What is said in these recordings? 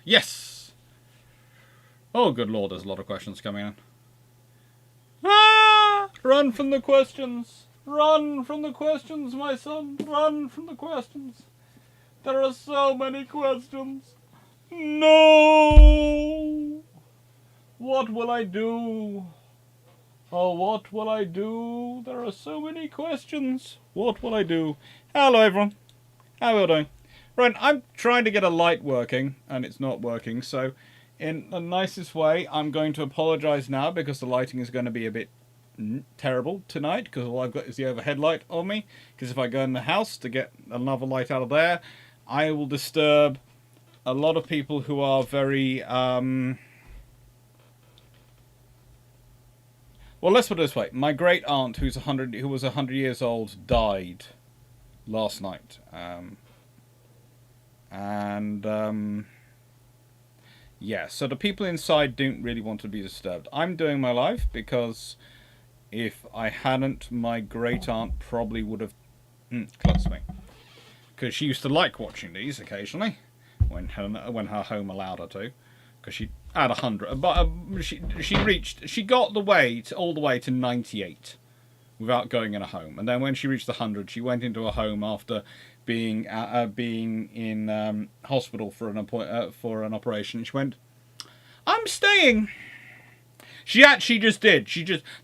Yes. Oh, good lord, there's a lot of questions coming in. Ah! Run from the questions. Run from the questions, my son. Run from the questions. There are so many questions. No! What will I do? Oh, what will I do? There are so many questions. What will I do? Hello, everyone. How are you doing? Right, I'm trying to get a light working, and it's not working, so in the nicest way, I'm going to apologise now because the lighting is going to be a bit terrible tonight because all I've got is the overhead light on me. Because if I go in the house to get another light out of there, I will disturb a lot of people who are very well, let's put it this way. My great aunt, who was 100 years old, died last night, yeah. So the people inside don't really want to be disturbed. I'm doing my life because if I hadn't, my great aunt probably would have clutched me because she used to like watching these occasionally when her home allowed her to. Because she had 100, but she got all the way to 98 without going in a home, and then when she reached 100, she went into a home after being in hospital for an operation. She went, "I'm staying." She actually just did.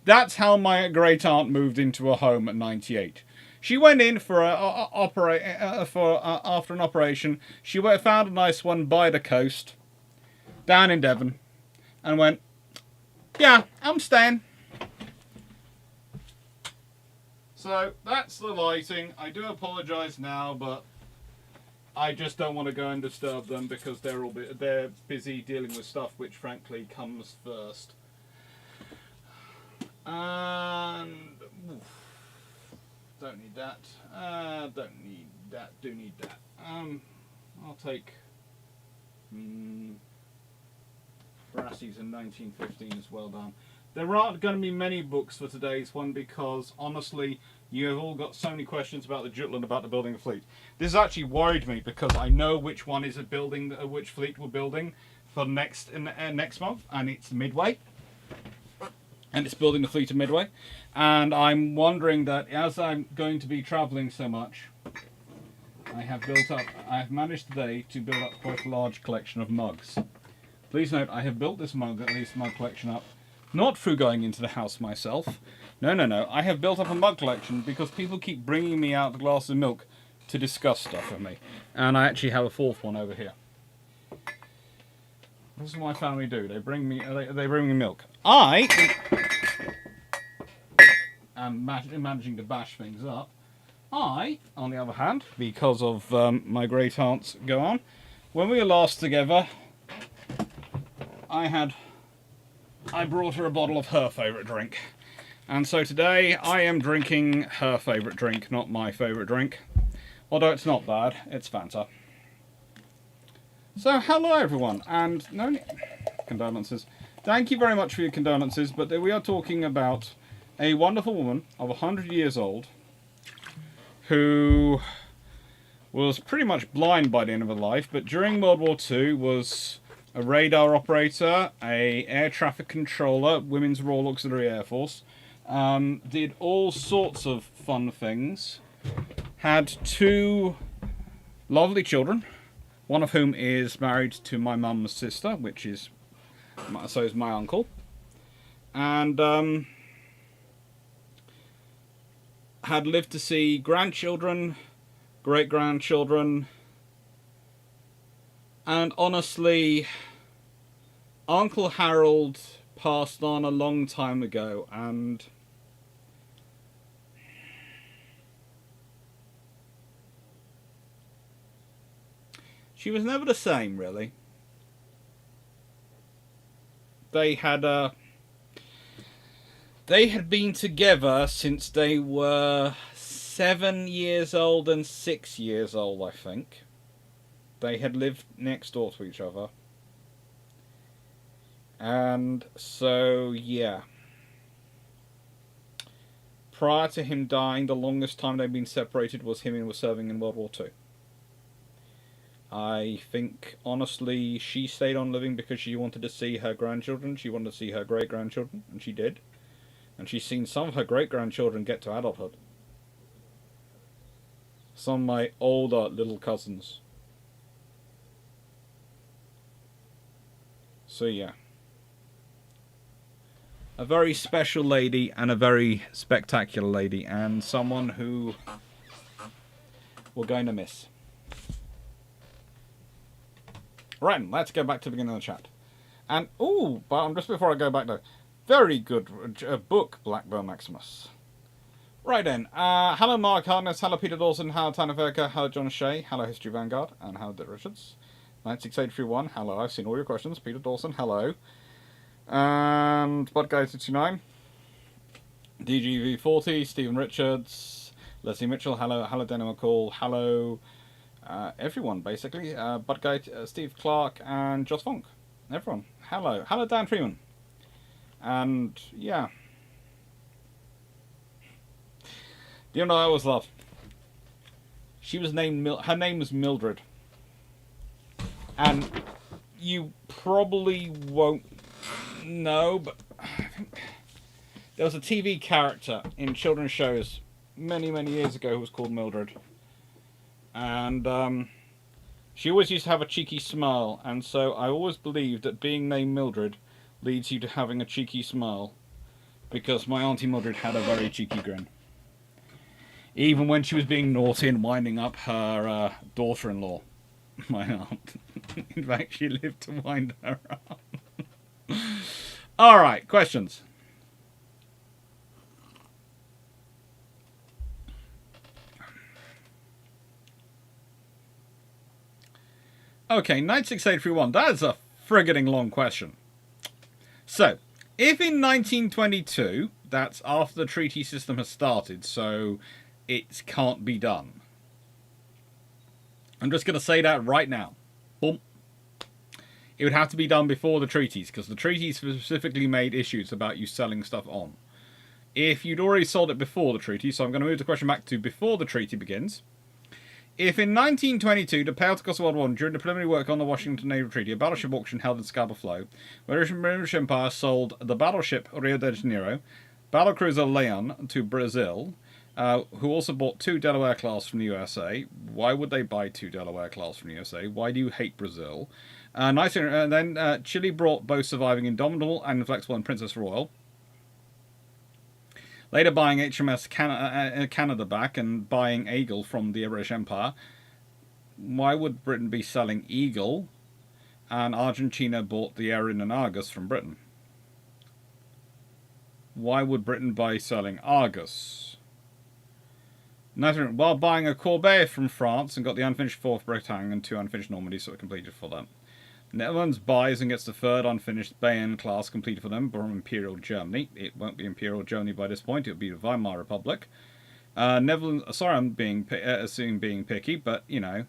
That's how my great aunt moved into a home at 98. She went in for after an operation. She found a nice one by the coast down in Devon, and went, "Yeah, I'm staying." So that's the lighting. I do apologise now, but I just don't want to go and disturb them because they're busy dealing with stuff which frankly comes first. And don't need that. Don't need that. Do need that. I'll take. Brassies in 1915 is well done. There aren't going to be many books for today's one because, honestly, you have all got so many questions about the Jutland, about the building of the fleet. This has actually worried me because I know which one is which fleet we're building for next month, and it's Midway. And it's building the fleet of Midway. And I'm wondering that as I'm going to be travelling so much, I have managed today to build up quite a large collection of mugs. Please note, I have built this mug collection up, not through going into the house myself. No. I have built up a mug collection because people keep bringing me out the glass of milk to discuss stuff with me. And I actually have a fourth one over here. This is what my family do. They bring me milk. I am managing to bash things up. I, on the other hand, because of my great aunt's go on, when we were last together, I brought her a bottle of her favourite drink. And so today I am drinking her favourite drink, not my favourite drink. Although it's not bad, it's Fanta. So hello everyone, and condolences. Thank you very much for your condolences, but we are talking about a wonderful woman of 100 years old who was pretty much blind by the end of her life, but during World War II was a radar operator, a air traffic controller, Women's Royal Auxiliary Air Force, did all sorts of fun things, had 2 lovely children, one of whom is married to my mum's sister, so is my uncle, and had lived to see grandchildren, great-grandchildren, and honestly, Uncle Harold passed on a long time ago, and she was never the same, really. They had been together since they were 7 years old and 6 years old, I think. They had lived next door to each other. And so, yeah. Prior to him dying, the longest time they'd been separated was him and was serving in World War II. I think, honestly, she stayed on living because she wanted to see her grandchildren. She wanted to see her great-grandchildren, and she did. And she's seen some of her great-grandchildren get to adulthood. Some of my older little cousins. So yeah. A very special lady and a very spectacular lady, and someone who we're going to miss. Right, let's go back to the beginning of the chat. And, but just before I go back though, very good book, Blackburn Maximus. Right then, hello Mark Harness, hello Peter Dawson, hello Tanner Verka, hello John Shea, hello History Vanguard, and hello Dick Richards. 96831, hello, I've seen all your questions. Peter Dawson, hello. And Budguy69, DGV40, Stephen Richards, Leslie Mitchell, hello, hello Daniel McCall, hello everyone basically, Budguy, Steve Clarke, and Joss Funk. Everyone, hello, hello Dan Freeman. And yeah. You know I always love. She was named, her name was Mildred. And you probably won't know, but there was a TV character in children's shows many, many years ago who was called Mildred. And she always used to have a cheeky smile, and so I always believed that being named Mildred leads you to having a cheeky smile, because my Auntie Mildred had a very cheeky grin. Even when she was being naughty and winding up her daughter-in-law, my aunt. In fact, she lived to wind her up. Alright, questions. Okay, 96831. That is a frigating long question. So, if in 1922, that's after the treaty system has started, so it can't be done. I'm just going to say that right now. Boom. It would have to be done before the treaties, because the treaties specifically made issues about you selling stuff on. If you'd already sold it before the treaty, so I'm going to move the question back to before the treaty begins. If in 1922, to pay out the cost of World War I, during the preliminary work on the Washington Naval Treaty, a battleship auction held in Scarborough Flow, where the British Empire sold the battleship Rio de Janeiro, battlecruiser Leon to Brazil, who also bought 2 Delaware class from the USA. Why would they buy 2 Delaware class from the USA? Why do you hate Brazil? Then Chile brought both surviving Indomitable and Inflexible and Princess Royal. Later buying HMS Canada back and buying Eagle from the British Empire. Why would Britain be selling Eagle? And Argentina bought the Erin and Argus from Britain. Why would Britain buy selling Argus? While buying a Corbeil from France and got the unfinished 4th Bretagne and 2 unfinished Normandy, so it completed for them. Netherlands buys and gets the 3rd unfinished Bayern class completed for them from Imperial Germany. It won't be Imperial Germany by this point, it'll be the Weimar Republic. Netherlands, sorry I'm being picky, but you know.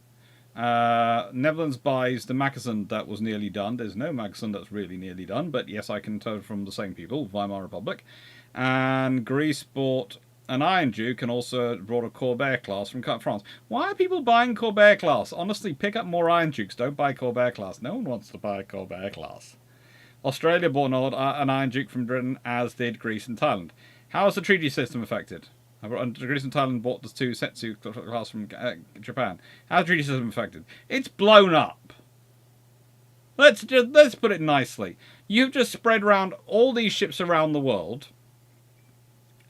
Netherlands buys the Mackensen that was nearly done. There's no Mackensen that's really nearly done, but yes, I can tell from the same people, Weimar Republic. And Greece bought an Iron Duke and also brought a Corbeil class from France. Why are people buying Corbeil class? Honestly, pick up more Iron Dukes. Don't buy Corbeil class. No one wants to buy a Corbeil class. Australia bought an Iron Duke from Britain, as did Greece and Thailand. How is the treaty system affected? Greece and Thailand bought the 2 Setsu class from Japan. How's the treaty system affected? It's blown up. Let's put it nicely. You've just spread around all these ships around the world,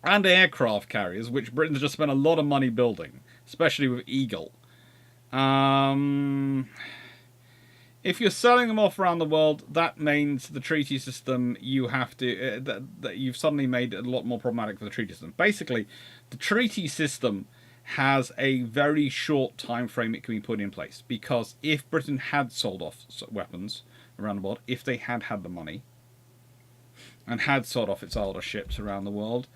and aircraft carriers, which Britain's just spent a lot of money building, especially with Eagle. If you're selling them off around the world, that means the treaty system you have to that you've suddenly made it a lot more problematic for the treaty system. Basically, the treaty system has a very short time frame it can be put in place, because if Britain had sold off weapons around the world, if they had the money and had sold off its older ships around the world,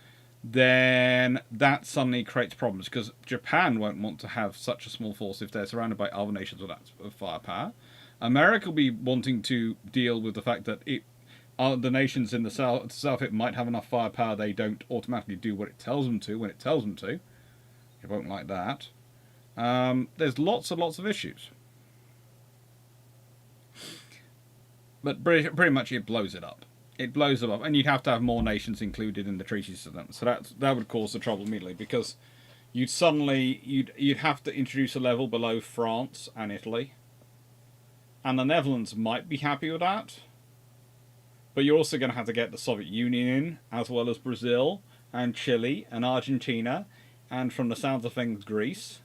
then that suddenly creates problems, because Japan won't want to have such a small force if they're surrounded by other nations with that firepower. America will be wanting to deal with the fact that the nations in the south it might have enough firepower, they don't automatically do what it tells them to when it tells them to. It won't like that. There's lots and lots of issues. But pretty much it blows it up. It blows it up, and you'd have to have more nations included in the treaty system. So that would cause the trouble immediately, because you'd have to introduce a level below France and Italy, and the Netherlands might be happy with that. But you're also going to have to get the Soviet Union in, as well as Brazil and Chile and Argentina, and from the sounds of things, Greece.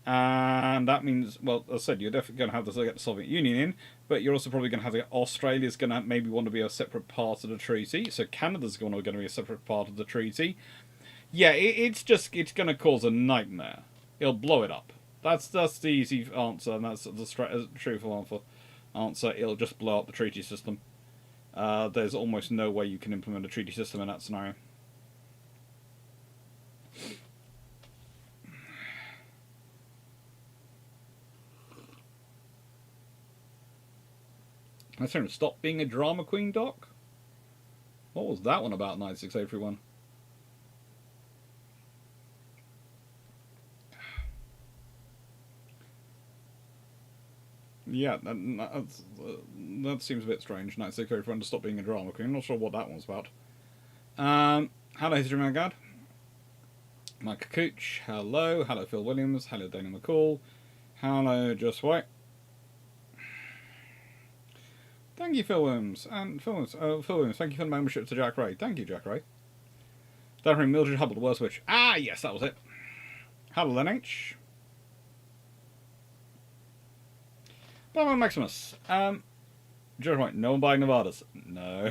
And that means, well, as I said, you're definitely going to have to get the Soviet Union in, but you're also probably going to have to get Australia's going to maybe want to be a separate part of the treaty, so Canada's going to be a separate part of the treaty. Yeah, it's going to cause a nightmare. It'll blow it up. That's the easy answer, and that's the truthful answer. It'll just blow up the treaty system. There's almost no way you can implement a treaty system in that scenario. I said, stop being a drama queen, Doc? What was that one about, 96everyone? Yeah, that seems a bit strange. 96everyone to stop being a drama queen. I'm not sure what that one was about. Hello, History Man God. Mike Cooch, hello. Hello, Phil Williams. Hello, Dana McCall. Hello, Just White. Thank you, Phil Williams. And Phil Williams, thank you for the membership to Jack Ray. Thank you, Jack Ray. Definitely Mildred Hubble, the worst witch. Ah, yes, that was it. Hello, Len H. Blackman Maximus. Jared White, no one buying Nevadas. No.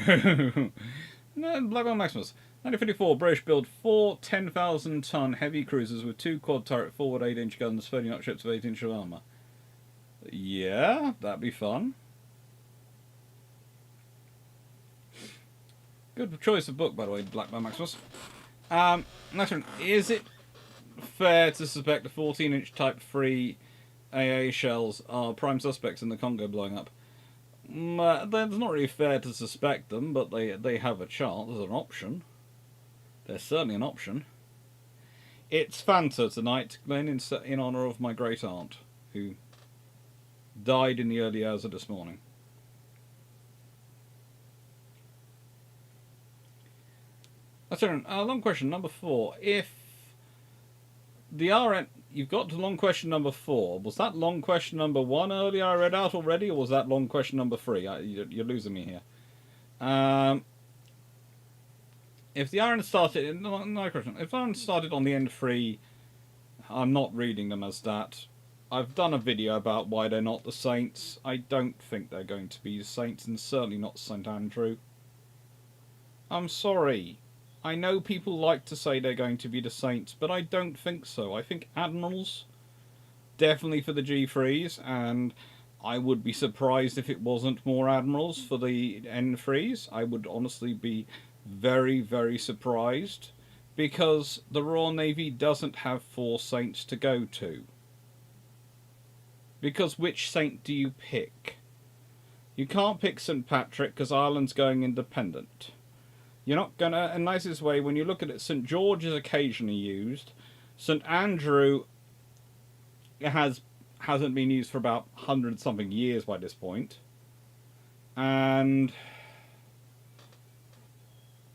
No, Blackman Maximus. 1954, British build 4 10,000-ton heavy cruisers with 2 quad-turret forward 8-inch guns, 30 ships with 8-inch of armour. Yeah, that'd be fun. Good choice of book, by the way, Blackman Maximus. Next one. Is it fair to suspect the 14-inch Type 3 AA shells are prime suspects in the Congo blowing up? It's not really fair to suspect them, but they have a chance. There's an option. There's certainly an option. It's Fanta tonight, Glenn, in honour of my great aunt, who died in the early hours of this morning. That's long question number 4. If the RN, you've got to long question number 4. Was that long question number 1 earlier I read out already, or was that long question number 3? You're losing me here. If the RN started, no question. If RN started on the N3, I'm not reading them as that. I've done a video about why they're not the Saints. I don't think they're going to be the Saints, and certainly not St. Andrew. I'm sorry. I know people like to say they're going to be the Saints, but I don't think so. I think Admirals, definitely for the G3s, and I would be surprised if it wasn't more Admirals for the N3s. I would honestly be very, very surprised, because the Royal Navy doesn't have 4 Saints to go to. Because which Saint do you pick? You can't pick St. Patrick, because Ireland's going independent. You're not going to, in the nicest way, when you look at it, St. George is occasionally used. St. Andrew hasn't been used for about 100-something years by this point. And,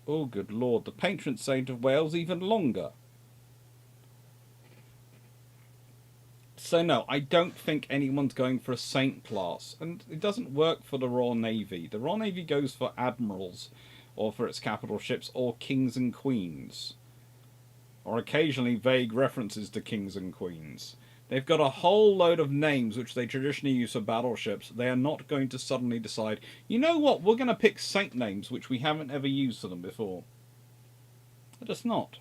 oh good lord, the patron saint of Wales even longer. So no, I don't think anyone's going for a saint class. And it doesn't work for the Royal Navy. The Royal Navy goes for admirals, or for its capital ships, or kings and queens. Or occasionally vague references to kings and queens. They've got a whole load of names which they traditionally use for battleships. They are not going to suddenly decide, you know what, we're going to pick saint names which we haven't ever used for them before. They're just not.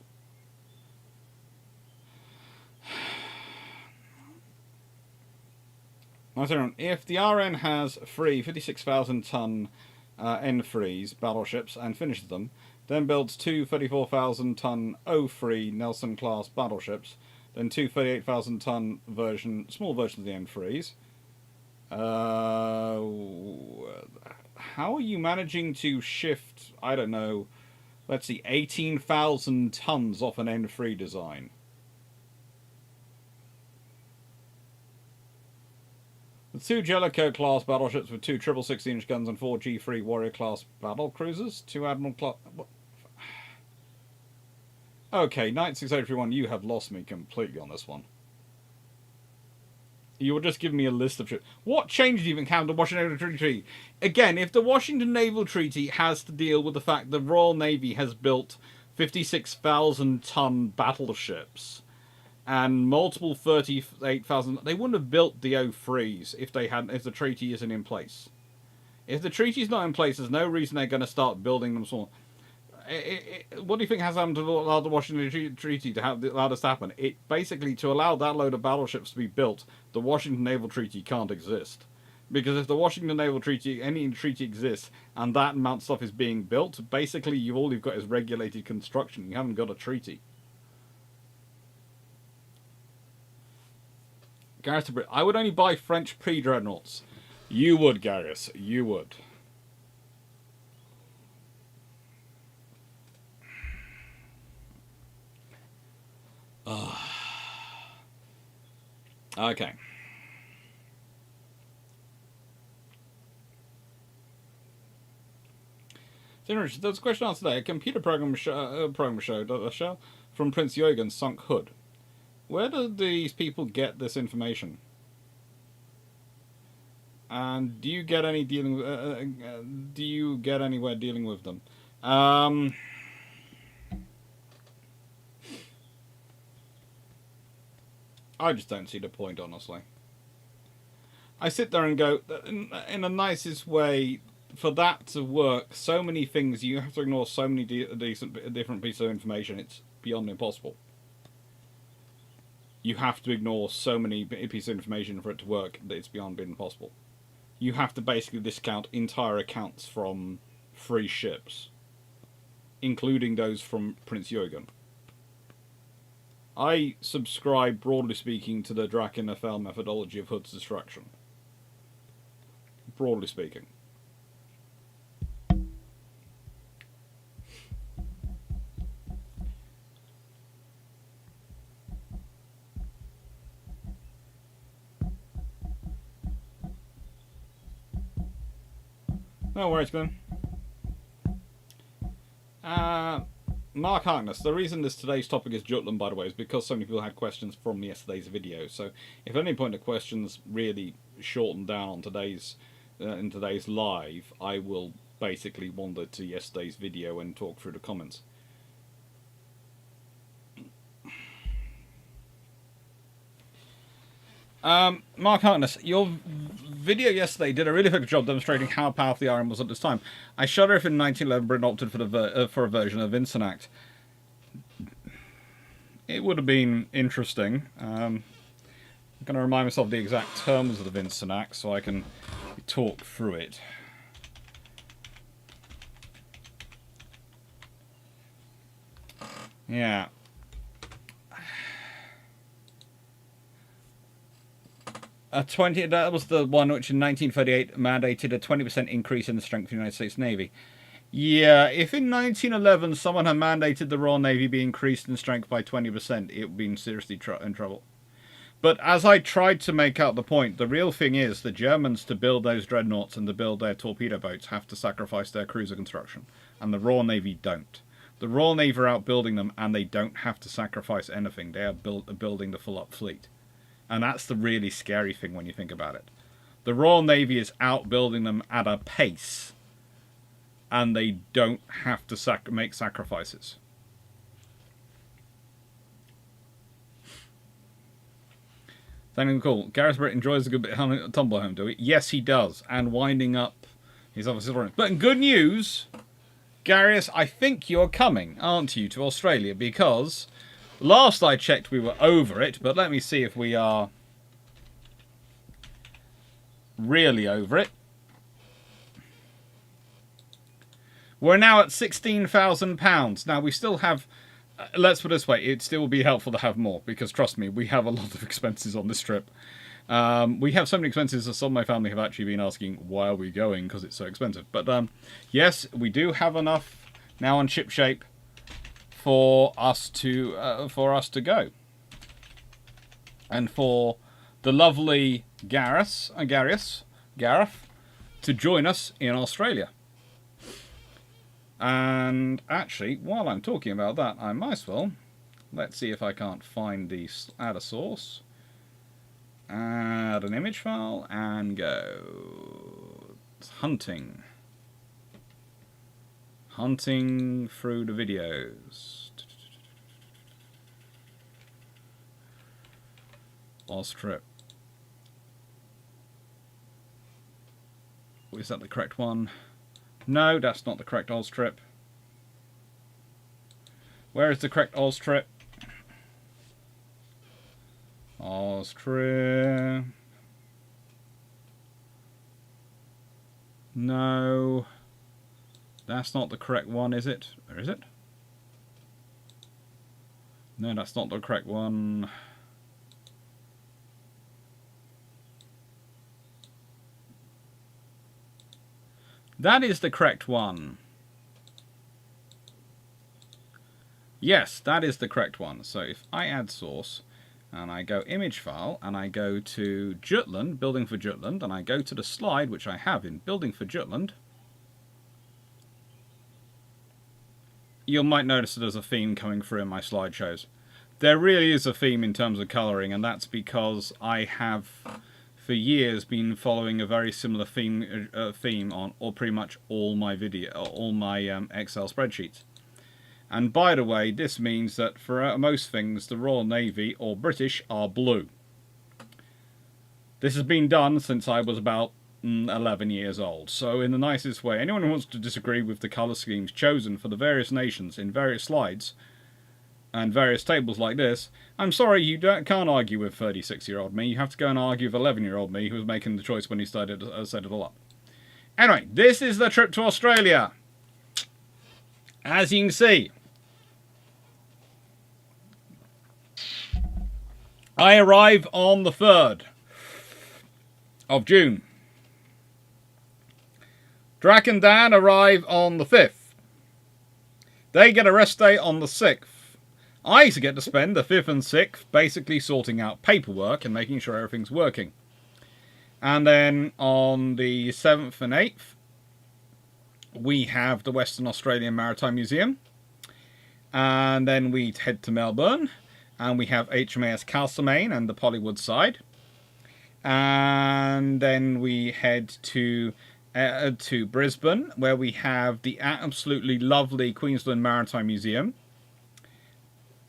If the RN has 3 56,000-ton N3s battleships and finishes them, then builds 2 34,000-ton O3 Nelson-class battleships, then 2 38,000-ton small versions of the N3s. How are you managing to shift, I don't know, let's see, 18,000 tons off an N3 design? The 2 Jellicoe-class battleships with 2 triple 16-inch guns and 4 G3 Warrior-class battle cruisers. 2 Admiral-class... Okay, 96031, you have lost me completely on this one. You were just giving me a list of shit. What change do you think happened to the Washington Naval Treaty? Again, if the Washington Naval Treaty has to deal with the fact the Royal Navy has built 56,000-ton battleships and multiple 38,000, they wouldn't have built the O3s if the treaty isn't in place. If the treaty's not in place, there's no reason they're going to start building them small. What do you think has happened to allow the Washington Treaty to allow this to happen? It basically, to allow that load of battleships to be built, the Washington Naval Treaty can't exist. Because if the Washington Naval Treaty, any treaty exists, and that amount of stuff is being built, basically all you've got is regulated construction. You haven't got a treaty. Gareth, I would only buy French pre-dreadnoughts. You would, Gareth. You would. Okay. There's a question asked today. A computer program showed from Prince Jürgen's sunk hood. Where do these people get this information? And do you get any dealing? Do you get anywhere dealing with them? I just don't see the point, honestly. I sit there and go, in the nicest way, for that to work, so many things, you have to ignore so many different pieces of information, it's beyond impossible. You have to ignore so many pieces of information for it to work that it's beyond being impossible. You have to basically discount entire accounts from free ships, including those from Prince Jürgen. I subscribe, broadly speaking, to the Draken Naval methodology of Hood's destruction. Broadly speaking. No worries, Glenn. Mark Harkness, the reason today's topic is Jutland, by the way, is because so many people had questions from yesterday's video. So, if at any point the questions really shorten down on in today's live, I will basically wander to yesterday's video and talk through the comments. Mark Harkness, your video yesterday did a really good job demonstrating how powerful the RM was at this time. I shudder if in 1911 Britain opted for a version of Incenact. It would have been interesting. I'm going to remind myself of the exact terms of the Incenact so I can talk through it. Yeah. That was the one which in 1938 mandated a 20% increase in the strength of the United States Navy. Yeah, if in 1911 someone had mandated the Royal Navy be increased in strength by 20%, it would be seriously in trouble. But as I tried to make out the point, the real thing is the Germans, to build those dreadnoughts and to build their torpedo boats, have to sacrifice their cruiser construction. And the Royal Navy don't. The Royal Navy are outbuilding them, and they don't have to sacrifice anything. They are building the full-up fleet. And that's the really scary thing when you think about it. The Royal Navy is outbuilding them at a pace, and they don't have to make sacrifices. Thank you, cool. Gareth Britt enjoys a good bit of tumble home, do we? Yes, he does. And winding up his other sister. But in good news, Gareth, I think you're coming, aren't you, to Australia? Because last I checked, we were over it, but let me see if we are really over it. We're now at £16,000. Now, we still have, let's put it this way, it'd still be helpful to have more, because trust me, we have a lot of expenses on this trip. We have so many expenses that some of my family have actually been asking, why are we going, because it's so expensive. But yes, we do have enough now on ship shape for us to go, and for the lovely Gareth, to join us in Australia. And actually, while I'm talking about that, I might as well, let's see if I can't find the add a source, add an image file, and go hunting through the videos. Austrip. Is that the correct one? No, that's not the correct Austrip. Where is the correct Austrip? Austrip. No. That's not the correct one, is it? Or is it? No, that's not the correct one. That is the correct one. Yes, that is the correct one. So if I add source, and I go image file, and I go to Jutland, building for Jutland, and I go to the slide, which I have in building for Jutland, you might notice that there's a theme coming through in my slideshows. There really is a theme in terms of colouring, and that's because I have, for years, been following a very similar theme on pretty much all my Excel spreadsheets. And by the way, this means that for most things, the Royal Navy or British are blue. This has been done since I was about 11 years old. So in the nicest way, anyone who wants to disagree with the colour schemes chosen for the various nations in various slides and various tables like this, I'm sorry, you can't argue with 36-year-old me. You have to go and argue with 11-year-old me who was making the choice when he set it all up. Anyway, this is the trip to Australia. As you can see, I arrive on the 3rd of June. Drac and Dan arrive on the 5th. They get a rest day on the 6th. I get to spend the 5th and 6th basically sorting out paperwork and making sure everything's working. And then on the 7th and 8th, we have the Western Australian Maritime Museum. And then we head to Melbourne. And we have HMAS Castlemaine and the Pollywood side. And then we head to Brisbane, where we have the absolutely lovely Queensland Maritime Museum.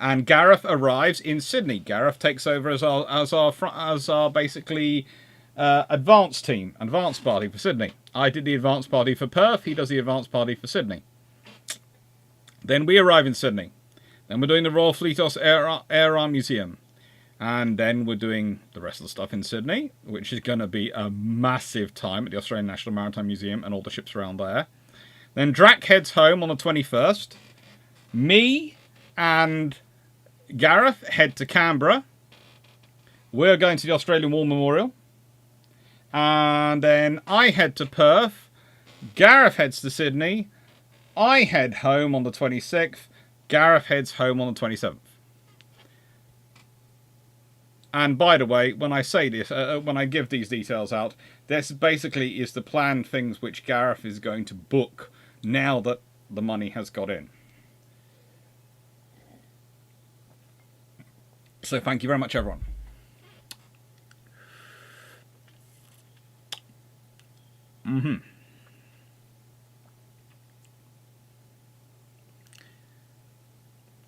And Gareth arrives in Sydney. Gareth takes over as our basically advanced party for Sydney. I did the advanced party for Perth. He does the advanced party for Sydney. Then we arrive in Sydney. Then we're doing the Royal Fleet Air Arm Museum. And then we're doing the rest of the stuff in Sydney, which is going to be a massive time at the Australian National Maritime Museum and all the ships around there. Then Drac heads home on the 21st. Me and Gareth head to Canberra. We're going to the Australian War Memorial. And then I head to Perth. Gareth heads to Sydney. I head home on the 26th. Gareth heads home on the 27th. And by the way, when I say this, when I give these details out, this basically is the planned things which Gareth is going to book now that the money has got in. So thank you very much, everyone.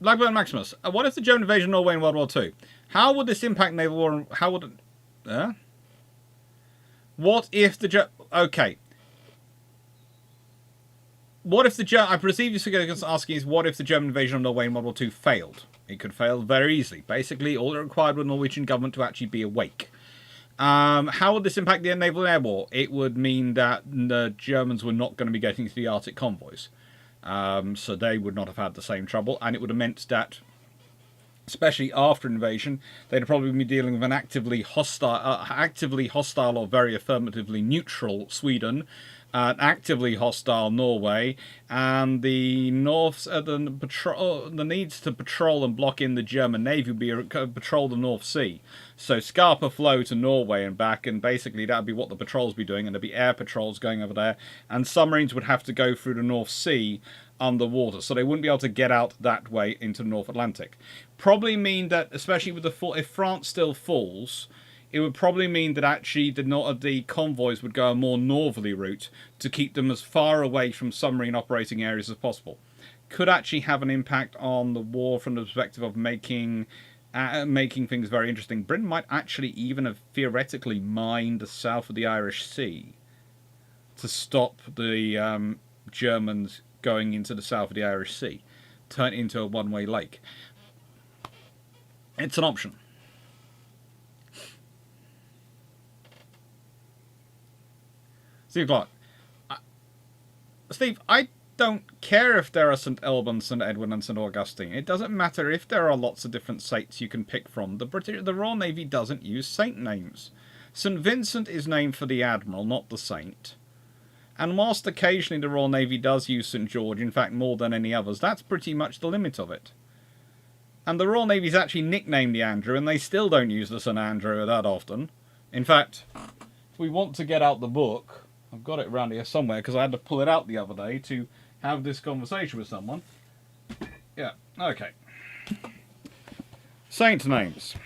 Blackburn Maximus, what if the German invasion of Norway in World War II? How would this impact naval war? How would it... What if the... Okay. What if the... I perceive you're asking is, what if the German invasion of Norway in World War II failed? It could fail very easily. Basically, all it required was the Norwegian government to actually be awake. How would this impact the naval and air war? It would mean that the Germans were not going to be getting to the Arctic convoys. So they would not have had the same trouble, and it would have meant that, especially after invasion, they'd probably be dealing with an actively hostile or very affirmatively neutral Sweden, actively hostile Norway, and the the needs to patrol and block in the German Navy would be patrol the North Sea. So Scarpa flow to Norway and back, and basically that would be what the patrols be doing, and there'd be air patrols going over there, and submarines would have to go through the North Sea underwater, so they wouldn't be able to get out that way into the North Atlantic. Probably mean that, especially with if France still falls, it would probably mean that actually the convoys would go a more northerly route to keep them as far away from submarine operating areas as possible. Could actually have an impact on the war from the perspective of making things very interesting. Britain might actually even have theoretically mined the south of the Irish Sea to stop the Germans going into the south of the Irish Sea, turn it into a one-way lake. It's an option. Steve Clarke. Steve, I don't care if there are St. Albans, St. Edwin and St. Augustine. It doesn't matter if there are lots of different saints you can pick from. The Royal Navy doesn't use saint names. St. Vincent is named for the Admiral, not the saint. And whilst occasionally the Royal Navy does use St. George, in fact more than any others, that's pretty much the limit of it. And the Royal Navy's actually nicknamed the Andrew, and they still don't use the St. Andrew that often. In fact, if we want to get out the book, I've got it around here somewhere because I had to pull it out the other day to have this conversation with someone. Yeah, okay. Saint names.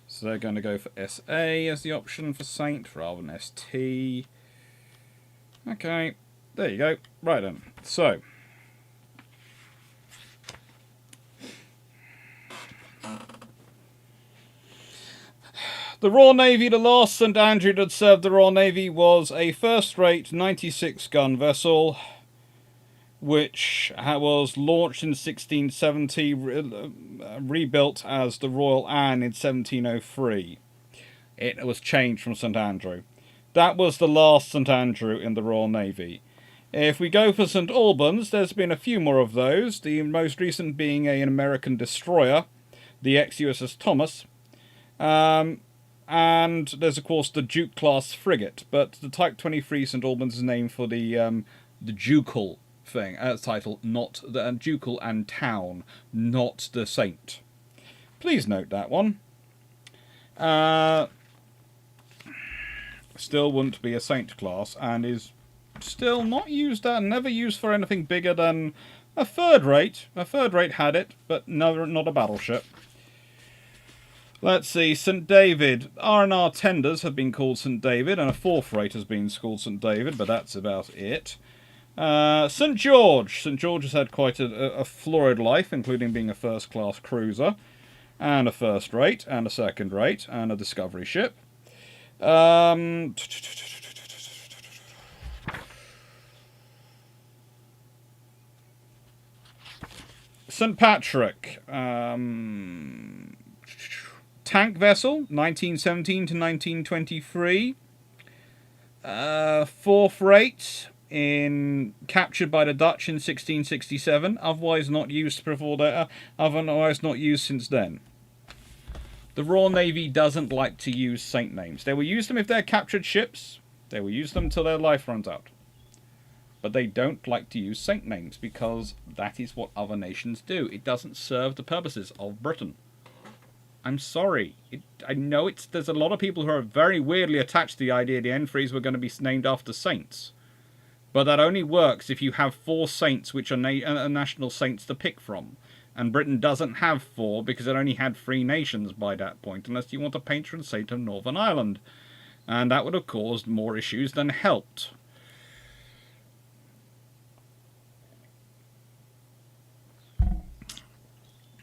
So they're going to go for SA as the option for Saint rather than ST. Okay, there you go. Right then. So the Royal Navy, the last St. Andrew that served the Royal Navy was a first-rate 96-gun vessel, which was launched in 1670, rebuilt as the Royal Anne in 1703. It was changed from St. Andrew. That was the last St. Andrew in the Royal Navy. If we go for St. Albans, there's been a few more of those, the most recent being an American destroyer, the ex-USS Thomas. And there's, of course, the Duke-class frigate, but the Type 23 St. Albans is named for the ducal thing, title, not the ducal and town, not the saint. Please note that one. Still wouldn't be a saint class, and is still not used, never used for anything bigger than a third rate. A third rate had it, but never, not a battleship. Let's see, St. David. R&R tenders have been called St. David, and a fourth rate has been called St. David, but that's about it. St. George. St. George has had quite a florid life, including being a first-class cruiser, and a first rate, and a second rate, and a discovery ship. St. Patrick. Tank vessel, 1917 to 1923. Fourth rate, captured by the Dutch in 1667. Otherwise not used before that. Otherwise not used since then. The Royal Navy doesn't like to use saint names. They will use them if they're captured ships. They will use them till their life runs out. But they don't like to use saint names because that is what other nations do. It doesn't serve the purposes of Britain. I'm sorry. I know there's a lot of people who are very weirdly attached to the idea the N3s were going to be named after saints. But that only works if you have 4 saints which are national saints to pick from. And Britain doesn't have 4 because it only had 3 nations by that point, unless you want a patron saint of Northern Ireland. And that would have caused more issues than helped.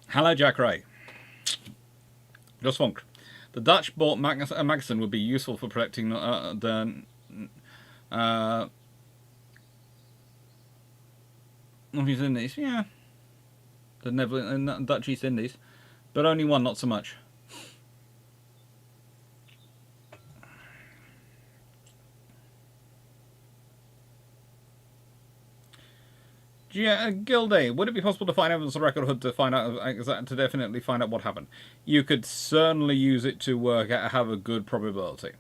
Hello, Jack Ray. Just Funk. The Dutch bought magazine would be useful for protecting the Of East Indies, yeah. The Naval and Dutch East Indies. But only one, not so much. Gilday, would it be possible to find evidence on record hood to find out to definitely find out what happened? You could certainly use it to have a good probability.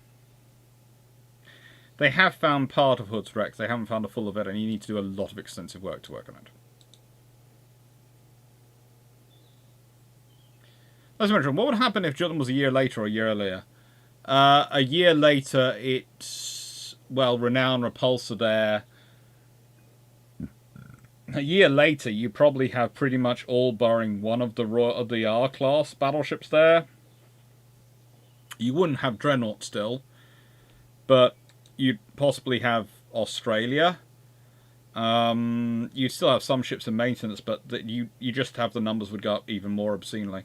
They have found part of Hood's wrecks. They haven't found a full of it, and you need to do a lot of extensive work to work on it. Let's mention, what would happen if Jutland was a year later or a year earlier? A year later, it's, well, renowned repulsor there. A year later, you probably have pretty much all barring one of the R-class battleships there. You wouldn't have Dreadnought still, but you'd possibly have Australia. You'd still have some ships in maintenance, but you just have the numbers would go up even more obscenely.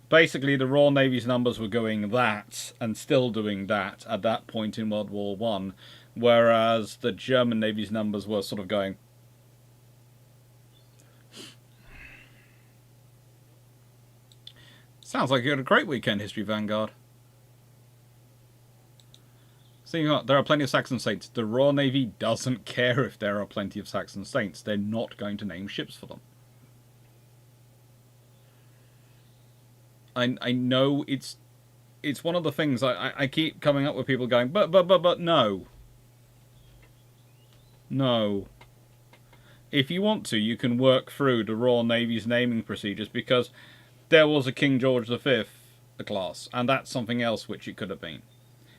Basically, the Royal Navy's numbers were going that, and still doing that, at that point in World War I, whereas the German Navy's numbers were sort of going... Sounds like you had a great weekend, History Vanguard. See, there are plenty of Saxon Saints. The Royal Navy doesn't care if there are plenty of Saxon Saints. They're not going to name ships for them. I know it's one of the things I keep coming up with people going, but no. No. If you want to, you can work through the Royal Navy's naming procedures, because there was a King George V class, and that's something else which it could have been.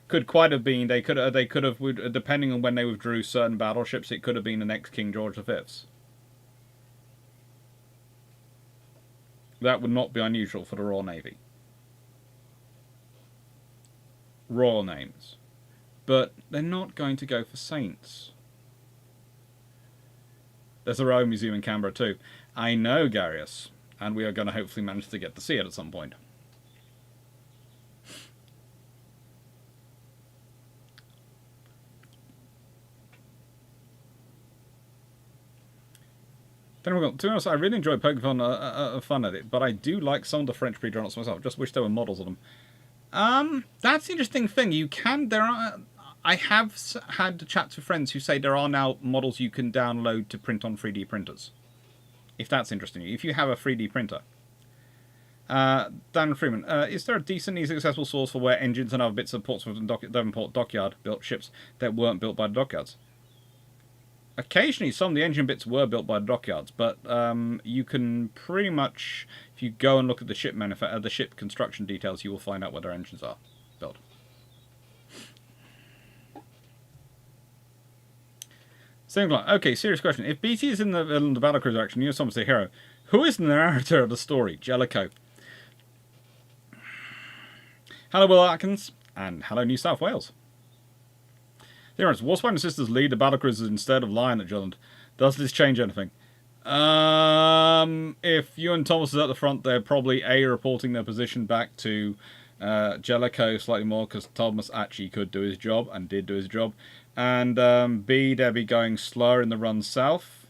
Could quite have been. They could have, depending on when they withdrew certain battleships, it could have been the next King George V's. That would not be unusual for the Royal Navy. Royal names. But they're not going to go for saints. There's a Royal Museum in Canberra too. I know, Garius. And we are going to hopefully manage to get to see it at some point. Then we've got, to be honest, I really enjoy Pokemon fun at it, but I do like some of the French pre-drawnuts myself. Just wish there were models of them. That's the interesting thing. I have had chats with friends who say there are now models you can download to print on 3D printers. If that's interesting to you. If you have a 3D printer. Dan Freeman, is there a decent, easy, accessible source for where engines and other bits of Portsmouth and Devonport dockyard built ships that weren't built by the dockyards? Occasionally, some of the engine bits were built by the dockyards, but you can pretty much, if you go and look at the ship construction details, you will find out where their engines are built. Okay, serious question. If BT is in the battlecruiser action, you're someone's the hero. Who is the narrator of the story? Jellicoe. Hello, Will Atkins, and hello, New South Wales. Warspite and Sisters lead the battlecruisers instead of Lion at Jutland. Does this change anything? If you and Thomas is at the front, they're probably A, reporting their position back to Jellicoe slightly more, because Thomas actually could do his job, and did do his job. And B, they'll be going slower in the run south.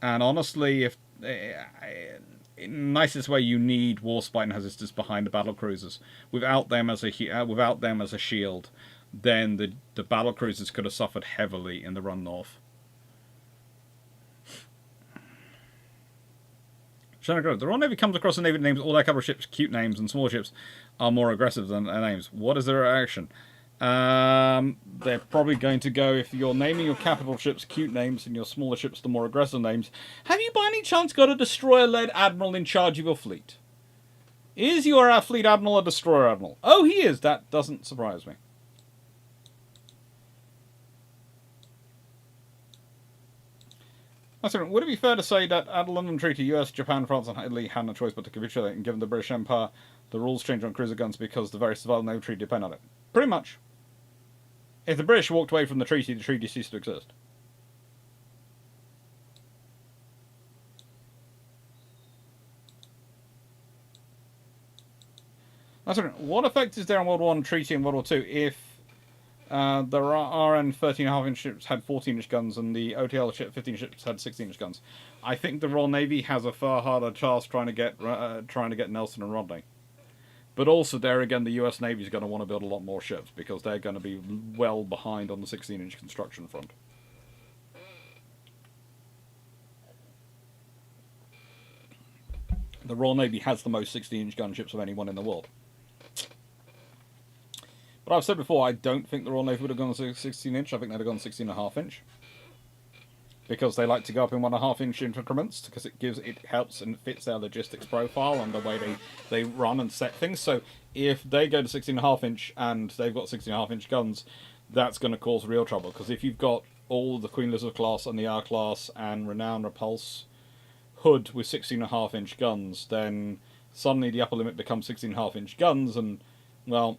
And honestly, if in the nicest way, you need Warspite and Sisters behind the battlecruisers. Without them as a shield, then the battlecruisers could have suffered heavily in the run north. The Royal Navy comes across a navy that names all their capital ships cute names, and small ships are more aggressive than their names. What is their reaction? They're probably going to go, if you're naming your capital ships cute names and your smaller ships the more aggressive names, have you by any chance got a destroyer-led admiral in charge of your fleet? Is your fleet admiral a destroyer admiral? Oh, he is. That doesn't surprise me. Would it be fair to say that at the London Treaty, US, Japan, France, and Italy had no choice but to capitulate, and given the British Empire, the rules change on cruiser guns because the very survival of the Naval Treaty depend on it? Pretty much. If the British walked away from the treaty ceased to exist. What effect is there on World War I treaty and World War II if The RN 13.5-inch ships had 14-inch guns, and the OTL 15 ships had 16-inch guns. I think the Royal Navy has a far harder task trying to get Nelson and Rodney. But also, there again, the US Navy is going to want to build a lot more ships because they're going to be well behind on the 16-inch construction front. The Royal Navy has the most 16-inch gunships of anyone in the world. But I've said before, I don't think the Royal Navy would have gone 16-inch. I think they'd have gone 16.5-inch. Because they like to go up in 1.5-inch increments, because it helps and fits their logistics profile and the way they run and set things. So if they go to 16.5-inch and they've got 16.5-inch guns, that's going to cause real trouble. Because if you've got all the Queen Elizabeth class and the R class and Renown Repulse Hood with 16.5-inch guns, then suddenly the upper limit becomes 16.5-inch guns, and, well,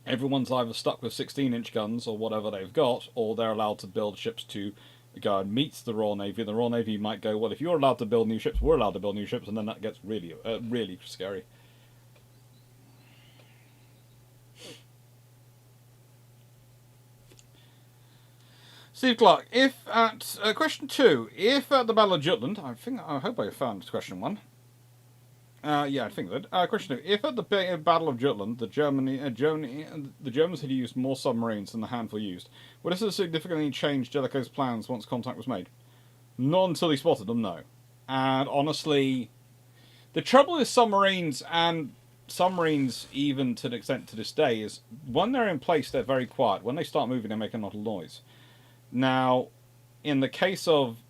everyone's either stuck with 16-inch guns or whatever they've got, or they're allowed to build ships to go and meet the Royal Navy. The Royal Navy might go, well, if you're allowed to build new ships, we're allowed to build new ships, and then that gets really, really scary. Steve Clarke, if at question 2, if at the Battle of Jutland, I hope I found question 1. Yeah, I think that. Question 2, if at the Battle of Jutland, the Germans had used more submarines than the handful used, would this have significantly changed Jellicoe's plans once contact was made? Not until he spotted them, no. And honestly, the trouble with submarines, and submarines even to an extent to this day, is when they're in place, they're very quiet. When they start moving, they make a lot of noise. Now, in the case of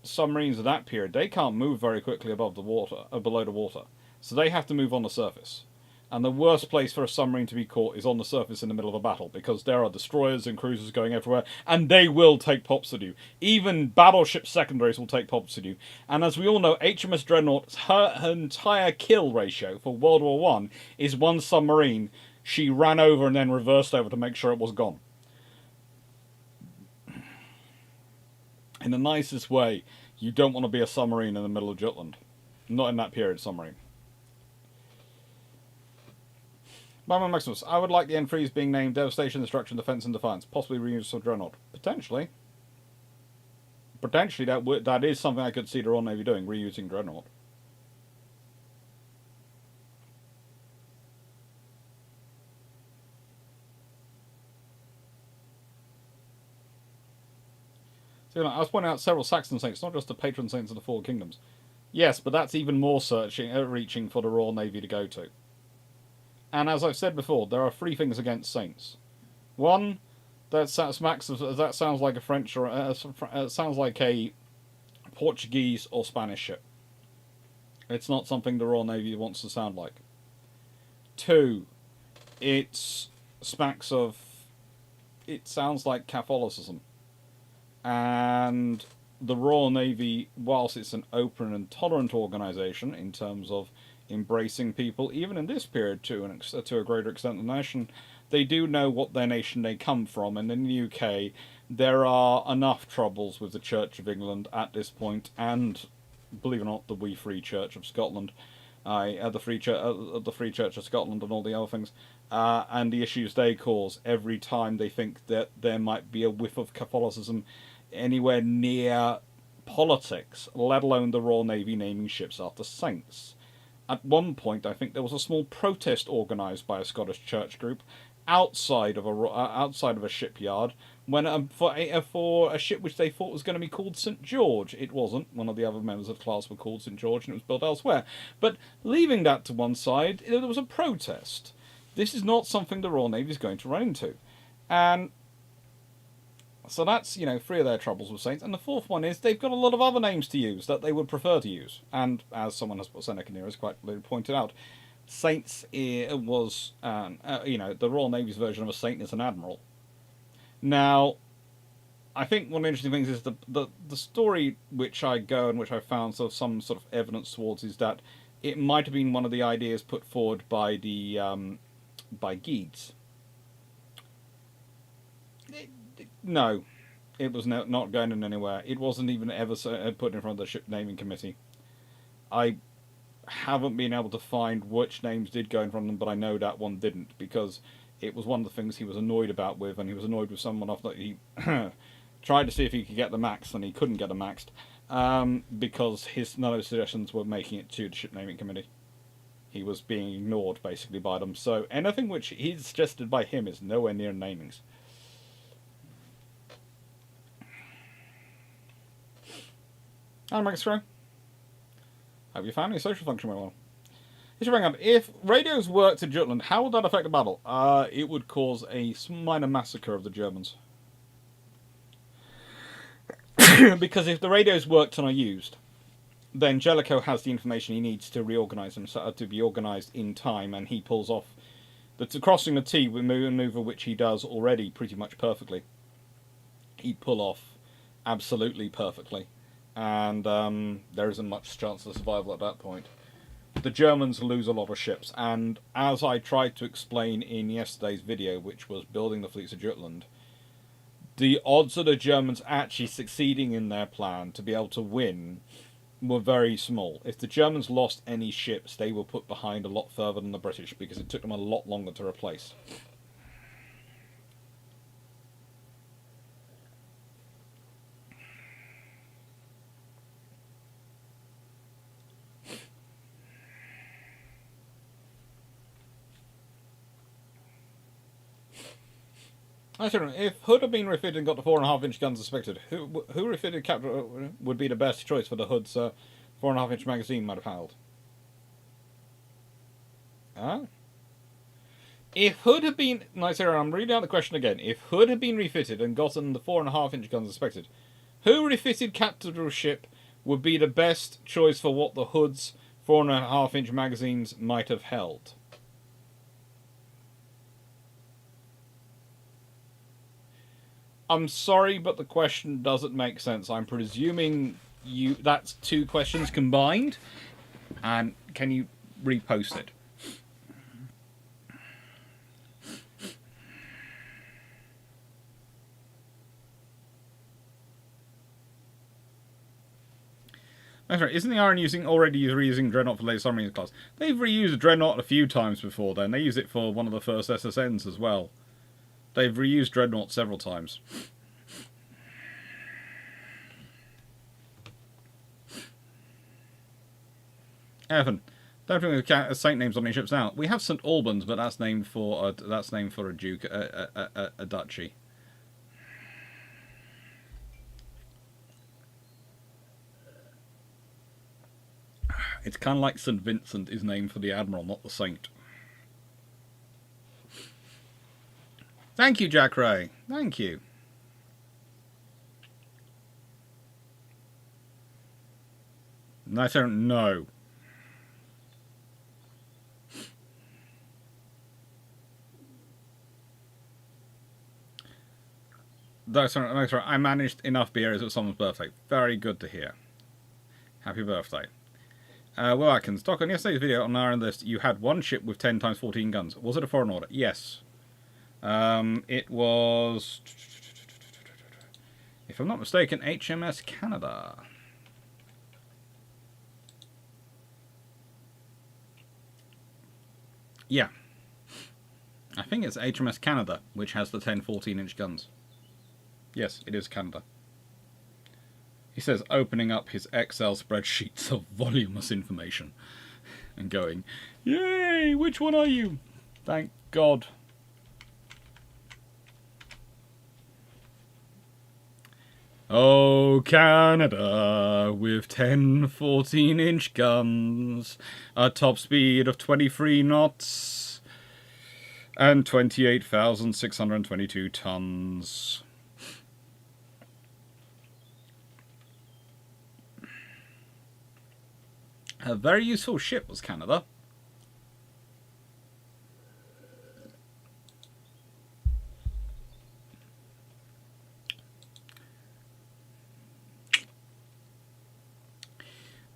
submarines of that period, they can't move very quickly above the water, below the water. So they have to move on the surface. And the worst place for a submarine to be caught is on the surface in the middle of a battle, because there are destroyers and cruisers going everywhere, and they will take pops at you. Even battleship secondaries will take pops at you. And as we all know, HMS Dreadnought, her entire kill ratio for World War One is one submarine she ran over and then reversed over to make sure it was gone. In the nicest way, you don't want to be a submarine in the middle of Jutland. Not in that period submarine. Batman Maximus, I would like the N3s being named Devastation, Destruction, Defense, and Defiance. Possibly reuse of Dreadnought. Potentially. Potentially, that is something I could see the Royal Navy doing, reusing Dreadnought. So, I was pointing out several Saxon saints, not just the patron saints of the Four Kingdoms. Yes, but that's even more reaching for the Royal Navy to go to. And as I've said before, there are 3 things against saints. 1, that sounds like a French or sounds like a Portuguese or Spanish ship. It's not something the Royal Navy wants to sound like. 2, it sounds like Catholicism. And the Royal Navy, whilst it's an open and tolerant organisation in terms of embracing people, even in this period to a greater extent than the nation, they do know what their nation they come from. And in the UK, there are enough troubles with the Church of England at this point, and believe it or not, the Wee Free Church of Scotland, the Free Church of Scotland, and all the other things, and the issues they cause every time they think that there might be a whiff of Catholicism anywhere near politics, let alone the Royal Navy naming ships after saints. At one point, I think there was a small protest organised by a Scottish church group outside of a shipyard when for a ship which they thought was going to be called St George. It wasn't. One of the other members of the class were called St George, and it was built elsewhere. But leaving that to one side, there was a protest. This is not something the Royal Navy is going to run into, and so that's, 3 of their troubles with saints. And the 4th one is they've got a lot of other names to use that they would prefer to use. And as someone has, Seneca Near has quite pointed out, saints was, the Royal Navy's version of a saint is an admiral. Now, I think one of the interesting things is the story which I go and which I found some sort of evidence towards is that it might have been one of the ideas put forward by by Geeds. No, it was not going anywhere. It wasn't even ever put in front of the ship naming committee. I haven't been able to find which names did go in front of them, but I know that one didn't, because it was one of the things he was annoyed about with, and he was annoyed with someone off that he tried to see if he could get the maxed, and he couldn't get the maxed, because none of his suggestions were making it to the ship naming committee. He was being ignored, basically, by them. So anything which he's suggested by him is nowhere near namings. Hi, Maxro. Hope you found your social function went well. He should bring up, if radios worked in Jutland, how would that affect the battle? It would cause a minor massacre of the Germans. Because if the radios worked and are used, then Jellicoe has the information he needs to reorganise himself, to be organised in time, and he pulls off crossing the T with a maneuver which he does already pretty much perfectly. He'd pull off absolutely perfectly, and there isn't much chance of survival at that point. The Germans lose a lot of ships, and as I tried to explain in yesterday's video, which was building the fleets of Jutland, the odds of the Germans actually succeeding in their plan to be able to win were very small. If the Germans lost any ships, they were put behind a lot further than the British, because it took them a lot longer to replace. If Hood had been refitted and got the 4.5-inch guns expected, who refitted capture would be the best choice for the Hood's 4.5-inch magazine might have held? If Hood had been... I'm reading out the question again. If Hood had been refitted and gotten the 4.5-inch guns expected, who refitted capital ship would be the best choice for what the Hood's 4.5-inch magazines might have held? I'm sorry, but the question doesn't make sense. I'm presuming that's two questions combined. And can you repost it? That's right. Isn't the Iron already reusing Dreadnought for late submarine class? They've reused Dreadnought a few times before then. They used it for one of the first SSNs as well. They've reused Dreadnought several times. Evan, don't think we saint names on any ships now. We have St Albans, but that's named for a duke, a duchy. It's kind of like St Vincent is named for the admiral, not the saint. Thank you, Jack Ray. Thank you. I don't know. That's right. I managed enough beers at someone's birthday. Very good to hear. Happy birthday. Well, Atkins, Doc, on yesterday's video on Iron List, you had one ship with 10 times 14 guns. Was it a foreign order? Yes. It was, if I'm not mistaken, HMS Canada. Yeah. I think it's HMS Canada, which has the 10 14-inch guns. Yes, it is Canada. He says, opening up his Excel spreadsheets of voluminous information and going, yay, which one are you? Thank God. Oh, Canada, with 10 14-inch guns, a top speed of 23 knots, and 28,622 tons. A very useful ship was Canada.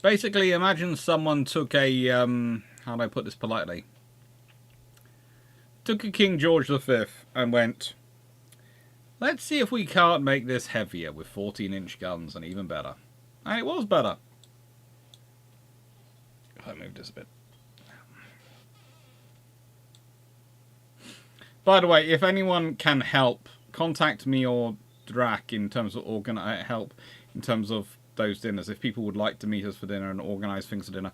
Basically, imagine someone took a, how do I put this politely? Took a King George V and went, let's see if we can't make this heavier with 14-inch guns and even better. And it was better. If I move this a bit. By the way, if anyone can help, contact me or Drac in terms of help in terms of those dinners. If people would like to meet us for dinner and organise things for dinner,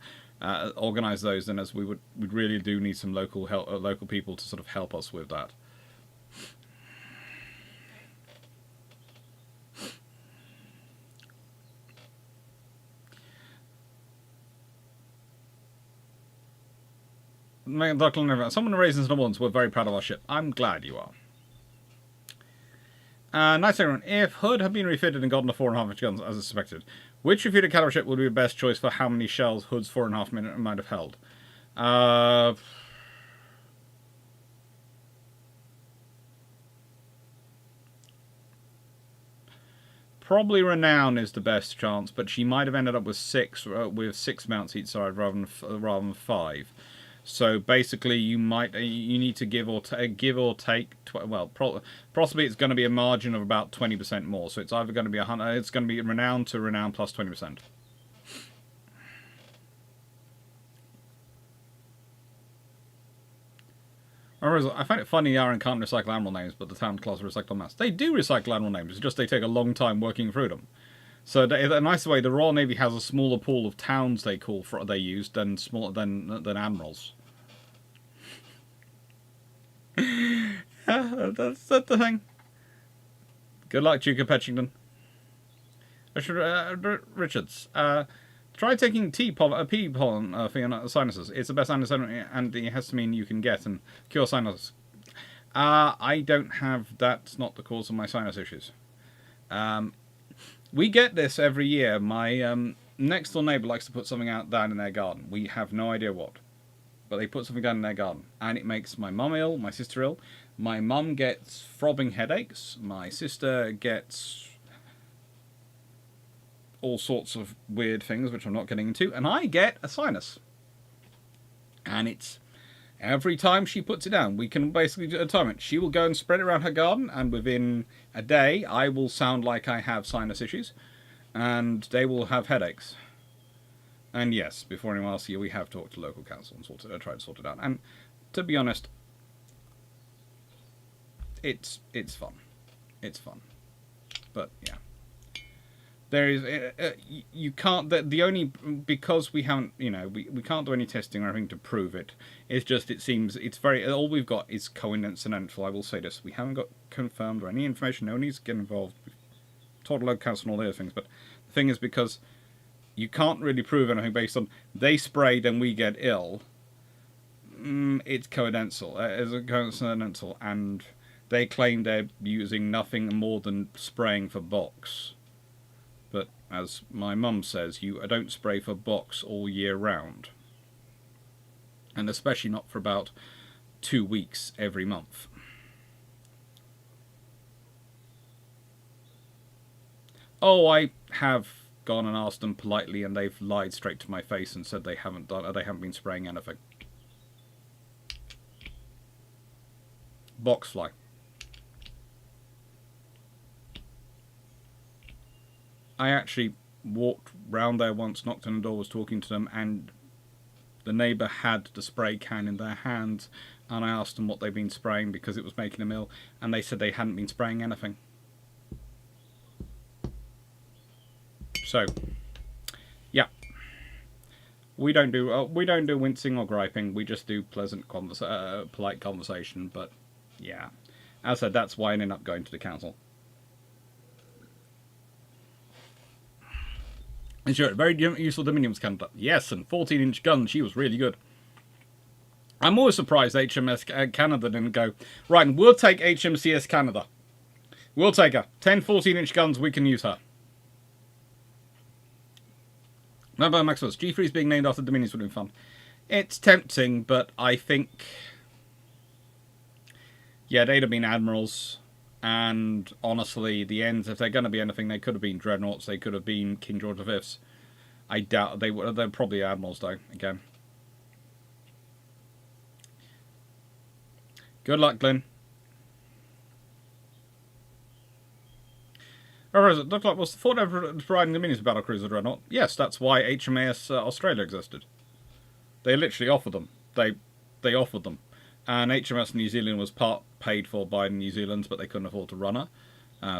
organise those dinners, we really do need some local help, local people to sort of help us with that. Someone raisins and ones. We're very proud of our ship. I'm glad you are. Nice everyone. If Hood had been refitted and gotten the 4.5-inch guns as expected, which refitted caliber ship would be the best choice for how many shells Hood's 4.5 minute might have held? Probably Renown is the best chance, but she might have ended up with six mounts each side rather than 5. So basically, you need to give or take. Well, possibly it's going to be a margin of about 20% more. So it's either going to be it's going to be Renown to Renown plus 20%. I find it funny the Iron can't recycle admiral names, but the town class recycle mass. They do recycle admiral names. It's just they take a long time working through them. So a nice way, the Royal Navy has a smaller pool of towns they use than admirals. That's the thing. Good luck, Duke of Petchington. Richards. Try taking pea pollen for your sinuses. It's the best antihistamine you can get and cure sinuses. I don't have. That's not the cause of my sinus issues. We get this every year. My next door neighbour likes to put something down in their garden. We have no idea what. But they put something down in their garden. And it makes my mum ill, my sister ill. My mum gets throbbing headaches. My sister gets all sorts of weird things, which I'm not getting into. And I get a sinus. And it's every time she puts it down, we can basically time it. She will go and spread it around her garden, and within a day, I will sound like I have sinus issues, and they will have headaches. And yes, before anyone else here, we have talked to local council and tried to sort it out. And to be honest, it's fun. It's fun. But yeah. There is you can't the only because we haven't we can't do any testing or anything to prove it. It's just it seems it's very all we've got is coincidental. I will say this: we haven't got confirmed or any information. No one needs to get involved. We've told the local council and all the other things, but the thing is because you can't really prove anything based on they sprayed and we get ill. It's coincidental. And they claim they're using nothing more than spraying for box. But as my mum says, you don't spray for box all year round. And especially not for about 2 weeks every month. Oh, I have gone and asked them politely and they've lied straight to my face and said they haven't been spraying anything. Box fly. I actually walked round there once, knocked on the door, was talking to them, and the neighbour had the spray can in their hands, and I asked them what they'd been spraying because it was making them ill, and they said they hadn't been spraying anything. So, yeah, we don't do wincing or griping. We just do pleasant, polite conversation. But yeah, as I said, that's why I ended up going to the council. And sure, very useful Dominions candidate. Yes, and 14-inch gun. She was really good. I'm always surprised HMS Canada didn't go, right, we'll take HMCS Canada. We'll take her. 10 14-inch guns, we can use her. Remember Maximus, G3's being named after Dominions would have been fun. It's tempting, but I think... yeah, they'd have been admirals. And honestly, the ends, if they're going to be anything, they could have been dreadnoughts. They could have been King George V's. I doubt they would. They're probably admirals, though. Again. Good luck, Glenn. Or is it? Looked like was the thought ever providing the minis battle cruiser dreadnought? Yes, that's why HMAS Australia existed. They literally offered them. They offered them. And HMS New Zealand was part paid for by New Zealand, but they couldn't afford to run her.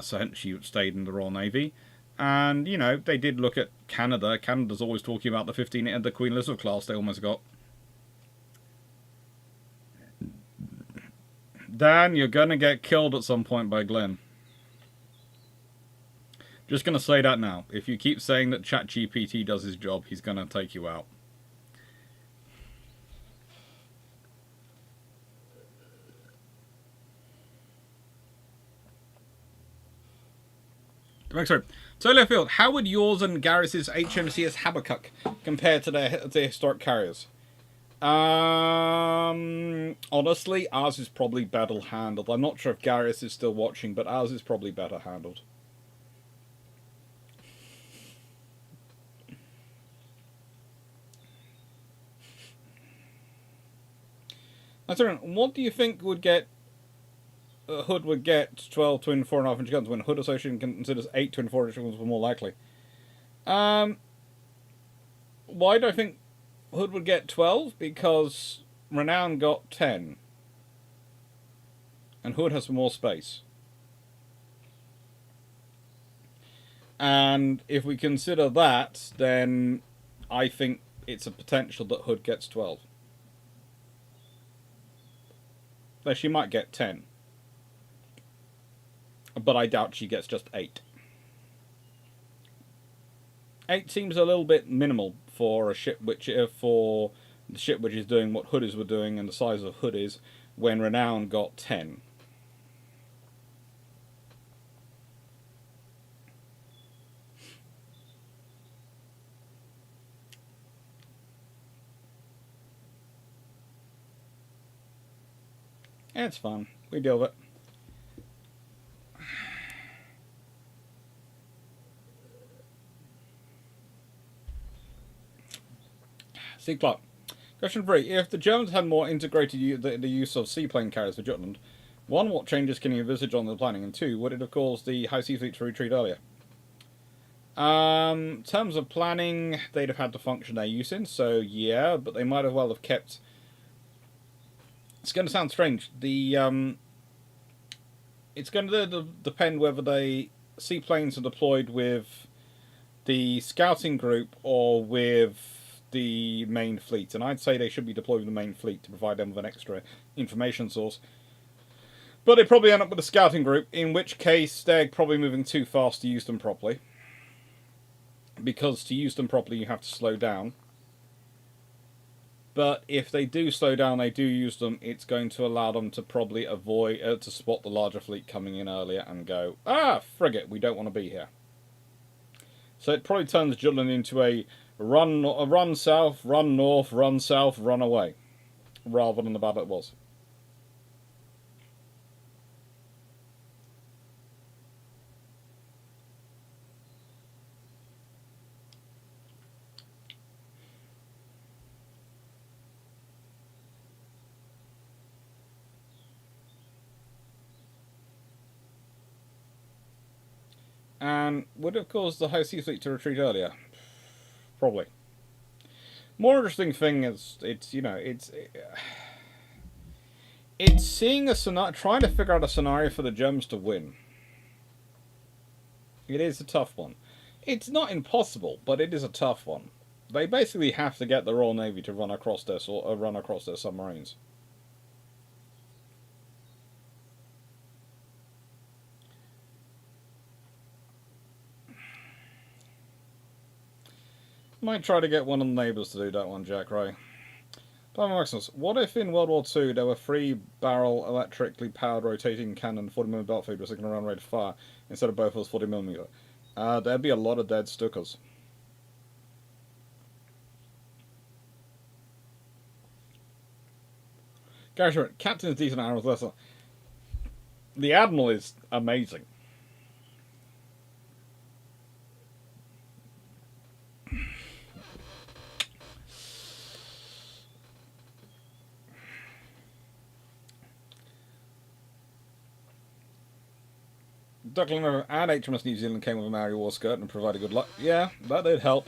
So hence she stayed in the Royal Navy. And, you know, they did look at Canada. Canada's always talking about the 15, the Queen Elizabeth class they almost got. Dan, you're going to get killed at some point by Glenn. Just going to say that now. If you keep saying that ChatGPT does his job, he's going to take you out. Sorry. Solo Field, how would yours and Garrus's HMCS Habakkuk compare to their historic carriers? Honestly, ours is probably better handled. I'm not sure if Garrus is still watching, but ours is probably better handled. What do you think would get Hood would get 12 twin 4.5 inch guns when Hood Association considers 8 twin 4 inch guns were more likely? Why do I think Hood would get 12? Because Renown got 10. And Hood has more space. And if we consider that, then I think it's a potential that Hood gets 12. Though she might get 10. But I doubt she gets just 8. 8 seems a little bit minimal for a ship which for the ship which is doing what Hoodies were doing and the size of Hoodies when Renown got 10. It's fun. We deal with it. See, Clarke. Question 3. If the Germans had more integrated the use of seaplane carriers for Jutland, 1. What changes can you envisage on the planning? And 2. Would it have caused the High Sea Fleet to retreat earlier? In terms of planning, they'd have had to function their use in, so yeah, but they might have well have kept... It's going to sound strange. It's going to depend whether the seaplanes are deployed with the scouting group or with the main fleet. And I'd say they should be deployed with the main fleet to provide them with an extra information source. But they probably end up with a scouting group, in which case they're probably moving too fast to use them properly. Because to use them properly you have to slow down. But if they do slow down, they do use them, it's going to allow them to probably avoid, to spot the larger fleet coming in earlier and go, ah, frigate, we don't want to be here. So it probably turns Jutland into a run south, run north, run south, run away, rather than the battle it was. And would have caused the High Sea Fleet to retreat earlier. Probably. More interesting thing is, it's seeing a scenario, trying to figure out a scenario for the Germans to win. It is a tough one. It's not impossible, but it is a tough one. They basically have to get the Royal Navy to run across their submarines. Might try to get one of the neighbours to do that one, Jack Ray. Maximus, what if in World War II there were 3-barrel electrically powered rotating cannon 40mm belt feed with a second round rate of fire instead of both of us 40mm? There'd be a lot of dead Stukas. Gary, Captain is decent, Admiral's lesser. The Admiral is amazing. Duckling River and HMS New Zealand came with a Maori war skirt and provided good luck. Yeah, that did help.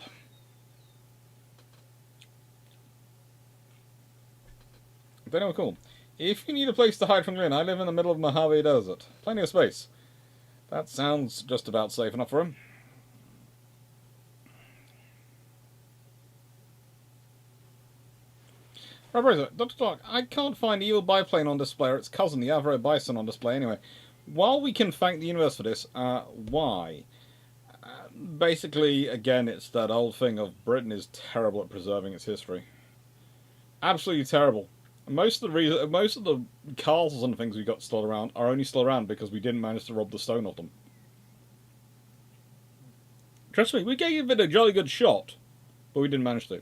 But anyway, cool. If you need a place to hide from Glyn, I live in the middle of Mojave Desert. Plenty of space. That sounds just about safe enough for him. Dr. Clarke, I can't find the evil biplane on display or its cousin, the Avro Bison, on display anyway. While we can thank the universe for this, why? Basically, again, it's that old thing of Britain is terrible at preserving its history. Absolutely terrible. Most of the castles and things we got still around are only still around because we didn't manage to rob the stone off them. Trust me, we gave it a jolly good shot, but we didn't manage to.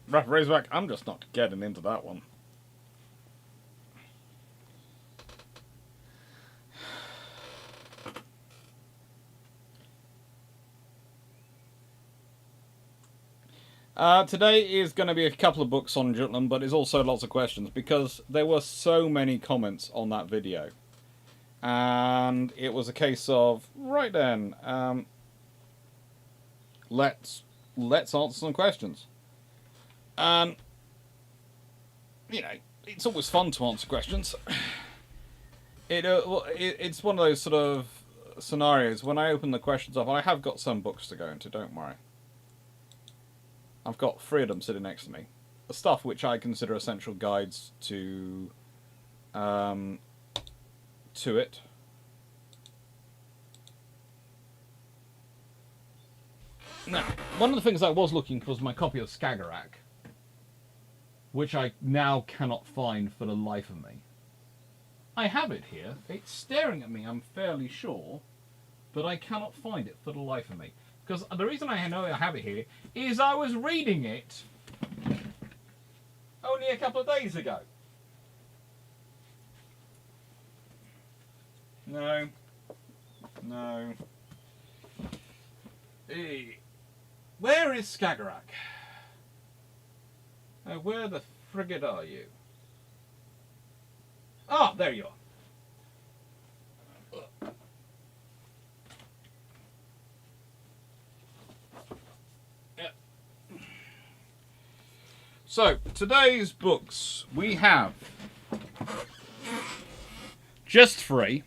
Razorback, I'm just not getting into that one. Today is going to be a couple of books on Jutland, but it's also lots of questions because there were so many comments on that video. And it was a case of, right then, let's answer some questions. And, you know, it's always fun to answer questions. It's one of those sort of scenarios. When I open the questions up, I have got some books to go into, don't worry. I've got 3 of them sitting next to me. The stuff which I consider essential guides to it. Now, one of the things I was looking for was my copy of Skagerrak, which I now cannot find for the life of me. I have it here. It's staring at me, I'm fairly sure, but I cannot find it for the life of me. Because the reason I know I have it here is I was reading it only a couple of days ago. No. Hey. Where is Skagerrak? Where the frigate are you? Ah, there you are. So, today's books, we have just 3.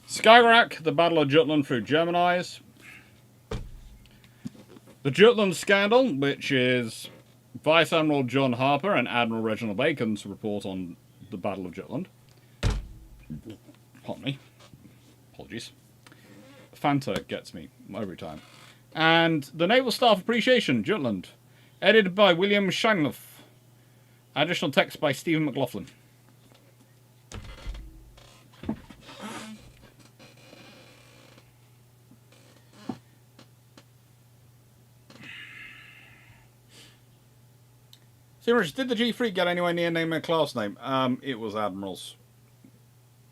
Skagerrak, The Battle of Jutland through German Eyes. The Jutland Scandal, which is Vice Admiral John Harper and Admiral Reginald Bacon's report on the Battle of Jutland. Pardon me. Apologies. Fanta gets me every time. And The Naval Staff Appreciation, Jutland, edited by William Scheinloff. Additional text by Stephen McLaughlin. Serious, did the G3 get anywhere near naming a class name? It was Admirals.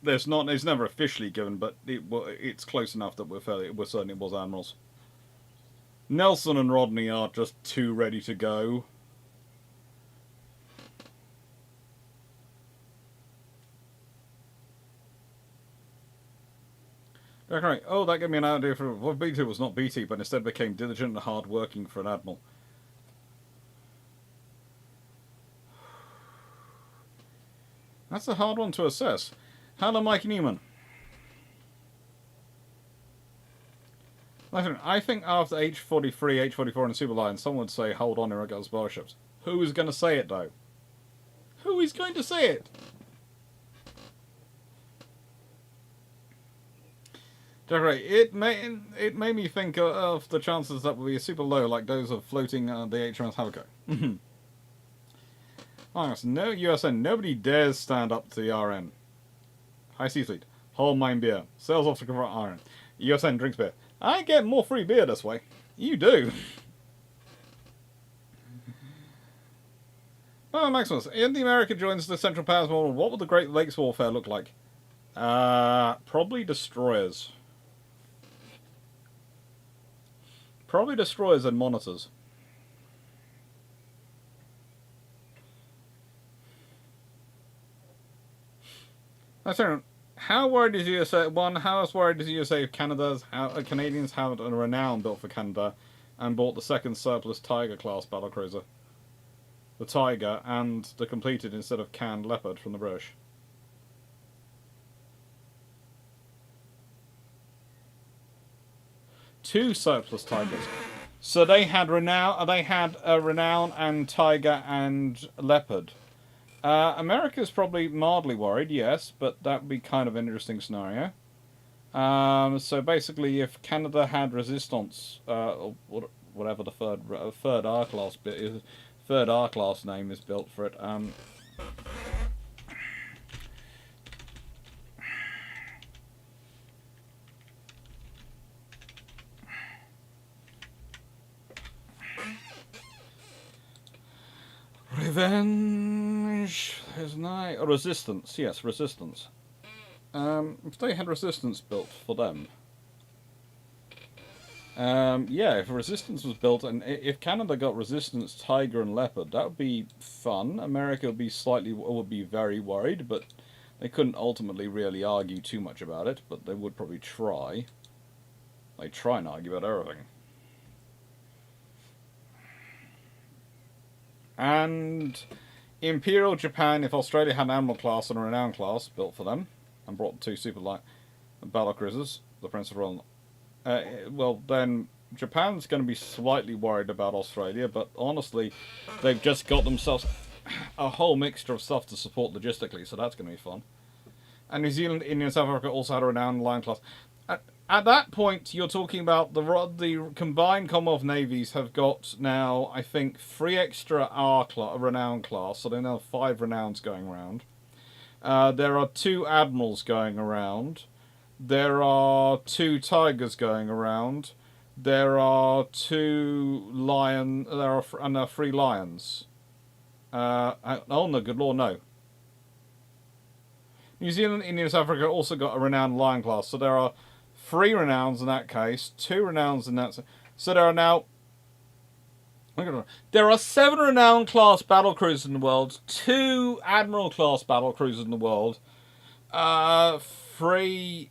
It's never officially given, but it's close enough that we're certain it was Admirals. Nelson and Rodney are just too ready to go. Okay. Oh, that gave me an idea for what BT was not BT, but instead became diligent and hard-working for an admiral. That's a hard one to assess. Hello, Mikey Newman. I think after H-43, H-44 and Super Lion, someone would say, hold on, here goes Bruships. Who is going to say it, though? Who is going to say it? It made me think of the chances that would be super low, like those of floating the HMS Havico. No USN, nobody dares stand up to the RN. High Sea Fleet, hold mine beer. Sales officer confront iron. USN drinks beer. I get more free beer this way. You do. Oh, Maximus, if the America joins the Central Powers War, what would the Great Lakes Warfare look like? Probably destroyers. Probably destroyers and monitors. So, how worried is USA? One, how worried is USA if Canadians have a renown built for Canada, and bought the second surplus Tiger class battlecruiser, the Tiger, and the completed instead of canned Leopard from the British. Two surplus Tigers. So they had renown. They had a renown and Tiger and Leopard. America's probably mildly worried, yes, but that would be kind of an interesting scenario. So basically, if Canada had resistance, or whatever the third R class bit is, third R class name is built for it. Revenge is nigh. Resistance, yes, resistance. If they had resistance built for them. Yeah, if resistance was built, and if Canada got resistance, Tiger and Leopard, that would be fun. America would be very worried, but they couldn't ultimately really argue too much about it, but they would probably try. They try and argue about everything. And Imperial Japan, if Australia had an Admiral class and a Renown class built for them, and brought two super light battlecruisers, the Prince of Royal, well then Japan's going to be slightly worried about Australia, but honestly, they've just got themselves a whole mixture of stuff to support logistically, so that's going to be fun. And New Zealand, India, and South Africa also had a Renown line class. At that point, you're talking about the combined Commonwealth navies have got now, I think, 3 extra Renown class, so they now have 5 Renowns going around. There are 2 Admirals going around. There are 2 Tigers going around. There are 2 Lions. There are 3 Lions. Oh no, good lord, no. New Zealand, India, and South Africa also got a Renowned Lion class, so there are 3 Renowns in that case, 2 Renowns in that. So there are now. There are 7 Renowned class battlecruisers in the world, 2 Admiral class battlecruisers in the world, 3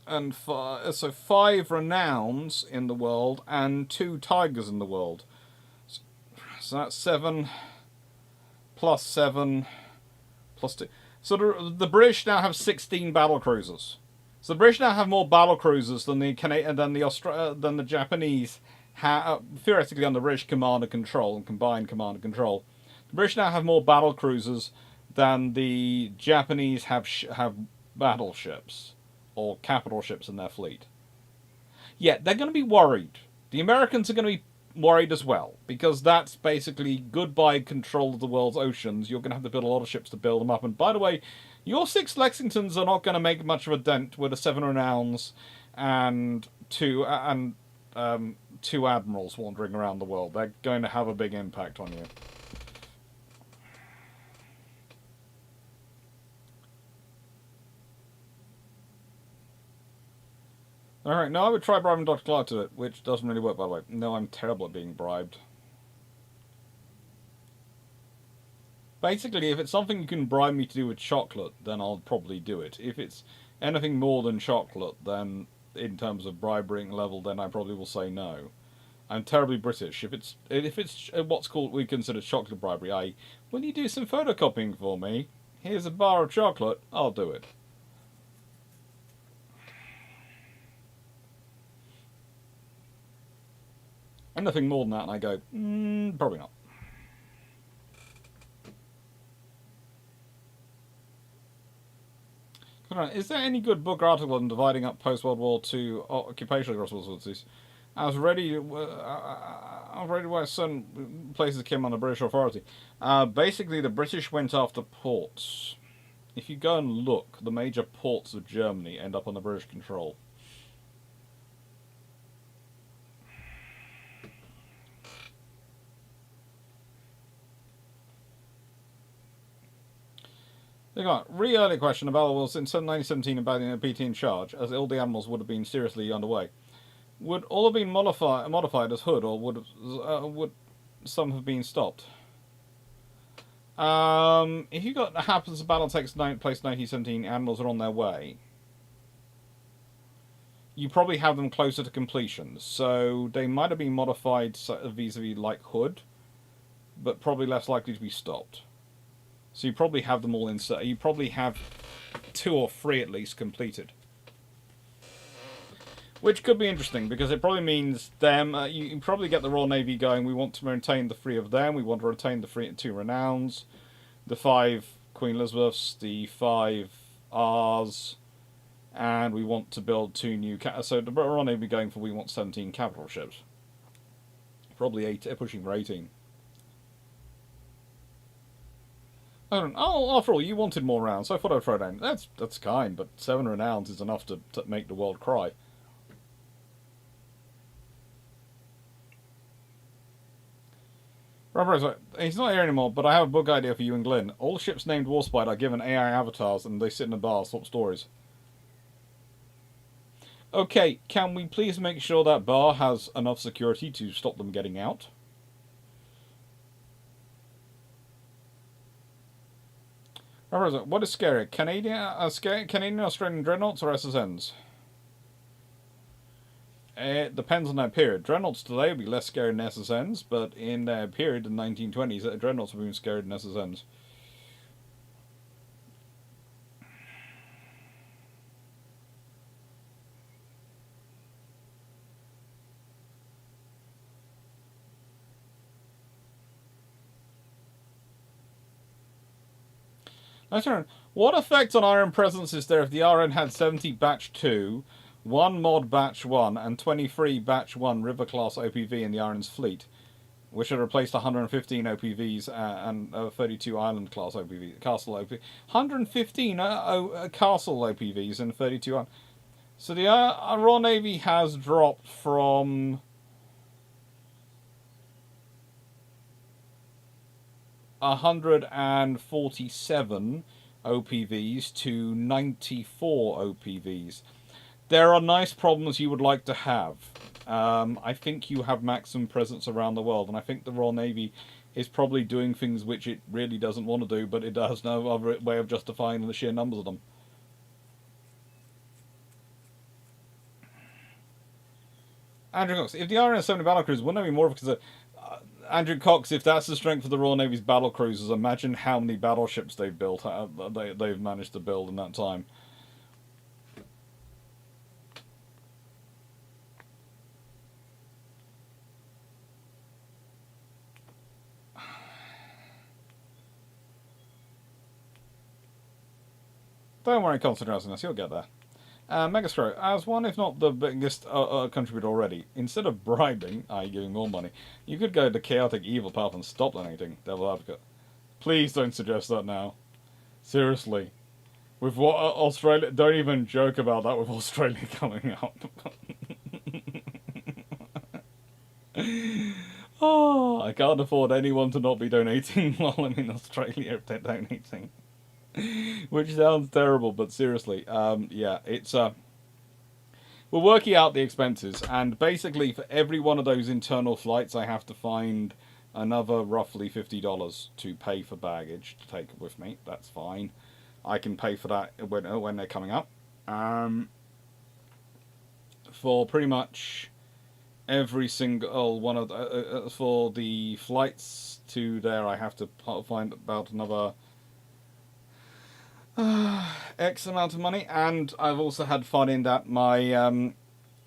and 5, so 5 Renowns in the world and 2 Tigers in the world. So that's 7 plus 7 plus 2. So the British now have 16 battlecruisers. So the British now have more battlecruisers than the Japanese have, theoretically under British command and control and combined command and control. The British now have more battlecruisers than the Japanese have battleships or capital ships in their fleet. Yeah, they're going to be worried. The Americans are going to be worried as well, because that's basically goodbye control of the world's oceans. You're going to have to build a lot of ships to build them up. And by the way, your 6 Lexingtons are not going to make much of a dent with the 7 Renowns and 2 Admirals wandering around the world. They're going to have a big impact on you. Alright, now I would try bribing Dr. Clarke to it, which doesn't really work, by the way. No, I'm terrible at being bribed. Basically, if it's something you can bribe me to do with chocolate, then I'll probably do it. If it's anything more than chocolate, then in terms of bribery level, then I probably will say no. I'm terribly British. If it's what's called we consider chocolate bribery, i.e., will you do some photocopying for me? Here's a bar of chocolate. I'll do it. Anything more than that, and I go, probably not. Is there any good book or article on dividing up post-World War II occupational responsibilities? I was ready where certain places came under British authority. Basically, the British went after ports. If you go and look, the major ports of Germany end up under British control. Really early question about was in 1917 about the PT in charge, as all the admirals would have been seriously underway. Would all have been modified as Hood, or would some have been stopped? If you got happens the battle takes place 1917, animals are on their way. You probably have them closer to completion, so they might have been modified vis-a-vis like Hood, but probably less likely to be stopped. So you probably have them all in. You probably have 2 or 3 at least completed. Which could be interesting, because it probably means them. You can probably get the Royal Navy going. We want to maintain the 3 of them. We want to retain the 2 Renowns, the 5 Queen Elizabeths, the 5 R's, and we want to build 2 new. So the Royal Navy going for we want 17 capital ships. Probably 8, pushing for 18. Oh, after all, you wanted more rounds, so I thought I'd throw down. That's kind, but 7 Renowns is enough to make the world cry. Robert, he's not here anymore, but I have a book idea for you and Glyn. All ships named Warspite are given AI avatars and they sit in a bar, swap stories. Okay, can we please make sure that bar has enough security to stop them getting out? Robert, what is scarier? Canadian Australian dreadnoughts or SSNs? It depends on their period. Dreadnoughts today would be less scary than SSNs, but in their period, in the 1920s, dreadnoughts would be scarier than SSNs. Nice turn. What effect on Iron presence is there if the RN had 70 Batch 2, 1 Mod Batch 1, and 23 Batch 1 River class OPV in the RN's fleet, which had replaced 115 OPVs and 32 Island class OPVs, Castle OPV, 115 Castle OPVs and 32 Island. So the Royal Navy has dropped from 147 OPVs to 94 OPVs. There are nice problems you would like to have. I think you have maximum presence around the world, and I think the Royal Navy is probably doing things which it really doesn't want to do, but it has no other way of justifying the sheer numbers of them. Andrew Cox, if the RN has so many battle cruisers, wouldn't there be more of a concern? Andrew Cox, if that's the strength of the Royal Navy's battle cruisers, imagine how many battleships they've built, they've managed to build in that time. Don't worry, Constant Drowsiness, you'll get there. Megascrow, as one, if not the biggest contributor already, instead of bribing, i.e. giving more money, you could go the chaotic evil path and stop donating, Devil Advocate. Please don't suggest that now. Seriously. With what Australia... Don't even joke about that with Australia coming up. Oh, I can't afford anyone to not be donating while I'm in Australia if they're donating. Which sounds terrible, but seriously, yeah, it's we're working out the expenses, and basically for every one of those internal flights, I have to find another roughly $50 to pay for baggage to take with me. That's fine. I can pay for that when they're coming up. For pretty much every single one of for the flights to there, I have to find about another X amount of money, and I've also had fun in that my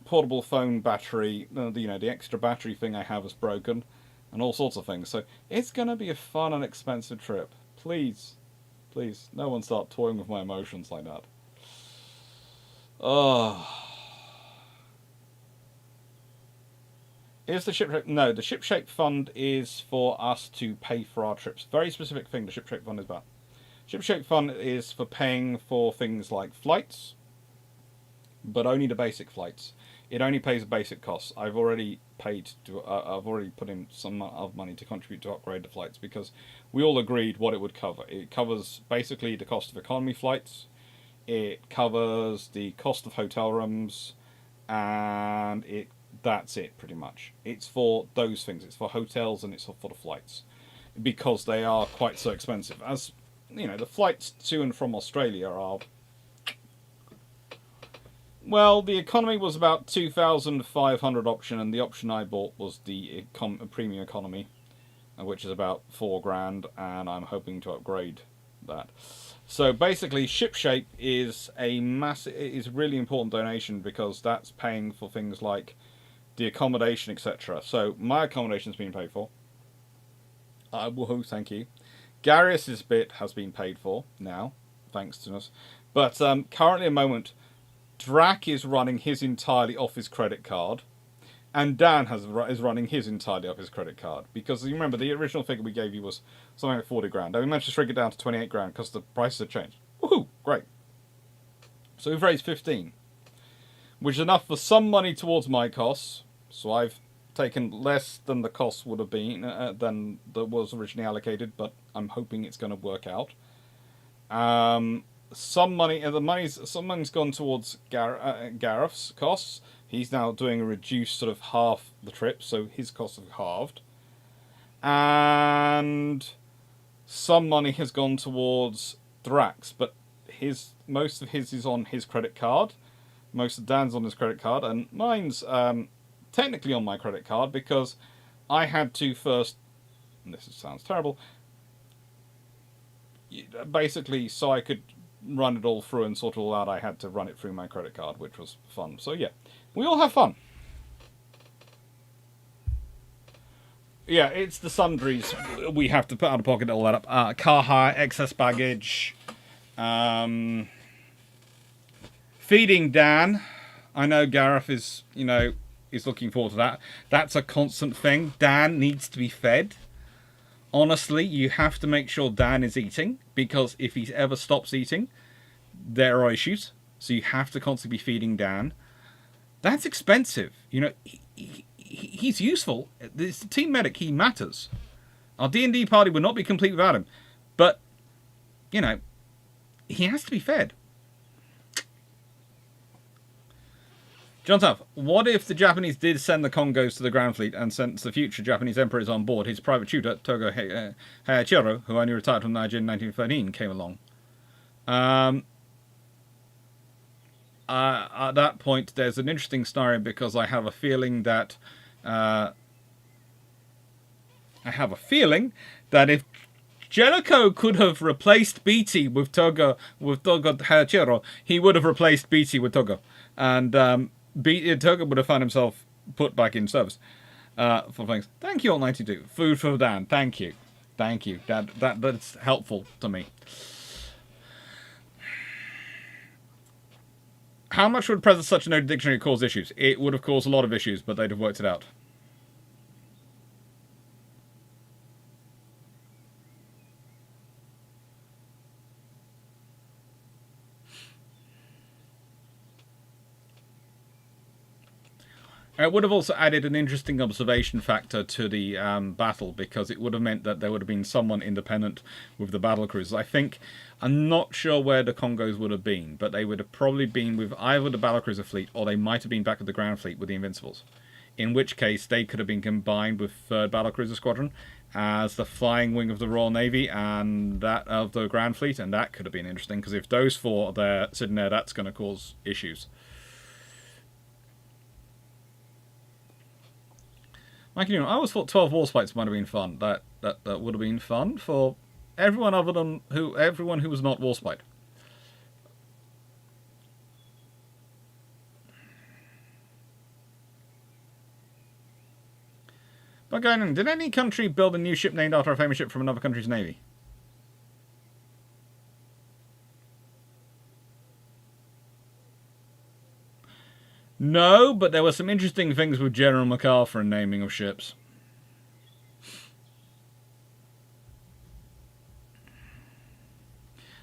portable phone battery, the extra battery thing I have is broken, and all sorts of things. So it's going to be a fun and expensive trip. Please, please, no one start toying with my emotions like that. Is the ship shape? No, the ship shape fund is for us to pay for our trips. Very specific thing the ship shape fund is about. Ship shape fund is for paying for things like flights, but only the basic flights. It only pays the basic costs. I've already paid to. I've already put in some of money to contribute to upgrade the flights because we all agreed what it would cover. It covers basically the cost of economy flights. It covers the cost of hotel rooms, and that's it pretty much. It's for those things. It's for hotels and it's for the flights. because they are quite so expensive. As you know, the flights to and from Australia are, well, the economy was about 2,500 option, and the option I bought was the premium economy, which is about £4,000, and I'm hoping to upgrade that. So basically, ship shape is is a really important donation because that's paying for things like the accommodation, etc. So my accommodation's been paid for. Woohoo! Thank you. Garius's bit has been paid for now, thanks to us. But currently, at the moment, Drac is running his entirely off his credit card, and Dan is running his entirely off his credit card. Because you remember, the original figure we gave you was something like 40 grand. Now we managed to shrink it down to 28 grand because the prices have changed. Woohoo! Great. So we've raised 15, which is enough for some money towards my costs. So I've taken less than the cost would have been than that was originally allocated, but I'm hoping it's going to work out. Some money's gone towards Gareth's costs. He's now doing a reduced sort of half the trip, so his costs have halved. And some money has gone towards Drax, but most of his is on his credit card. Most of Dan's on his credit card, and mine's technically on my credit card because I had to first, and this sounds terrible, basically so I could run it all through and sort it all out, I had to run it through my credit card, which was fun. So yeah, we all have fun. Yeah, it's the sundries we have to put out of pocket all that up. Car hire, excess baggage, feeding Dan. I know Gareth is, is looking forward to that. That's a constant thing. Dan needs to be fed. Honestly, you have to make sure Dan is eating, because if he ever stops eating, there are issues. So you have to constantly be feeding Dan. That's expensive. He's useful. It's the team medic. He matters. Our D&D party would not be complete without him. But, he has to be fed. John Tuff, what if the Japanese did send the Congos to the Grand Fleet, and since the future Japanese Emperor is on board, his private tutor, Togo Heiichiro, who only retired from Niger in 1913, came along? At that point, there's an interesting scenario, because I have a feeling that if Jellicoe could have replaced Beatty with Togo Heiichiro, he would have replaced Beatty with Togo, and Togo would have found himself put back in service for things. Thank you, Alt92. Food for Dan. Thank you. That's helpful to me. How much would present such a noted dictionary cause issues? It would have caused a lot of issues, but they'd have worked it out. It would have also added an interesting observation factor to the battle, because it would have meant that there would have been someone independent with the battle cruisers. I'm not sure where the Congos would have been, but they would have probably been with either the battlecruiser fleet, or they might have been back at the Grand Fleet with the Invincibles. In which case, they could have been combined with 3rd Battlecruiser Squadron as the flying wing of the Royal Navy and that of the Grand Fleet, and that could have been interesting, because if those 4 are there, sitting there, that's going to cause issues. Mike, I always thought 12 Warspites might have been fun. That would have been fun for everyone other than everyone who was not Warspite. But going on, did any country build a new ship named after a famous ship from another country's navy? No, but there were some interesting things with General MacArthur and naming of ships.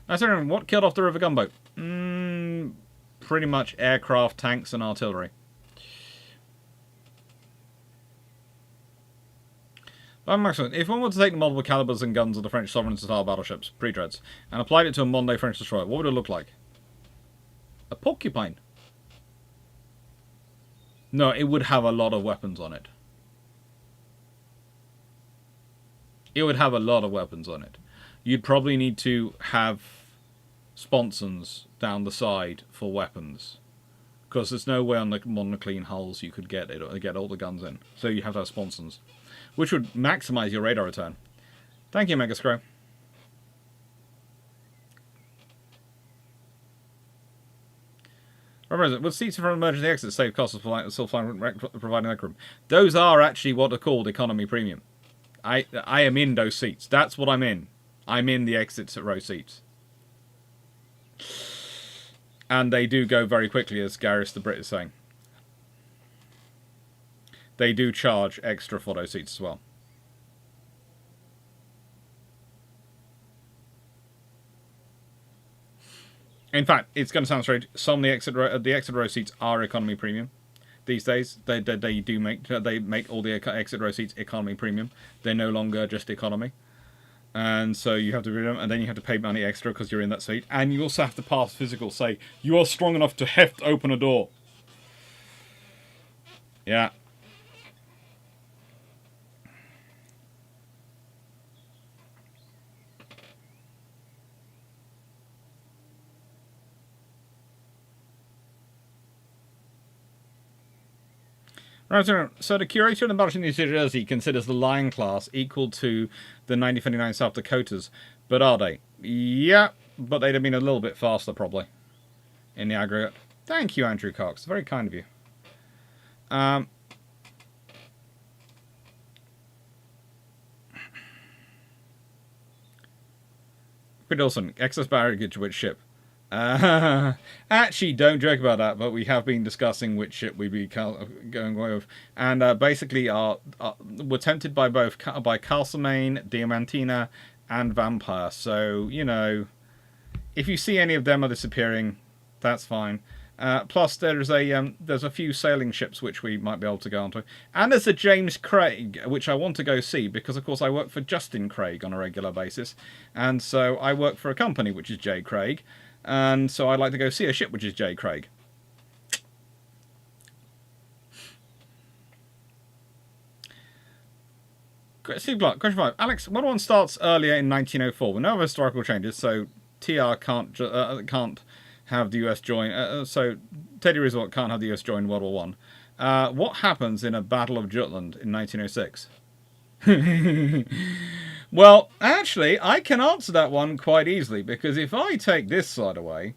What killed off the river gunboat? Pretty much aircraft, tanks, and artillery. If one were to take the multiple calibers and guns of the French sovereign-style battleships, pre-dreads, and applied it to a modern-day French destroyer, what would it look like? A porcupine. No, it would have a lot of weapons on it. It would have a lot of weapons on it. You'd probably need to have sponsons down the side for weapons, because there's no way on the clean hulls you could get all the guns in. So you have to have sponsons, which would maximize your radar return. Thank you, Megascrow. Remember, with seats in front of emergency exits save costs of still providing leg room. Those are actually what are called economy premium. I am in those seats. That's what I'm in. I'm in the exits row seats. And they do go very quickly, as Garrus the Brit is saying. They do charge extra for those seats as well. In fact, it's going to sound strange. Some of the exit row seats are economy premium these days. They make all the exit row seats economy premium. They're no longer just economy, and so you have to read them, and then you have to pay money extra because you're in that seat, and you also have to pass physical. Say you are strong enough to heft open a door. Yeah. Right, so the curator of the Battleship New Jersey considers the Lion class equal to the 1959 South Dakotas, but are they? Yeah, but they'd have been a little bit faster, probably, in the aggregate. Thank you, Andrew Cox. Very kind of you. Dawson, excess baggage which ship? Actually, don't joke about that, but we have been discussing which ship we'd be going away with. And basically, we're tempted by both by Castlemaine, Diamantina, and Vampire. So, you know, if you see any of them are disappearing, that's fine. Plus, there's a few sailing ships which we might be able to go onto. And there's a James Craig, which I want to go see, because, of course, I work for Justin Craig on a regular basis. And so I work for a company which is J. Craig. And so I'd like to go see a ship which is J. Craig. Steve Clarke, question 5. Alex, World War I starts earlier in 1904 with no other historical changes, so TR can't have the US join. So Teddy Roosevelt can't have the US join World War I. What happens in a Battle of Jutland in 1906? Well, actually, I can answer that one quite easily, because if I take this slide away,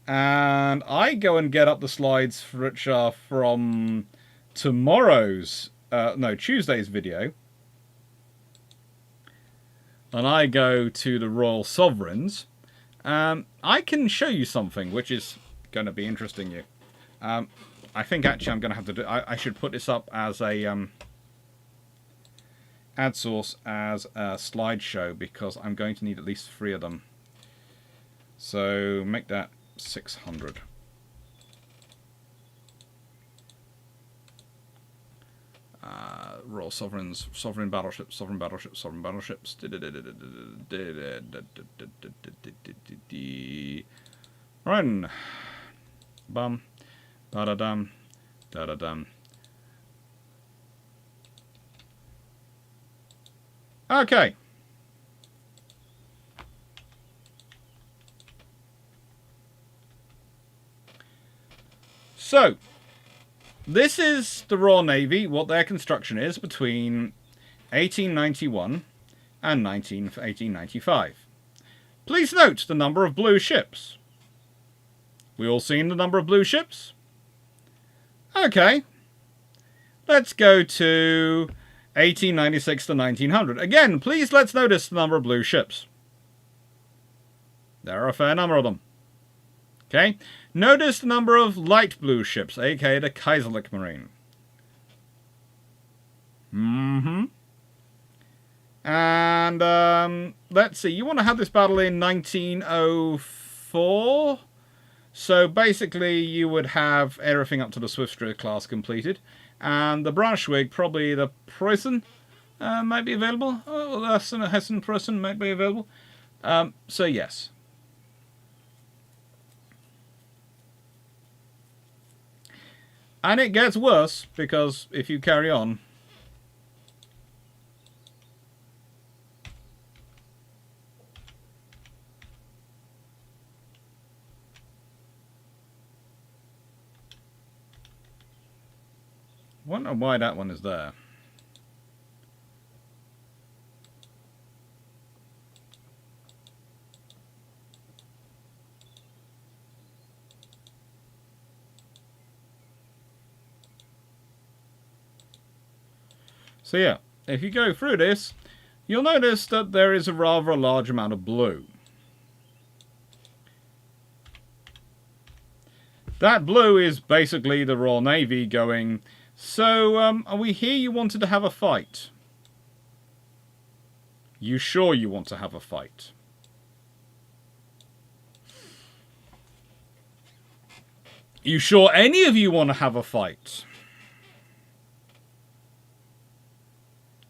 and I go and get up the slides which are from Tuesday's video, and I go to the Royal Sovereigns, I can show you something which is going to be interesting you. I think actually I'm going to have to do... I should put this up as a... add source as a slideshow, because I'm going to need at least 3 of them. So make that 600. Royal Sovereigns, Sovereign Battleships, Sovereign Battleships, Sovereign Battleships. Run. Bum. Da-da-dum. Da-da-dum. Okay. So, this is the Royal Navy, what their construction is between 1891 and 1895. Please note the number of blue ships. We all seen the number of blue ships? Okay. Let's go to 1896 to 1900. Again, please let's notice the number of blue ships. There are a fair number of them. Okay. Notice the number of light blue ships, aka the Kaiserlich Marine. And let's see. You want to have this battle in 1904? So basically, you would have everything up to the Swiftster class completed. And the Braunschweig, probably the Preußen, might be available. Oh, the Hessen Preußen might be available. So yes. And it gets worse, because if you carry on... wonder why that one is there. So yeah, if you go through this, you'll notice that there is a rather large amount of blue. That blue is basically the Royal Navy going, so are we here you wanted to have a fight? You sure you want to have a fight? You sure any of you want to have a fight?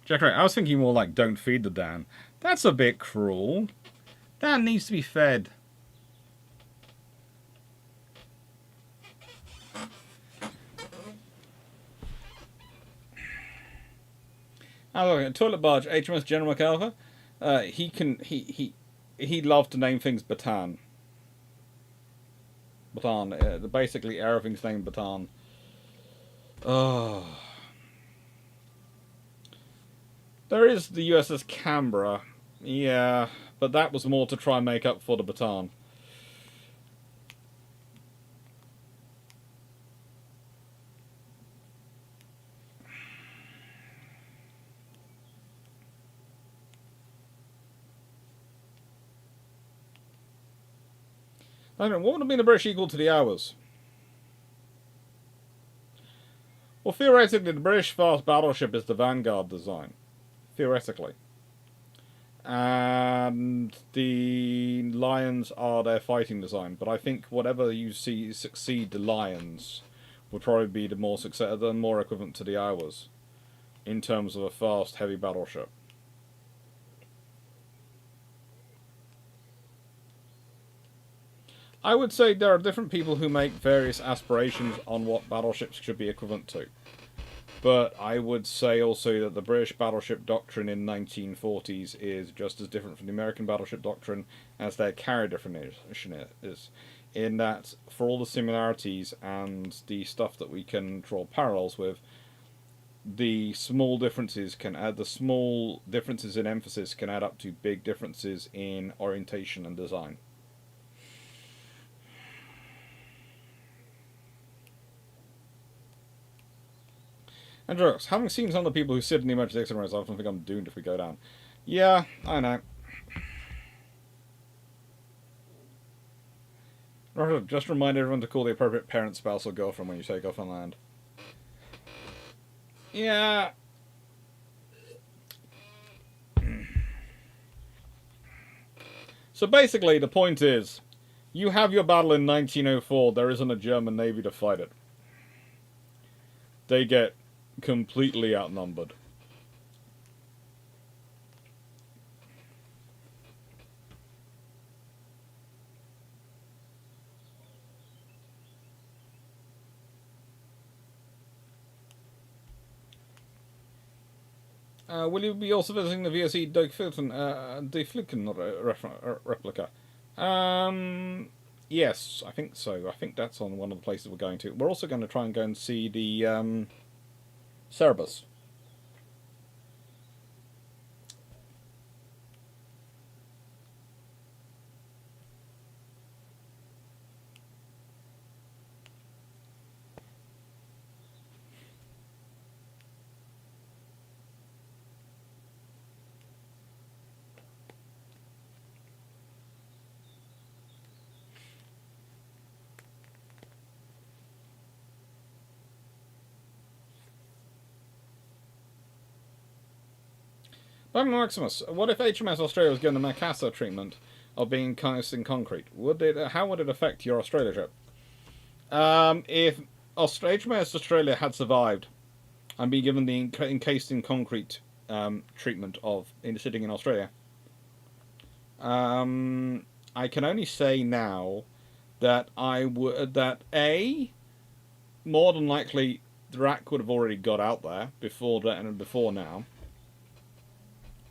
Jack, I was thinking more like don't feed the Dan. That's a bit cruel. Dan needs to be fed. Oh, look, toilet barge, HMS General MacArthur. He loved to name things Bataan. Bataan. Basically, everything's named Bataan. Oh. There is the USS Canberra. Yeah, but that was more to try and make up for the Bataan. I don't know, what would have been the British equal to the Hours? Well, theoretically, the British fast battleship is the Vanguard design. Theoretically. And the Lions are their fighting design. But I think whatever you see succeed the Lions would probably be the more equivalent to the Hours in terms of a fast, heavy battleship. I would say there are different people who make various aspirations on what battleships should be equivalent to. But I would say also that the British battleship doctrine in 1940s is just as different from the American battleship doctrine as their carrier definition is. In that, for all the similarities and the stuff that we can draw parallels with, the small differences in emphasis can add up to big differences in orientation and design. And Drugs, having seen some of the people who sit in the emergency exit rows, I often think I'm doomed if we go down. Yeah, I know. Just remind everyone to call the appropriate parent, spouse, or girlfriend when you take off on land. Yeah. So basically, the point is, you have your battle in 1904, there isn't a German Navy to fight it. They get completely outnumbered. Will you be also visiting the VSE Deflicken replica? Yes, I think so. I think that's on one of the places we're going to. We're also going to try and go and see the Cerberus. But Maximus, what if HMS Australia was given the Macassar treatment of being cast in concrete? How would it affect your Australia trip? If HMS Australia had survived and been given the encased in concrete treatment of sitting in Australia, I can only say now that more than likely the rack would have already got out there before now.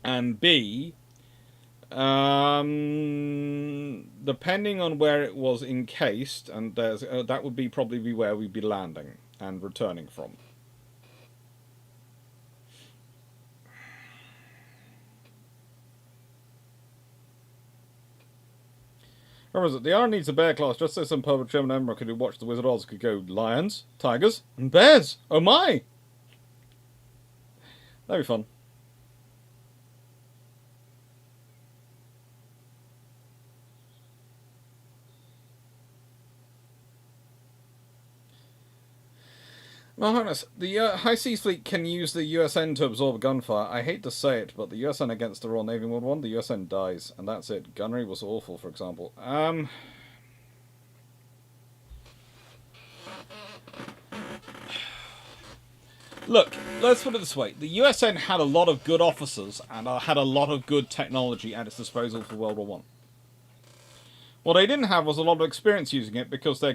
And B, depending on where it was encased, and that would probably be where we'd be landing and returning from. Remember, the R needs a bear class, just so some pervert German emperor could watch the Wizard of Oz could go lions, tigers, and bears. Oh my! That'd be fun. My Highness, the High Seas Fleet can use the USN to absorb gunfire. I hate to say it, but the USN against the Royal Navy in World War I, the USN dies, and that's it. Gunnery was awful, for example. Look, let's put it this way. The USN had a lot of good officers and had a lot of good technology at its disposal for World War I. What they didn't have was a lot of experience using it because their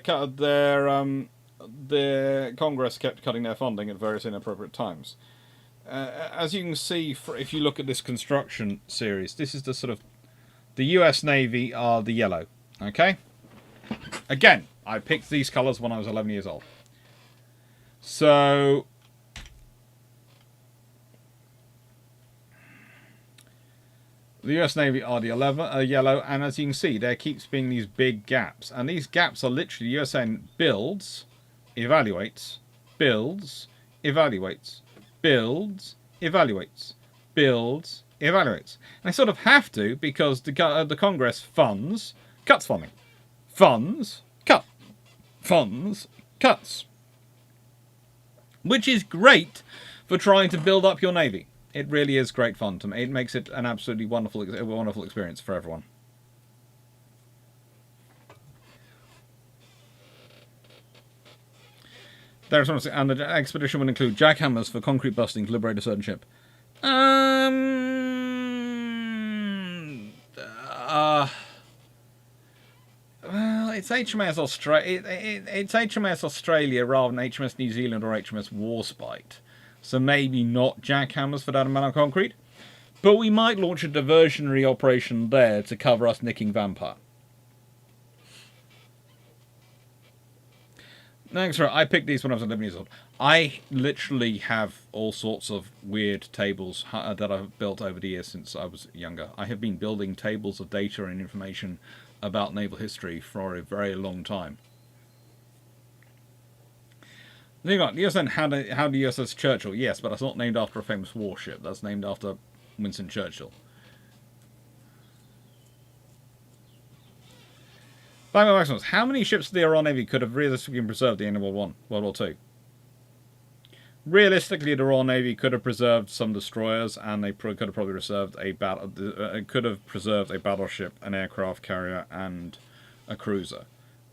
Congress kept cutting their funding at various inappropriate times. As you can see, if you look at this construction series, this is the sort of... The US Navy are the yellow, okay? Again, I picked these colours when I was 11 years old. So... The US Navy are the yellow, and as you can see, there keeps being these big gaps. And these gaps are literally USN builds... evaluates, builds, evaluates, builds, evaluates, builds, evaluates. And they sort of have to because the Congress funds, cuts funding. Funds, cut. Funds, cuts. Which is great for trying to build up your Navy. It really is great fun to me. It makes it an absolutely wonderful experience for everyone. There's someone, and the expedition would include jackhammers for concrete busting to liberate a certain ship. Well, it's HMS Australia. It's HMS Australia rather than HMS New Zealand or HMS Warspite. So maybe not jackhammers for that amount of concrete. But we might launch a diversionary operation there to cover us nicking Vampire. Thanks, right. I picked these when I was 11 years old. I literally have all sorts of weird tables that I've built over the years since I was younger. I have been building tables of data and information about naval history for a very long time. Then you got the USN had the USS Churchill, yes, but that's not named after a famous warship. That's named after Winston Churchill. Maximus, how many ships of the Royal Navy could have realistically been preserved at the end of World War II? Realistically, the Royal Navy could have preserved some destroyers, and they could have probably preserved a battleship, an aircraft carrier, and a cruiser,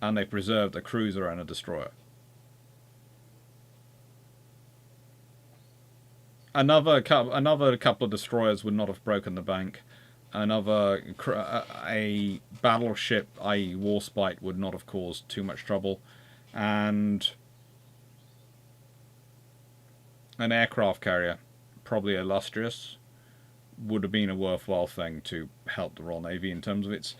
and they preserved a cruiser and a destroyer. Another couple of destroyers would not have broken the bank. A battleship, i.e. Warspite, would not have caused too much trouble, and an aircraft carrier, probably illustrious, would have been a worthwhile thing to help the Royal Navy in terms of its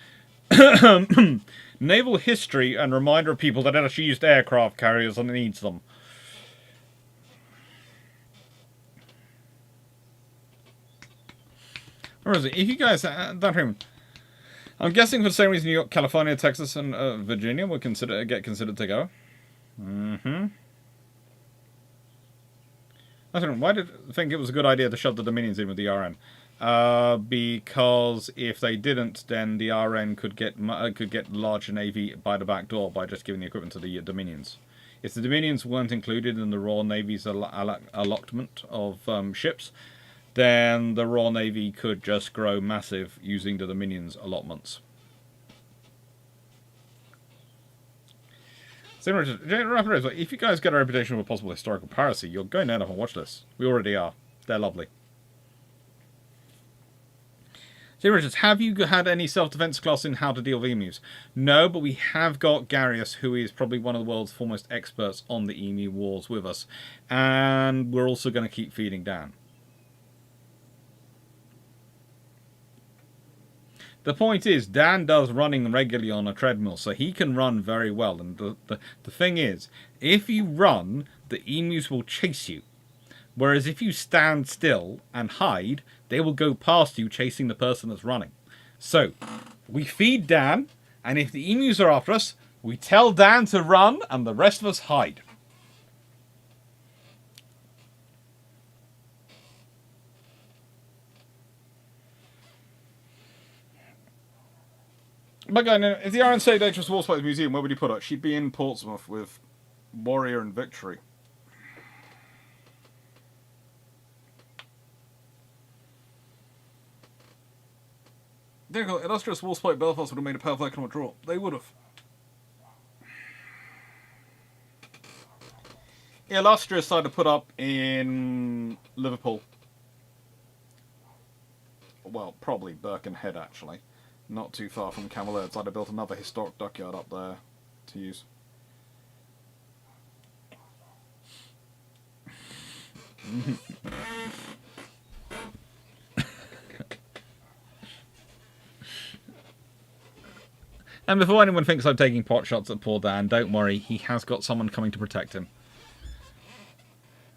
naval history and reminder of people that it actually used aircraft carriers and it needs them. Where is it? If you guys, I'm guessing for the same reason New York, California, Texas, and Virginia would get considered to go. I don't know. Why did I think it was a good idea to shove the Dominions in with the RN? Because if they didn't, then the RN could get larger navy by the back door by just giving the equipment to the Dominions. If the Dominions weren't included in the Royal Navy's allotment of ships, then the Royal Navy could just grow massive using the Dominions' allotments. So, if you guys get a reputation of a possible historical piracy, you're going to end up on watch lists. We already are. They're lovely. So, Richards, have you had any self-defense class in how to deal with emus? No, but we have got Garius, who is probably one of the world's foremost experts on the emu wars with us. And we're also going to keep feeding Dan. The point is, Dan does running regularly on a treadmill, so he can run very well. And the thing is, if you run, the emus will chase you. Whereas if you stand still and hide, they will go past you chasing the person that's running. So, we feed Dan, And if the emus are after us, we tell Dan to run and the rest of us hide. But again, if the Iron State Dangerous Warspite Museum, where would you put her? She'd be in Portsmouth with Warrior and Victory. There you go. Illustrious Warspite Belfast would have made a powerful economic draw. They would have. Illustrious I'd have put up in Liverpool. Well, probably Birkenhead, actually. Not too far from Camel. I'd have built another historic dockyard up there to use. And before anyone thinks I'm taking pot shots at poor Dan, don't worry, he has got someone coming to protect him.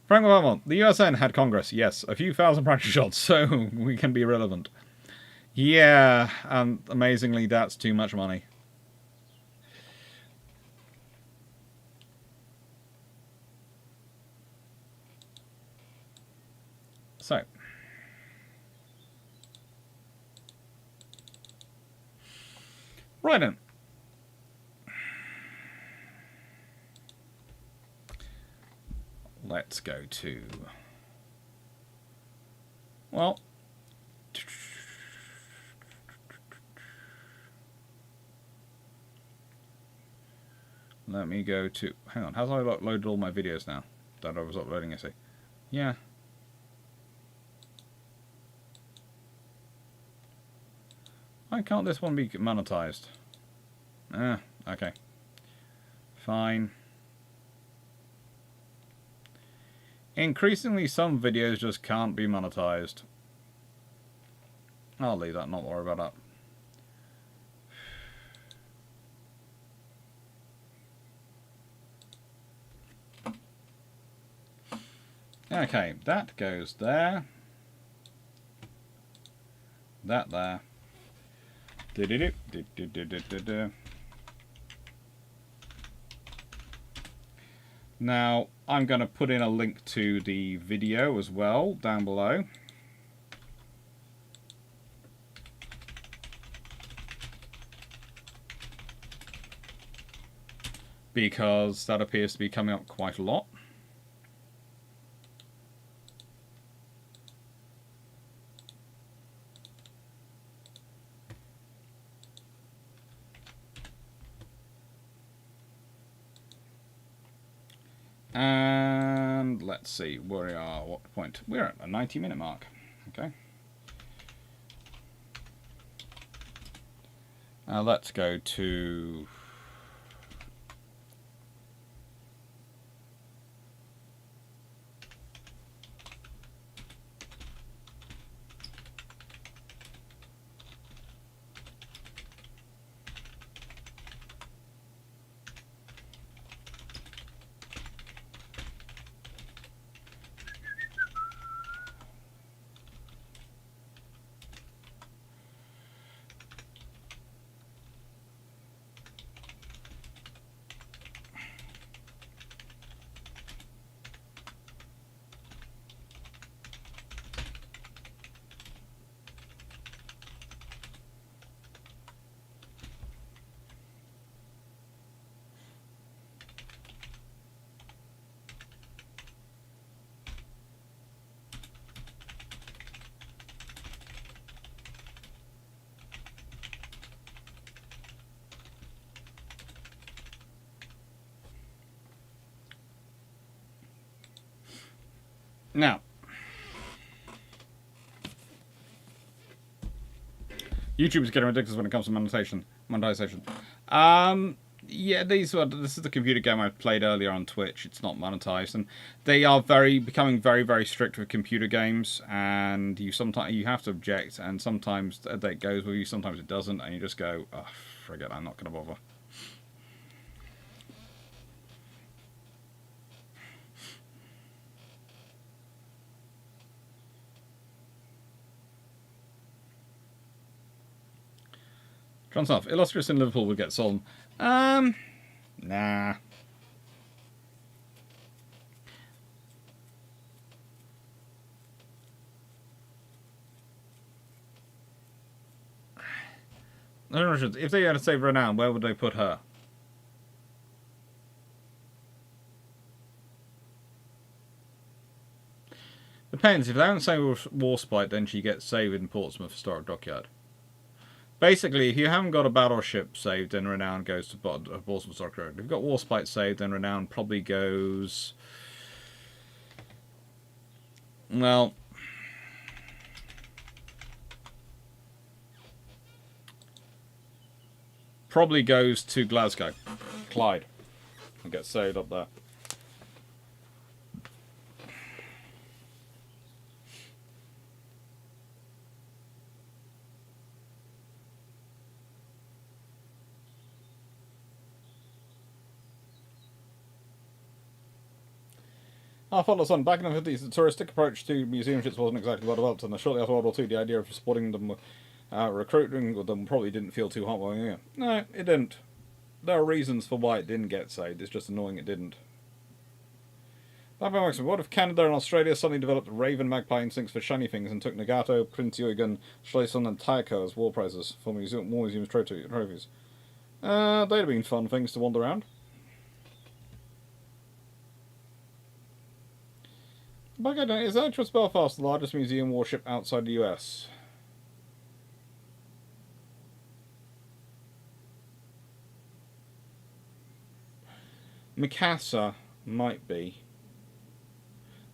Frank Vermont, the USN had Congress, yes, a few thousand practice shots, so we can be relevant. Yeah, and amazingly, that's too much money. So. Right then. Let's go to... Well... Let me go to... Hang on, how have I uploaded all my videos now that I was uploading yesterday? Yeah. Why can't this one be monetized? Okay. Fine. Increasingly, some videos just can't be monetized. I'll leave that, not worry about that. Okay, that goes there. That there. Now, I'm going to put in a link to the video as well down below. Because that appears to be coming up quite a lot. And let's see where we are, what point. We're at a 90-minute mark. Okay. Let's go to... Now, YouTube is getting ridiculous when it comes to monetization. Yeah, this is the computer game I played earlier on Twitch. It's not monetized, and they are becoming very, very strict with computer games. And you have to object, and sometimes it goes with you, sometimes it doesn't, and you just go, oh, forget, I'm not going to bother. John South, Illustrious in Liverpool would get sold. Nah. If they had to save renown, where would they put her? Depends. If they don't save Warspite, then she gets saved in Portsmouth Historic Dockyard. Basically, if you haven't got a battleship saved, then renown goes to Portsmouth Historic Dockyard. If you've got Warspite saved, then renown probably goes... Well... Probably goes to Glasgow. Clyde. And gets saved up there. I follow on. Back in the 50s, the touristic approach to museum ships wasn't exactly well developed, and shortly after World War II, the idea of supporting them, recruiting them probably didn't feel too heartwarming. Yeah. No, it didn't. There are reasons for why it didn't get saved. It's just annoying it didn't. What if Canada and Australia suddenly developed Raven Magpie instincts for shiny things and took Nagato, Prince Eugen, Schleswig and Taiko as war prizes for more museums trophies? They'd have been fun things to wander around. Is HMS Belfast the largest museum warship outside the US? Mikasa might be.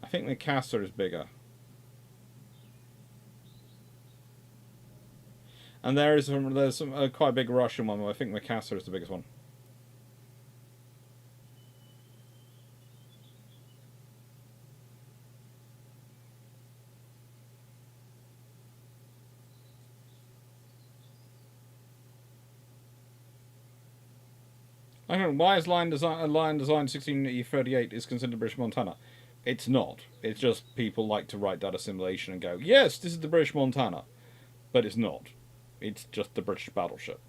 I think Mikasa is bigger. And there's some quite a big Russian one, but I think Mikasa is the biggest one. I don't know, why is line design 1638 is considered British Montana? It's not. It's just people like to write data assimilation and go, yes, this is the British Montana. But it's not. It's just the British battleship.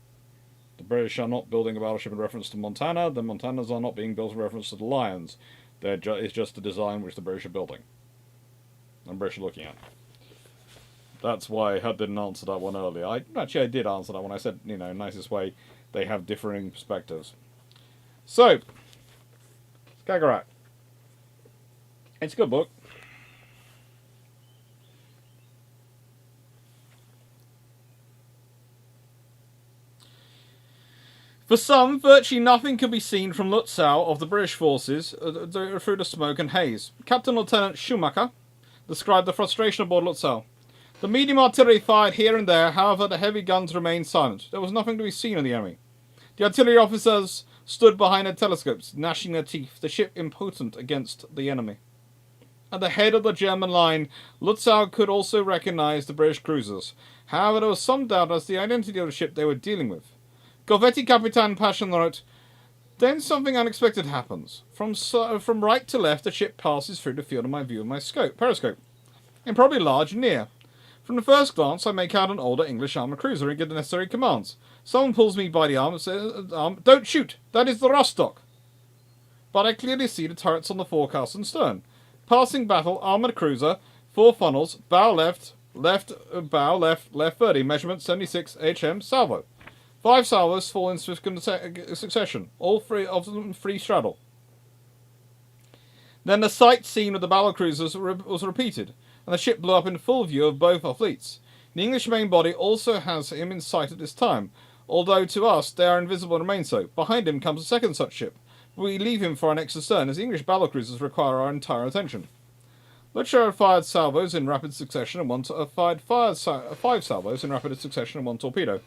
The British are not building a battleship in reference to Montana. The Montanas are not being built in reference to the Lions. It's just the design which the British are building. And British are looking at. That's why I didn't answer that one earlier. I did answer that one. I said, nicest way, they have differing perspectives. So, Skagerrak. It's a good book. For some, virtually nothing can be seen from Lutzow of the British forces through the smoke and haze. Captain Lieutenant Schumacher described the frustration aboard Lutzow. The medium artillery fired here and there, however the heavy guns remained silent. There was nothing to be seen of the enemy. The artillery officers stood behind their telescopes, gnashing their teeth, the ship impotent against the enemy. At the head of the German line, Lutzow could also recognise the British cruisers. However, there was some doubt as to the identity of the ship they were dealing with. Corvetti Capitan Passion wrote, then something unexpected happens. From right to left, the ship passes through the field of my view of my periscope, and probably large and near. From the first glance, I make out an older English armoured cruiser and give the necessary commands. Someone pulls me by the arm and says, don't shoot, that is the Rostock. But I clearly see the turrets on the forecastle and stern. Passing battle, armoured cruiser, 4 funnels, bow left, left 30, measurement 76 HM, salvo. 5 salvos fall in swift succession, all free straddle. Then the sight scene of the battle cruisers was repeated, and the ship blew up in full view of both our fleets. The English main body also has him in sight at this time, although to us they are invisible and remain so. Behind him comes a second such ship. We leave him for our next astern, as the English battle cruisers require our entire attention. Lutzow fired salvos in rapid succession and fired 5 salvos in rapid succession and 1 torpedo.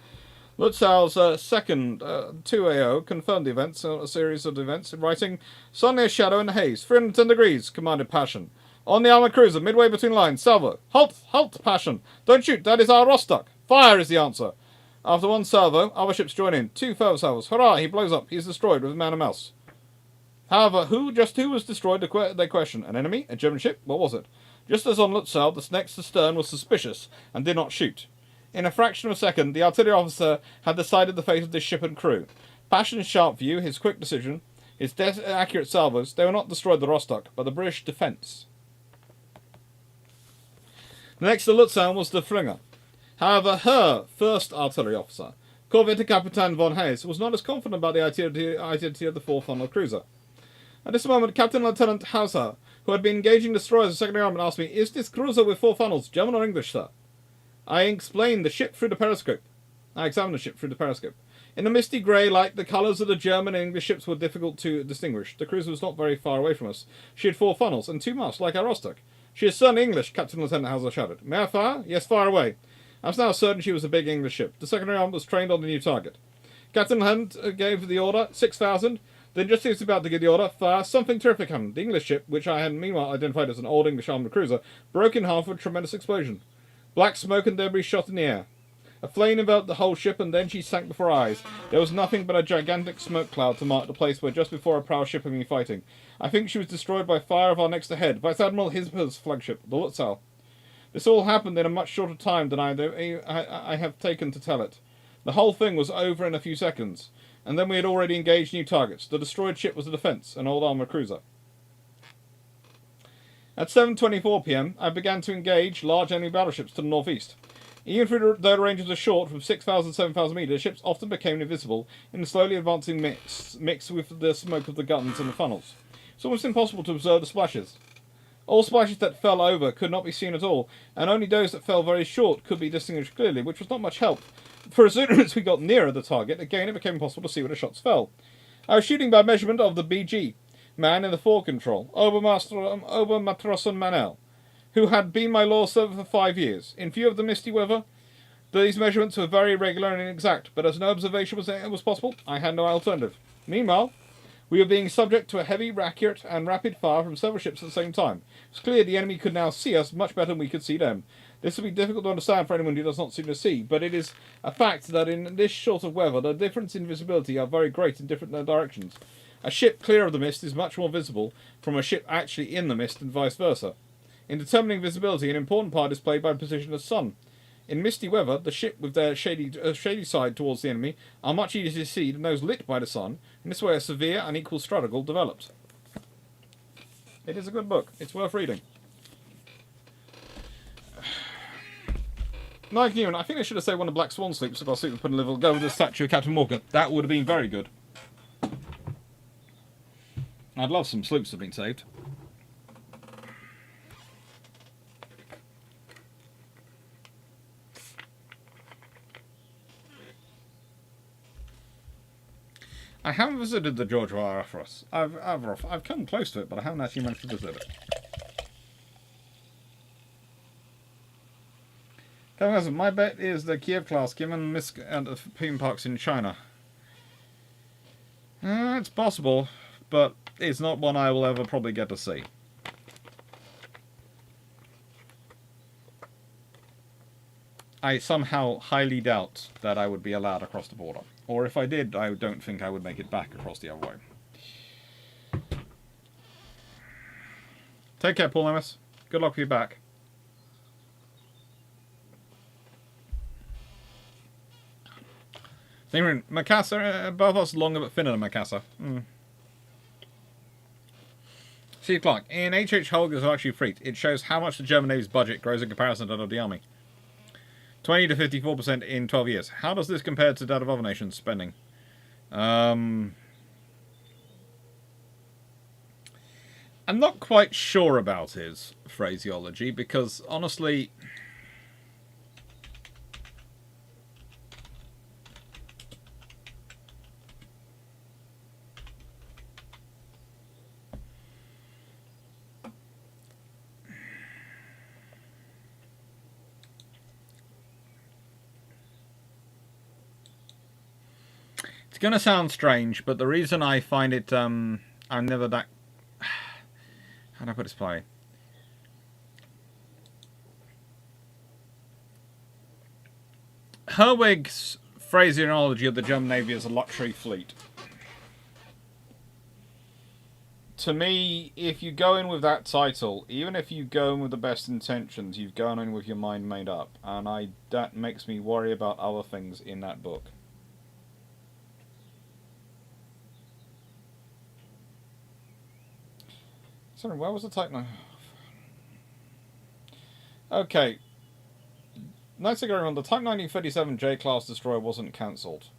Lutzow's second 2AO confirmed the events, a series of events, writing, suddenly a shadow in the haze, 310 degrees, commanded Passion. On the armoured cruiser, midway between lines, salvo. Halt, Passion. Don't shoot, that is our Rostock. Fire is the answer. After 1 salvo, other ships join in. 2 further salvos. Hurrah, he blows up. He is destroyed with man and mouse. However, who was destroyed, they question. An enemy? A German ship? What was it? Just as on Lutzow, the next astern was suspicious and did not shoot. In a fraction of a second, the artillery officer had decided the fate of this ship and crew. Passion's sharp view, his quick decision, his accurate salvos, they were not destroyed the Rostock, but the British defence. Next to Lutzow was the Flinger. However, her first artillery officer, Corvette Captain von Hayes, was not as confident about the identity of the four-funnel cruiser. At this moment, Captain Lieutenant Hauser, who had been engaging destroyers of the second army, asked me, "Is this cruiser with 4 funnels, German or English, sir?" I explained the ship through the periscope. I examined the ship through the periscope. In the misty grey light, the colours of the German and English ships were difficult to distinguish. The cruiser was not very far away from us. She had 4 funnels and 2 masts, like our Rostock. "She is certainly English," Captain Lieutenant Hauser shouted. "May I fire?" "Yes, fire away." I was now certain she was a big English ship. The secondary arm was trained on the new target. Captain Hunt gave the order, 6,000. Then just as he was about to give the order, fire, something terrific happened. The English ship, which I had meanwhile identified as an old English armoured cruiser, broke in half with a tremendous explosion. Black smoke and debris shot in the air. A flame enveloped the whole ship, and then she sank before our eyes. There was nothing but a gigantic smoke cloud to mark the place where just before a prow ship had been fighting. I think she was destroyed by fire of our next ahead, Vice Admiral Hisper's flagship, the Lutzow. This all happened in a much shorter time than I have taken to tell it. The whole thing was over in a few seconds, and then we had already engaged new targets. The destroyed ship was a defence, an old armoured cruiser. At 7:24 p.m, I began to engage large enemy battleships to the northeast. Even though the ranges were short, from 6,000 to 7,000 metres, ships often became invisible in the slowly advancing mix with the smoke of the guns and the funnels. It's almost impossible to observe the splashes. All splashes that fell over could not be seen at all, and only those that fell very short could be distinguished clearly, which was not much help, for as soon as we got nearer the target, again it became impossible to see where the shots fell. I was shooting by measurement of the BG man in the fore control, Obermatrossen Manel, who had been my law server for 5 years. In view of the misty weather, these measurements were very irregular and inexact, but as no observation was possible, I had no alternative. Meanwhile, we were being subject to a heavy, accurate, and rapid fire from several ships at the same time. It was clear the enemy could now see us much better than we could see them. This will be difficult to understand for anyone who does not seem to see, but it is a fact that in this sort of weather, the difference in visibility are very great in different directions. A ship clear of the mist is much more visible from a ship actually in the mist and vice versa. In determining visibility, an important part is played by the position of the sun. In misty weather, the ship with their shady side towards the enemy are much easier to see than those lit by the sun. In this way, a severe and equal struggle developed. It is a good book. It's worth reading. Like Newman, I think I should have saved one of Black Swan sleeps if I was put a little go with the statue of Captain Walker. That would have been very good. I'd love some sloops to have been saved. I haven't visited the George Averof. I've come close to it, but I haven't actually managed to visit it. My bet is the Kiev class, given Misk and the theme parks in China. It's possible, but it's not one I will ever probably get to see. I somehow highly doubt that I would be allowed across the border. Or if I did, I don't think I would make it back across the other way. Take care, Paul Emmis. Good luck with you back. Macassar, both of us longer but thinner than Macassar. Steve Clarke. In H.H. Holger's Luxury Fleet, it shows how much the German Navy's budget grows in comparison to that of the Army. 20 to 54% in 12 years. How does this compare to that of other nations' spending? I'm not quite sure about his phraseology because, honestly, it's going to sound strange, but the reason I find it, I'm never that... How do I put this play? Herwig's phraseology of the German Navy as a luxury fleet, to me, if you go in with that title, even if you go in with the best intentions, you've gone in with your mind made up, and that makes me worry about other things in that book. Sorry, where was the title? Okay. Nice to go around. The Type 1937 J-Class destroyer wasn't cancelled.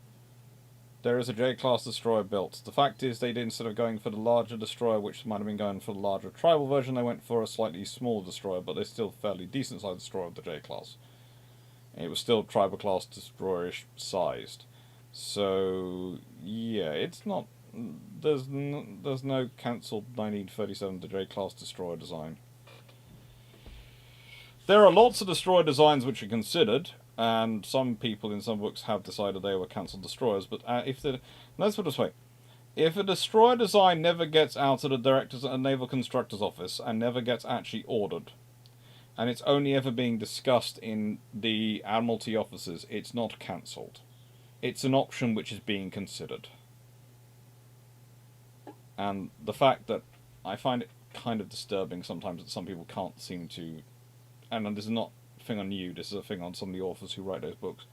There is a J-Class destroyer built. The fact is, they did, instead of going for the larger destroyer, which might have been going for the larger tribal version, they went for a slightly smaller destroyer, but they're still fairly decent sized destroyer of the J-Class. It was still tribal class destroyerish sized. So, yeah, it's not... There's no cancelled 1937 the J-Class destroyer design. There are lots of destroyer designs which are considered, and some people in some books have decided they were cancelled destroyers, but let's put it this way. If a destroyer design never gets out of the director's and naval constructor's office and never gets actually ordered, and it's only ever being discussed in the Admiralty offices, it's not cancelled. It's an option which is being considered. And the fact that I find it kind of disturbing sometimes that some people can't seem to, and this is not a thing on you, this is a thing on some of the authors who write those books,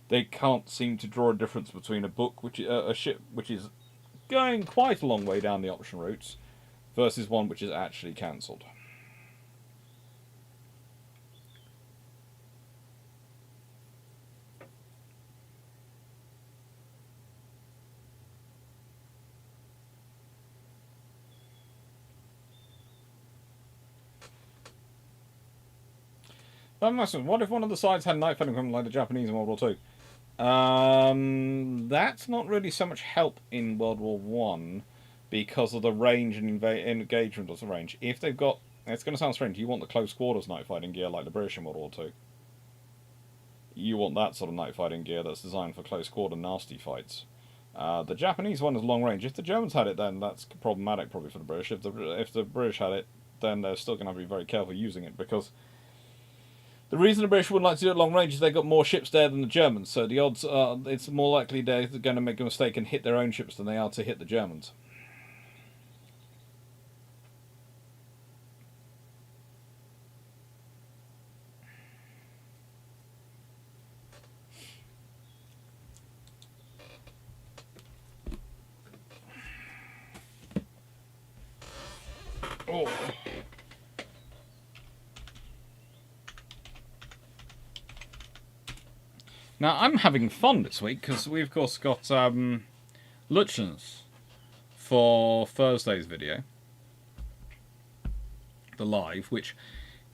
they can't seem to draw a difference between a book, a ship which is going quite a long way down the option routes, versus one which is actually cancelled. What if one of the sides had night fighting equipment like the Japanese in World War II? That's not really so much help in World War One because of the range and engagement of the range. If they've got, it's going to sound strange, you want the close quarters night fighting gear like the British in World War II. You want that sort of night fighting gear that's designed for close quarter nasty fights. The Japanese one is long range. If the Germans had it, then that's problematic probably for the British. If the British had it, then they're still going to have to be very careful using it because the reason the British wouldn't like to do it long range is they've got more ships there than the Germans, so the odds are it's more likely they're going to make a mistake and hit their own ships than they are to hit the Germans. Oh. Now, I'm having fun this week because we, of course, got Lutyens for Thursday's video. The live, which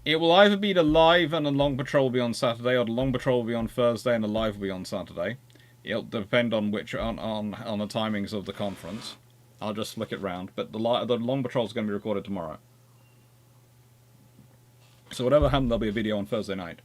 it will either be the live and the long patrol will be on Saturday, or the long patrol will be on Thursday and the live will be on Saturday. It'll depend on which on the timings of the conference. I'll just flick it round, but the long patrol is going to be recorded tomorrow. So whatever happens, there'll be a video on Thursday night.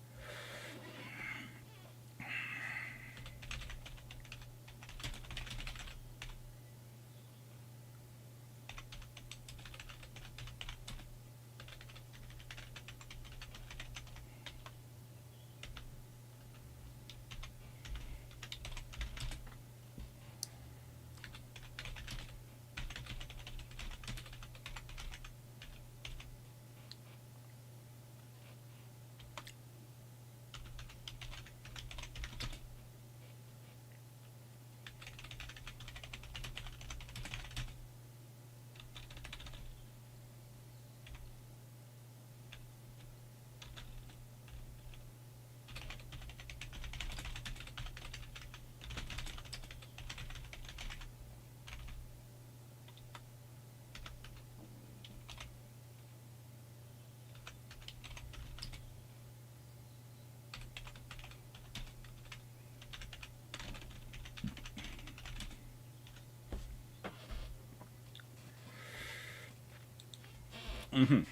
Mm-hmm.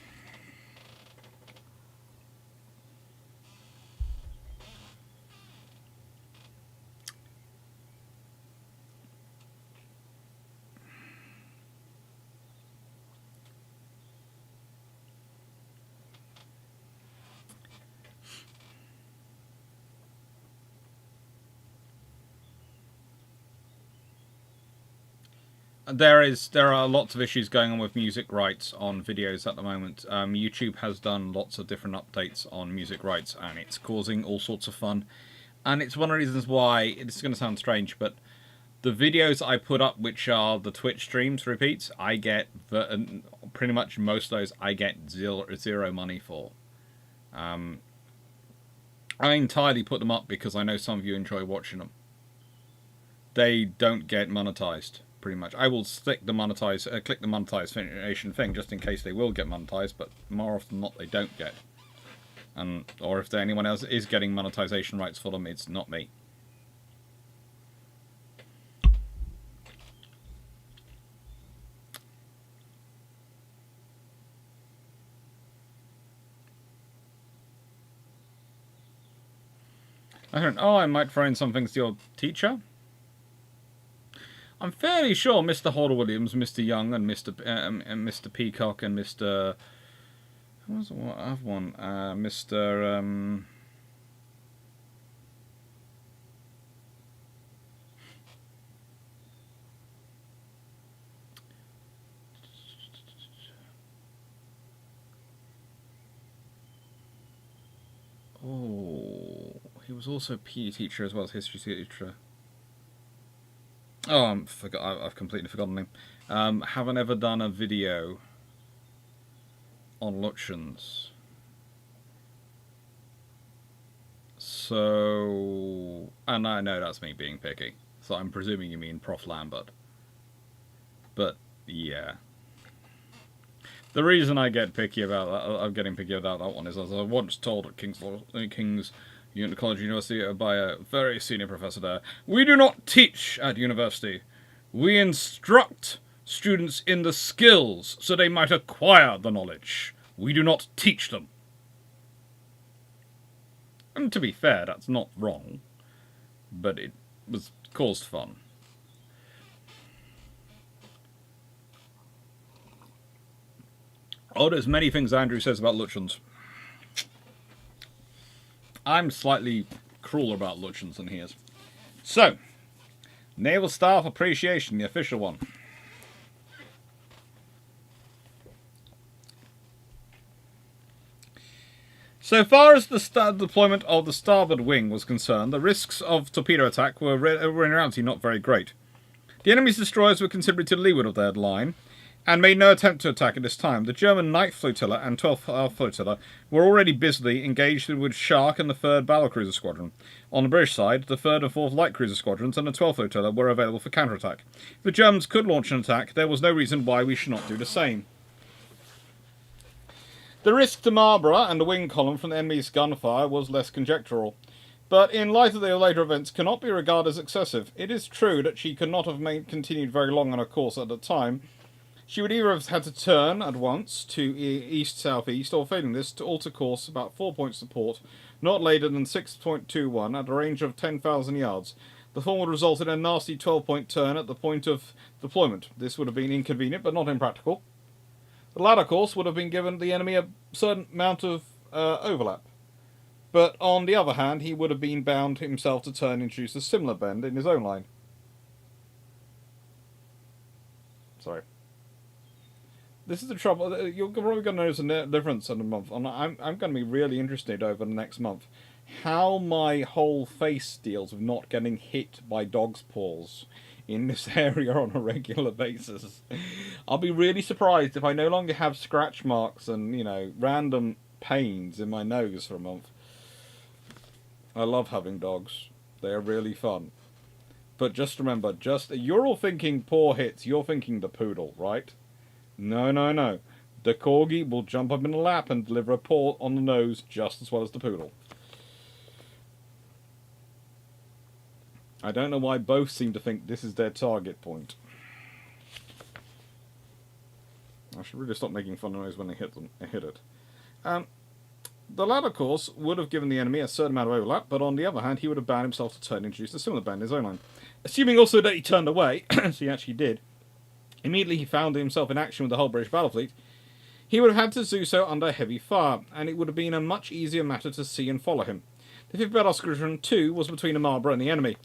There are lots of issues going on with music rights on videos at the moment. YouTube has done lots of different updates on music rights, and it's causing all sorts of fun. And it's one of the reasons why, this is going to sound strange, but the videos I put up, which are the Twitch streams repeats, I get pretty much most of those I get zero money for. I entirely put them up because I know some of you enjoy watching them. They don't get monetized, pretty much. I will click the monetization thing just in case they will get monetized, but more often than not they don't get. Or if anyone else is getting monetization rights for them, it's not me. I might throw in some things to your teacher. I'm fairly sure Mr. Hodder Williams, Mr. Young, and Mr. Peacock, and Mr. Who was the other one? Mr. Oh, he was also a PE teacher as well as history teacher. Oh, I've completely forgotten him. Haven't ever done a video on Lutyens. So, and I know that's me being picky. So I'm presuming you mean Prof. Lambert. But yeah, the reason I get picky about that, I'm getting picky about that one, is as I was once told at King's College University by a very senior professor there, we do not teach at university. We instruct students in the skills so they might acquire the knowledge. We do not teach them. And to be fair, that's not wrong, but it was caused fun. Oh, there's many things Andrew says about Lutyens. I'm slightly crueler about Lutyens than he is. So, Naval Staff Appreciation, the official one. So far as the deployment of the starboard wing was concerned, the risks of torpedo attack were in reality not very great. The enemy's destroyers were considerably to leeward of their line, and made no attempt to attack at this time. The German 9th Flotilla and 12th Flotilla were already busily engaged with Shark and the 3rd Battlecruiser Squadron. On the British side, the 3rd and 4th Light Cruiser Squadrons and the 12th Flotilla were available for counterattack. If the Germans could launch an attack, there was no reason why we should not do the same. The risk to Marlborough and the wing column from the enemy's gunfire was less conjectural, but in light of the later events cannot be regarded as excessive. It is true that she could not have continued very long on her course at the time. She would either have had to turn at once to east-southeast, or failing this, to alter course about 4 points to port, not later than 6.21 at a range of 10,000 yards. The former would result in a nasty 12-point turn at the point of deployment. This would have been inconvenient, but not impractical. The latter course would have been given the enemy a certain amount of overlap. But on the other hand, he would have been bound himself to turn and introduce a similar bend in his own line. Sorry. This is the trouble. You're probably going to notice a difference in a month. And I'm going to be really interested over the next month how my whole face deals with not getting hit by dog's paws in this area on a regular basis. I'll be really surprised if I no longer have scratch marks and, you know, random pains in my nose for a month. I love having dogs. They are really fun. But just remember, you're all thinking poor hits, you're thinking the poodle, right? No, no, no. The corgi will jump up in the lap and deliver a paw on the nose just as well as the poodle. I don't know why both seem to think this is their target point. I should really stop making fun of noise when they hit it. The latter course would have given the enemy a certain amount of overlap, but on the other hand, he would have bound himself to turn and introduce a similar bend in his own line. Assuming also that he turned away, so he actually did, immediately he found himself in action with the whole British battle fleet, he would have had to do so under heavy fire, and it would have been a much easier matter to see and follow him. The 5th Battle Squadron, too, was between the Marlborough and the enemy,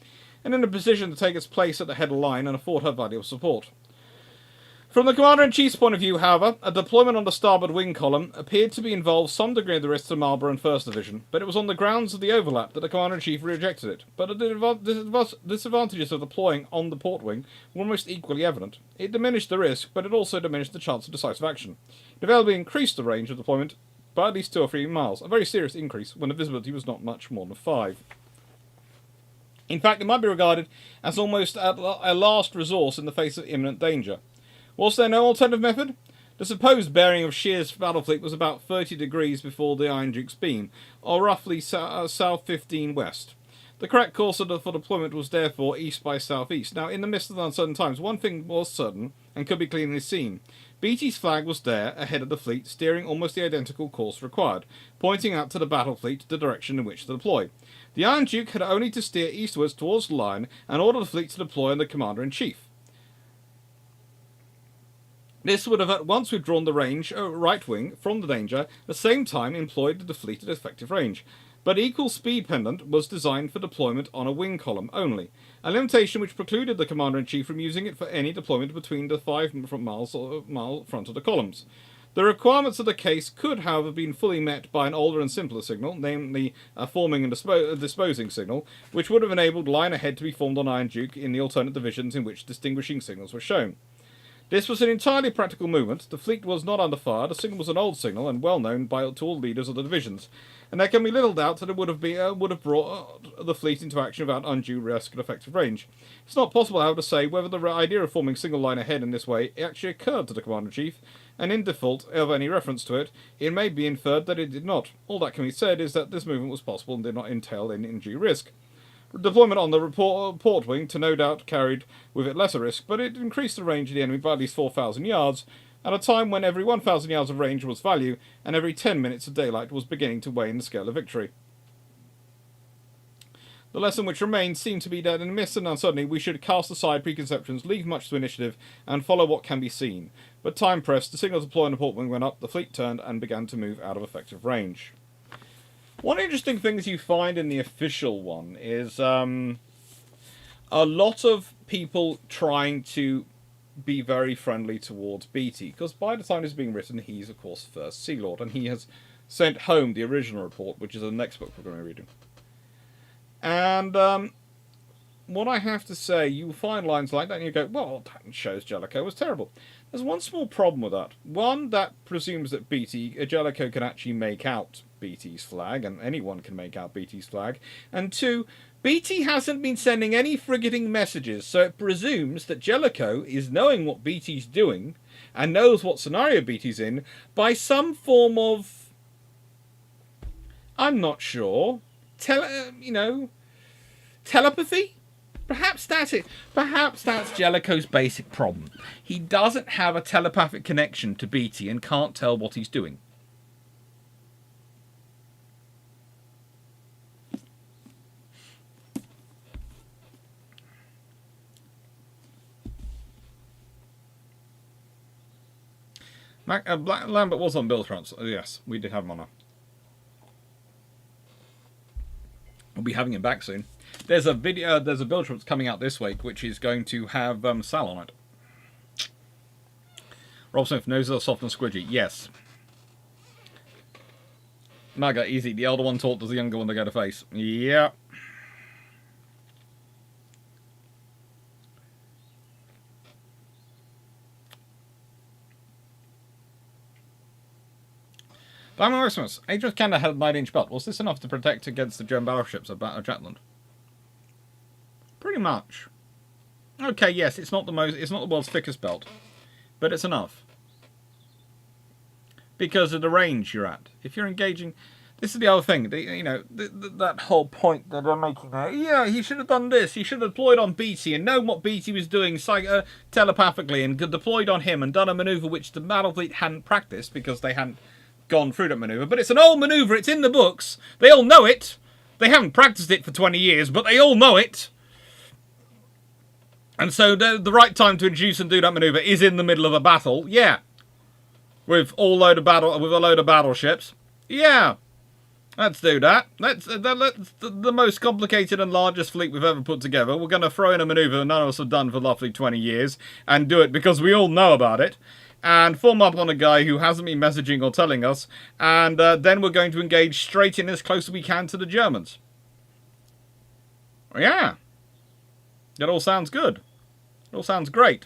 and in a position to take its place at the head of the line and afford her valuable support. From the Commander-in-Chief's point of view, however, a deployment on the starboard wing column appeared to be involved some degree of the risk to Marlborough and 1st Division, but it was on the grounds of the overlap that the Commander-in-Chief rejected it. But the disadvantages of deploying on the port wing were almost equally evident. It diminished the risk, but it also diminished the chance of decisive action. It availably increased the range of deployment by at least 2 or 3 miles, a very serious increase when the visibility was not much more than 5. In fact, it might be regarded as almost a last resource in the face of imminent danger. Was there no alternative method? The supposed bearing of Shear's battle fleet was about 30 degrees before the Iron Duke's beam, or roughly south 15 west. The correct course for deployment was therefore east by southeast. Now, in the midst of the uncertain times, one thing was certain and could be clearly seen. Beatty's flag was there, ahead of the fleet, steering almost the identical course required, pointing out to the battle fleet the direction in which to deploy. The Iron Duke had only to steer eastwards towards the line and order the fleet to deploy on the Commander-in-Chief. This would have at once withdrawn the right wing from the danger, at the same time employed the fleet at effective range. But equal speed pendant was designed for deployment on a wing column only, a limitation which precluded the Commander-in-Chief from using it for any deployment between the 5 mile front of the columns. The requirements of the case could, however, have been fully met by an older and simpler signal, namely a forming and disposing signal, which would have enabled line ahead to be formed on Iron Duke in the alternate divisions in which distinguishing signals were shown. This was an entirely practical movement. The fleet was not under fire. The signal was an old signal and well known to all leaders of the divisions, and there can be little doubt that it would have brought the fleet into action without undue risk and effective range. It's not possible, however, to say whether the idea of forming single line ahead in this way actually occurred to the Commander-in-Chief, and in default of any reference to it, it may be inferred that it did not. All that can be said is that this movement was possible and did not entail any undue risk. Deployment on the port wing to no doubt carried with it lesser risk, but it increased the range of the enemy by at least 4,000 yards, at a time when every 1,000 yards of range was value, and every 10 minutes of daylight was beginning to weigh in the scale of victory. The lesson which remains seemed to be that in the midst of uncertainty we should cast aside preconceptions, leave much to initiative, and follow what can be seen. But time pressed, the signal to deploy on the port wing went up, the fleet turned, and began to move out of effective range. One interesting thing you find in the official one is a lot of people trying to be very friendly towards Beatty, because by the time this is being written, he's of course First Sea Lord, and he has sent home the original report, which is the next book we're going to be reading. And what I have to say, you find lines like that and you go, well, that shows Jellicoe was terrible. There's one small problem with that. One, that presumes that Jellicoe can actually make out Beatty's flag, and anyone can make out Beatty's flag. And two, Beatty hasn't been sending any frigating messages, so it presumes that Jellicoe is knowing what Beatty's doing, and knows what scenario Beatty's in, by some form of, I'm not sure, telepathy? Perhaps that's it. Perhaps that's Jellicoe's basic problem. He doesn't have a telepathic connection to Beatty and can't tell what he's doing. Lambert was on build fronts. Yes, we did have him on there. We'll be having him back soon. There's a build that's coming out this week, which is going to have Sal on it. Rob Smith, noses are soft and squidgy. Yes. Maga, easy. The elder one taught the younger one to go to face. Yeah. Diamond Maximus, Adrian's Canada had a 9-inch belt. Was this enough to protect against the German battleships at Jutland? Pretty much. Okay, yes, it's not the world's thickest belt, but it's enough. Because of the range you're at. If you're engaging, this is the other thing. That whole point that I'm making there. Yeah, he should have done this. He should have deployed on Beatty and known what Beatty was doing telepathically and deployed on him and done a maneuver which the battle fleet hadn't practiced because they hadn't gone through that maneuver. But it's an old maneuver. It's in the books. They all know it. They haven't practiced it for 20 years, but they all know it. And so the right time to introduce and do that maneuver is in the middle of a battle. Yeah. With a load of battleships. Yeah. Let's do that. Let's the most complicated and largest fleet we've ever put together. We're going to throw in a manoeuvre none of us have done for roughly 20 years and do it because we all know about it. And form up on a guy who hasn't been messaging or telling us. And then we're going to engage straight in as close as we can to the Germans. Yeah. That all sounds good. It all sounds great.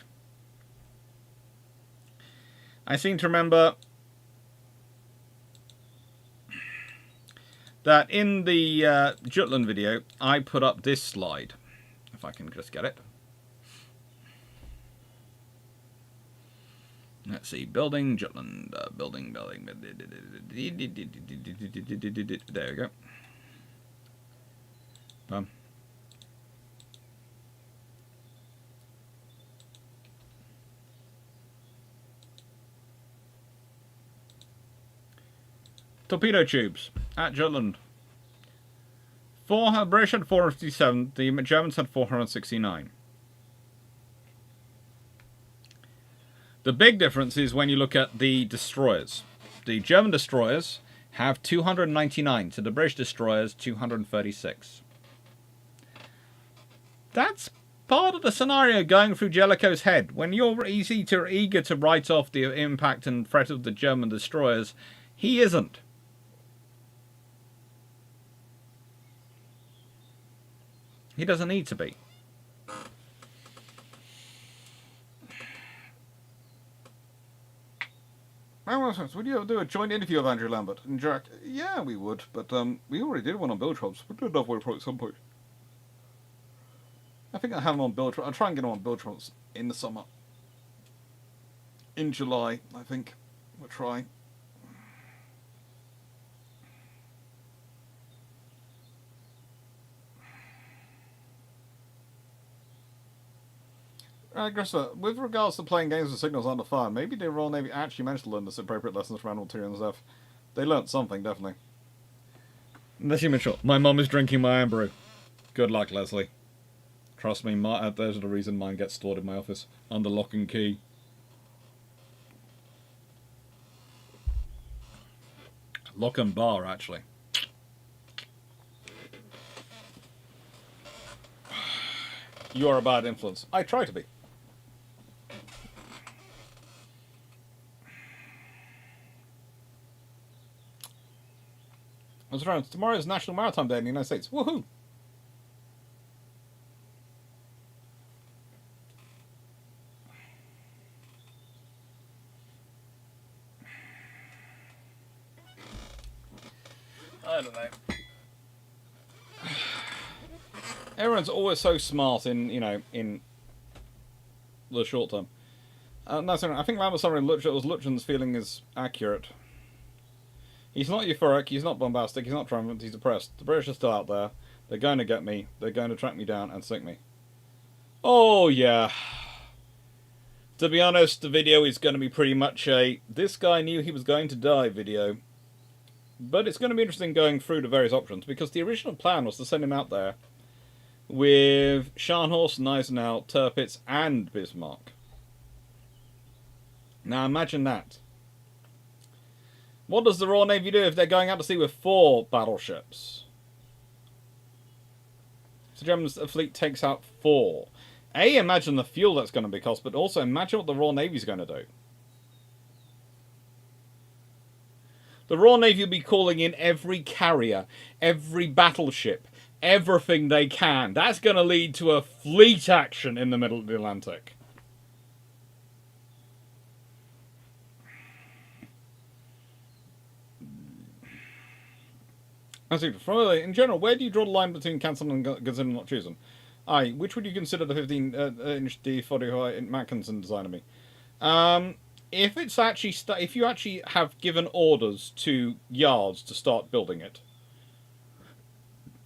I seem to remember that in the Jutland video, I put up this slide. If I can just get it. Let's see, building Jutland, building. There we go. Torpedo tubes at Jutland. British had 457, the Germans had 469. The big difference is when you look at the destroyers. The German destroyers have 299 to the British destroyers 236. That's part of the scenario going through Jellicoe's head. When you're eager to write off the impact and threat of the German destroyers, he isn't. He doesn't need to be. Would you ever do a joint interview of Andrew Lambert and Jack? Yeah, we would, but we already did one on Build-Trumps. We'll do another one at some point. I think I have him on Build-Trumps. I'll try and get him on Build-Trumps in the summer. In July, I think. We'll try. Gressa, with regards to playing games with signals under fire, maybe the Royal Navy actually managed to learn the appropriate lessons from Admiral Tyrion and stuff. They learnt something, definitely. Leslie Mitchell, my mum is drinking my own brew. Good luck, Leslie. Trust me, those are the reason mine gets stored in my office, under lock and key. Lock and bar, actually. You are a bad influence. I try to be. What's around? Tomorrow is National Maritime Day in the United States. Woohoo! I don't know. Everyone's always so smart in the short term. No, sorry, I think Lambert's summary was Lutyens' feeling is accurate. He's not euphoric, he's not bombastic, he's not triumphant, he's depressed. The British are still out there. They're going to get me. They're going to track me down and sink me. Oh, yeah. To be honest, the video is going to be pretty much a this guy knew he was going to die video. But it's going to be interesting going through the various options, because the original plan was to send him out there with Scharnhorst, Gneisenau, Tirpitz, and Bismarck. Now imagine that. What does the Royal Navy do if they're going out to sea with 4 battleships? So the German fleet takes out 4. Imagine the fuel that's going to be cost, but also imagine what the Royal Navy's going to do. The Royal Navy will be calling in every carrier, every battleship, everything they can. That's going to lead to a fleet action in the middle of the Atlantic. In general, where do you draw the line between cancelling and considering not choosing? Which would you consider the 15-inch D45 Mackinson design of me? If it's actually if you actually have given orders to yards to start building it,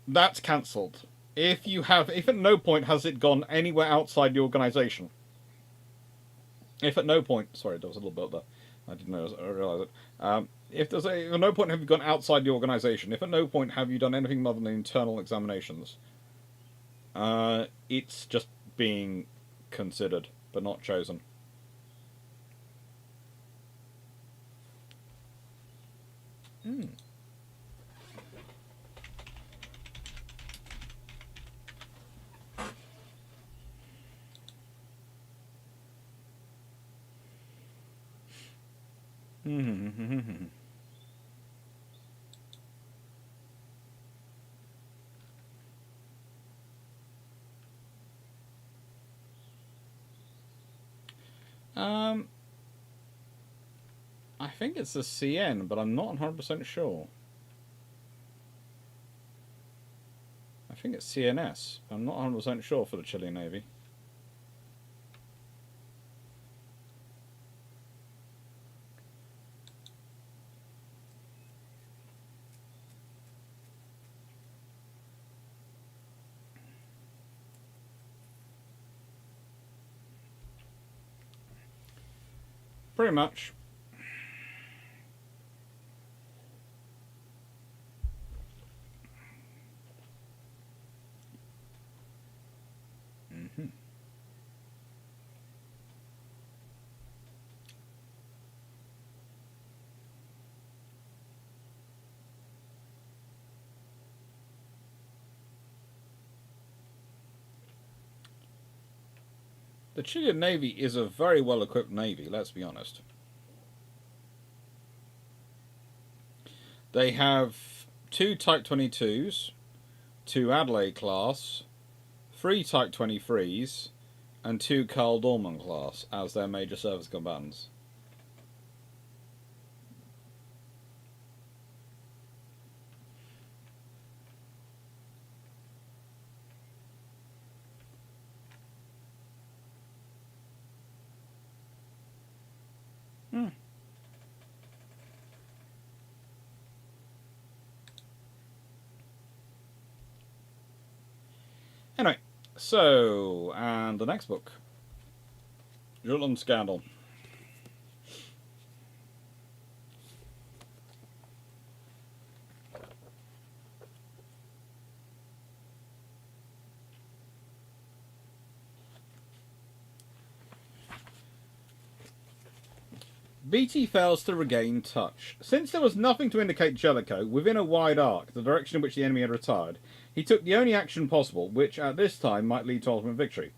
that's cancelled. If at no point has it gone anywhere outside the organisation. If at no point, sorry, there was a little bit there. I didn't realise it. If at no point have you gone outside the organisation, if at no point have you done anything other than internal examinations, it's just being considered, but not chosen. I think it's a CN, but I'm not 100% sure. I think it's CNS. I'm not 100% sure for the Chilean Navy. Pretty much. The Chilean Navy is a very well-equipped navy, let's be honest. They have 2 Type 22s, 2 Adelaide class, 3 Type 23s, and 2 Carl Dorman class as their major service combatants. Anyway, so, and the next book. Jutland Scandal. BT fails to regain touch. Since there was nothing to indicate Jellicoe within a wide arc, the direction in which the enemy had retired, he took the only action possible, which at this time might lead to ultimate victory.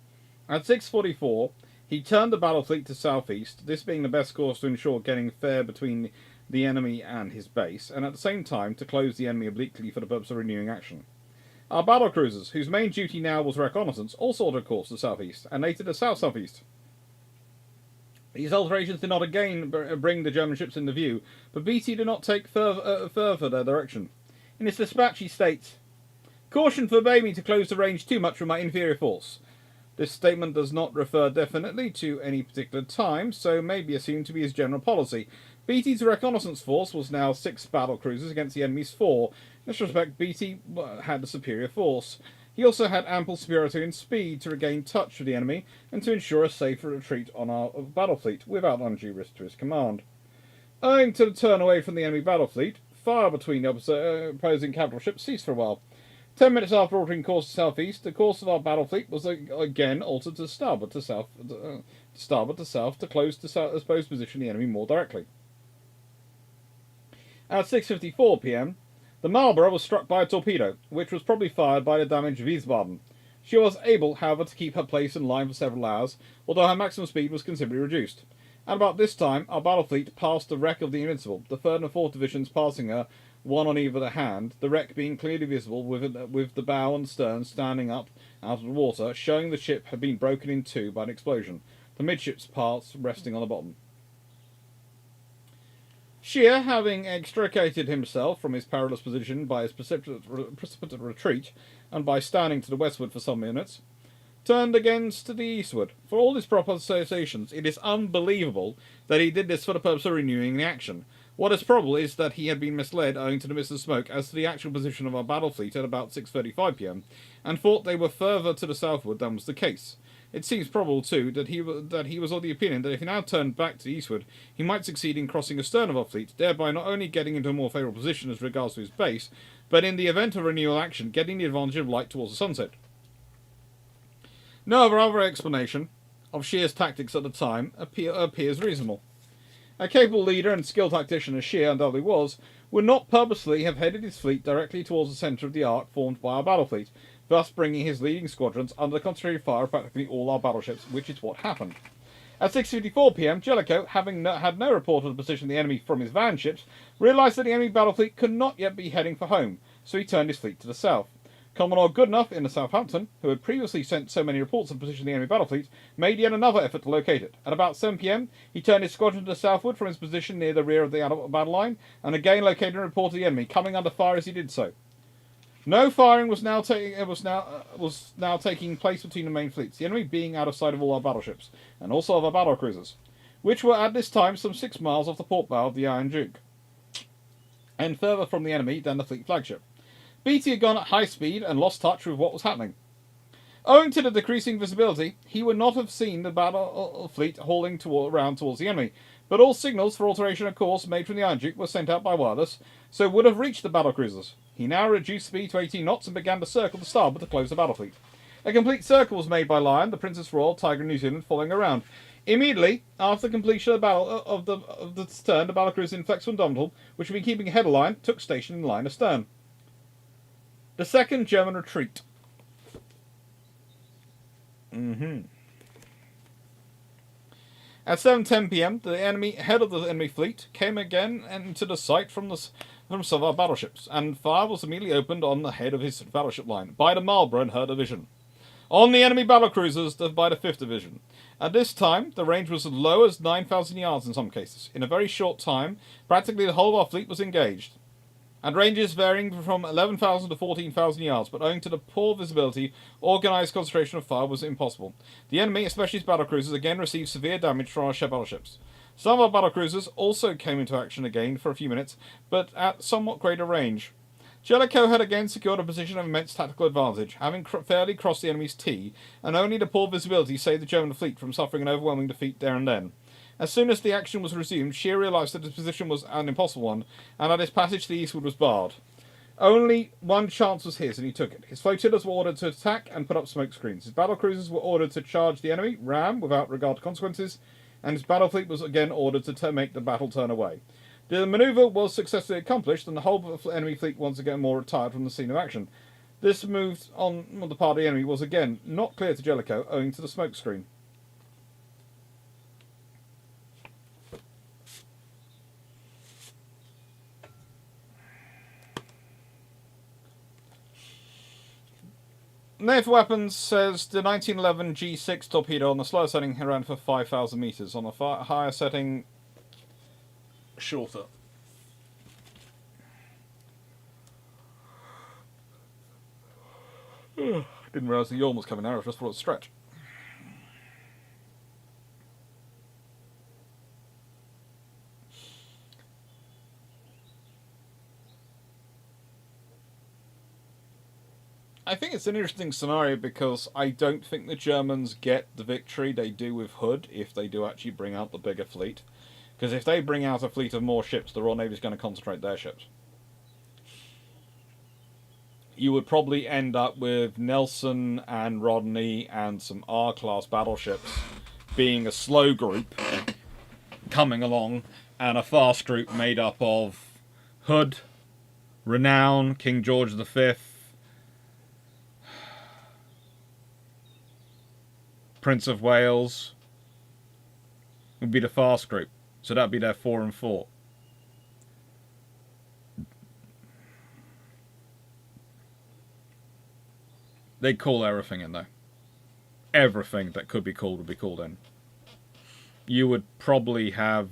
At 6:44, he turned the battle fleet to southeast, this being the best course to ensure getting fair between the enemy and his base, and at the same time to close the enemy obliquely for the purpose of renewing action. Our battle cruisers, whose main duty now was reconnaissance, also ordered a course to southeast, and later to south-southeast. These alterations did not again bring the German ships into view, but BT did not take further their direction. In his dispatch he states, "Caution forbade me to close the range too much from my inferior force. This statement does not refer definitely to any particular time, so may be assumed to be his general policy. BT's reconnaissance force was now 6 battle cruisers against the enemy's 4. In this respect, BT had a superior force. He also had ample superiority in speed to regain touch with the enemy and to ensure a safer retreat on our battle fleet without undue risk to his command. Owing to the turn away from the enemy battle fleet, fire between the opposing capital ships ceased for a while. 10 minutes after altering course to southeast, the course of our battle fleet was again altered to starboard to south, to close to south position the enemy more directly. At 6:54 p.m., the Marlborough was struck by a torpedo, which was probably fired by the damaged Wiesbaden. She was able, however, to keep her place in line for several hours, although her maximum speed was considerably reduced. At about this time, our battle fleet passed the wreck of the Invincible, the 3rd and 4th divisions passing her, one on either hand, the wreck being clearly visible with the bow and stern standing up out of the water, showing the ship had been broken in 2 by an explosion, the midships parts resting on the bottom. Scheer, having extricated himself from his perilous position by his precipitate retreat, and by standing to the westward for some minutes, turned against the eastward. For all his proper associations, it is unbelievable that he did this for the purpose of renewing the action. What is probable is that he had been misled owing to the mist of smoke as to the actual position of our battle fleet at about 6:35 p.m, and thought they were further to the southward than was the case. It seems probable, too, that he was of the opinion that if he now turned back to the eastward, he might succeed in crossing astern of our fleet, thereby not only getting into a more favourable position as regards to his base, but in the event of renewal action, getting the advantage of light towards the sunset. No other explanation of Scheer's tactics at the time appears reasonable. A capable leader and skilled tactician as Scheer undoubtedly was, would not purposely have headed his fleet directly towards the centre of the arc formed by our battle fleet, thus bringing his leading squadrons under the concentrated fire of practically all our battleships, which is what happened. At 6:54 p.m, Jellicoe, having had no report of the position of the enemy from his van ships, realised that the enemy battle fleet could not yet be heading for home, so he turned his fleet to the south. Commodore Goodenough in the Southampton, who had previously sent so many reports of the position of the enemy battle fleet, made yet another effort to locate it. At about 7 p.m, he turned his squadron to the southward from his position near the rear of the battle line, and again located and reported the enemy, coming under fire as he did so. No firing was now taking place between the main fleets, the enemy being out of sight of all our battleships, and also of our battle cruisers, which were at this time some 6 miles off the port bow of the Iron Duke, and further from the enemy than the fleet flagship. Beatty had gone at high speed and lost touch with what was happening. Owing to the decreasing visibility, he would not have seen the battle fleet hauling round towards the enemy, but all signals for alteration of course made from the Iron Duke were sent out by wireless, so would have reached the battle cruisers. He now reduced speed to 18 knots and began to circle the starboard to close the battle fleet. A complete circle was made by Lion, the Princess Royal, Tiger, and New Zealand following around. Immediately after the completion of the battle of the stern, the battle cruiser Inflexible and Domitable, which had been keeping ahead of Lion, took station in line astern. The second German retreat. At 7:10 p.m, the head of the enemy fleet came again into the sight from some of our battleships, and fire was immediately opened on the head of his battleship line by the Marlborough and her division. On the enemy battlecruisers by the 5th Division. At this time, the range was as low as 9,000 yards in some cases. In a very short time, practically the whole of our fleet was engaged, and ranges varying from 11,000 to 14,000 yards, but owing to the poor visibility, organised concentration of fire was impossible. The enemy, especially his battlecruisers, again received severe damage from our battleships. Some of our battlecruisers also came into action again for a few minutes, but at somewhat greater range. Jellicoe had again secured a position of immense tactical advantage, having fairly crossed the enemy's T, and only the poor visibility saved the German fleet from suffering an overwhelming defeat there and then. As soon as the action was resumed, Scheer realised that his position was an impossible one, and that his passage to the eastward was barred. Only one chance was his, and he took it. His flotillas were ordered to attack and put up smoke screens. His battlecruisers were ordered to charge the enemy, ram, without regard to consequences, and his battle fleet was again ordered to make the battle turn away. The manoeuvre was successfully accomplished, and the whole enemy fleet once again more retired from the scene of action. This move on the part of the enemy was again not clear to Jellicoe, owing to the smoke screen. Naval Weapons says the 1911 G6 torpedo on the slower setting ran for 5,000 metres, on the higher setting shorter. Didn't realise the yawn was coming out, I just thought it was a stretch. I think it's an interesting scenario because I don't think the Germans get the victory they do with Hood if they do actually bring out the bigger fleet. Because if they bring out a fleet of more ships, the Royal Navy is going to concentrate their ships. You would probably end up with Nelson and Rodney and some R-class battleships being a slow group coming along, and a fast group made up of Hood, Renown, King George V, Prince of Wales would be the fast group. So that'd be their 4 and 4. They'd call everything in though. Everything that could be called would be called in. You would probably have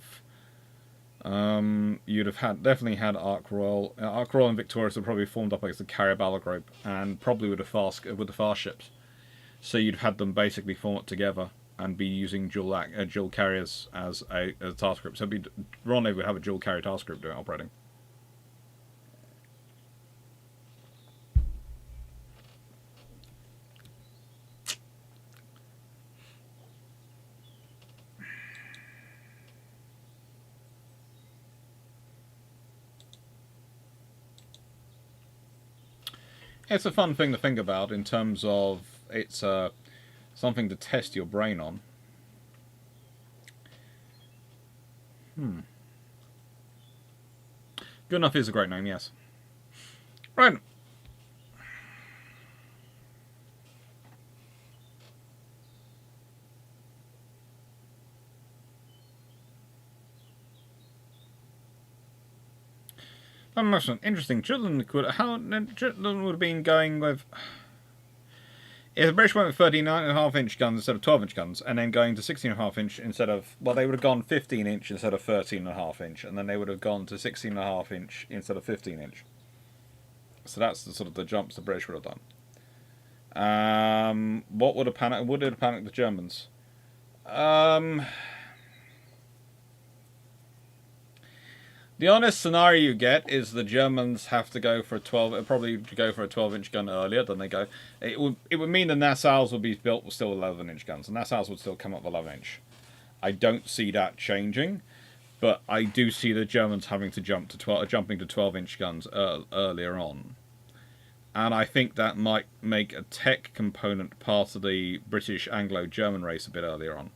you'd have definitely had Ark Royal. Ark Royal and Victorious would probably formed up as the carrier battle group, and probably with the fast ships. So you'd have had them basically form it together and be using dual carriers as a task group. So Royal Navy would have a dual carrier task group doing operating. It's a fun thing to think about in terms of it's something to test your brain on. Good enough is a great name, yes. Right. That must be interesting. Jutland would have been going with. If the British went with 13.5-inch guns instead of 12-inch guns, and then going to 16.5-inch instead of, well, they would have gone 15-inch instead of 13.5-inch, and then they would have gone to 16.5-inch instead of 15-inch. So that's the sort of the jumps the British would have done. What would have panicked? Would it have panicked the Germans? The honest scenario you get is the Germans have to go for a 12, probably go for a 12-inch gun earlier than they go. It would mean the Nassau's would be built with still 11-inch guns. The Nassau's would still come up with 11-inch. I don't see that changing, but I do see the Germans having to jumping to 12-inch guns earlier on. And I think that might make a tech component part of the British Anglo-German race a bit earlier on.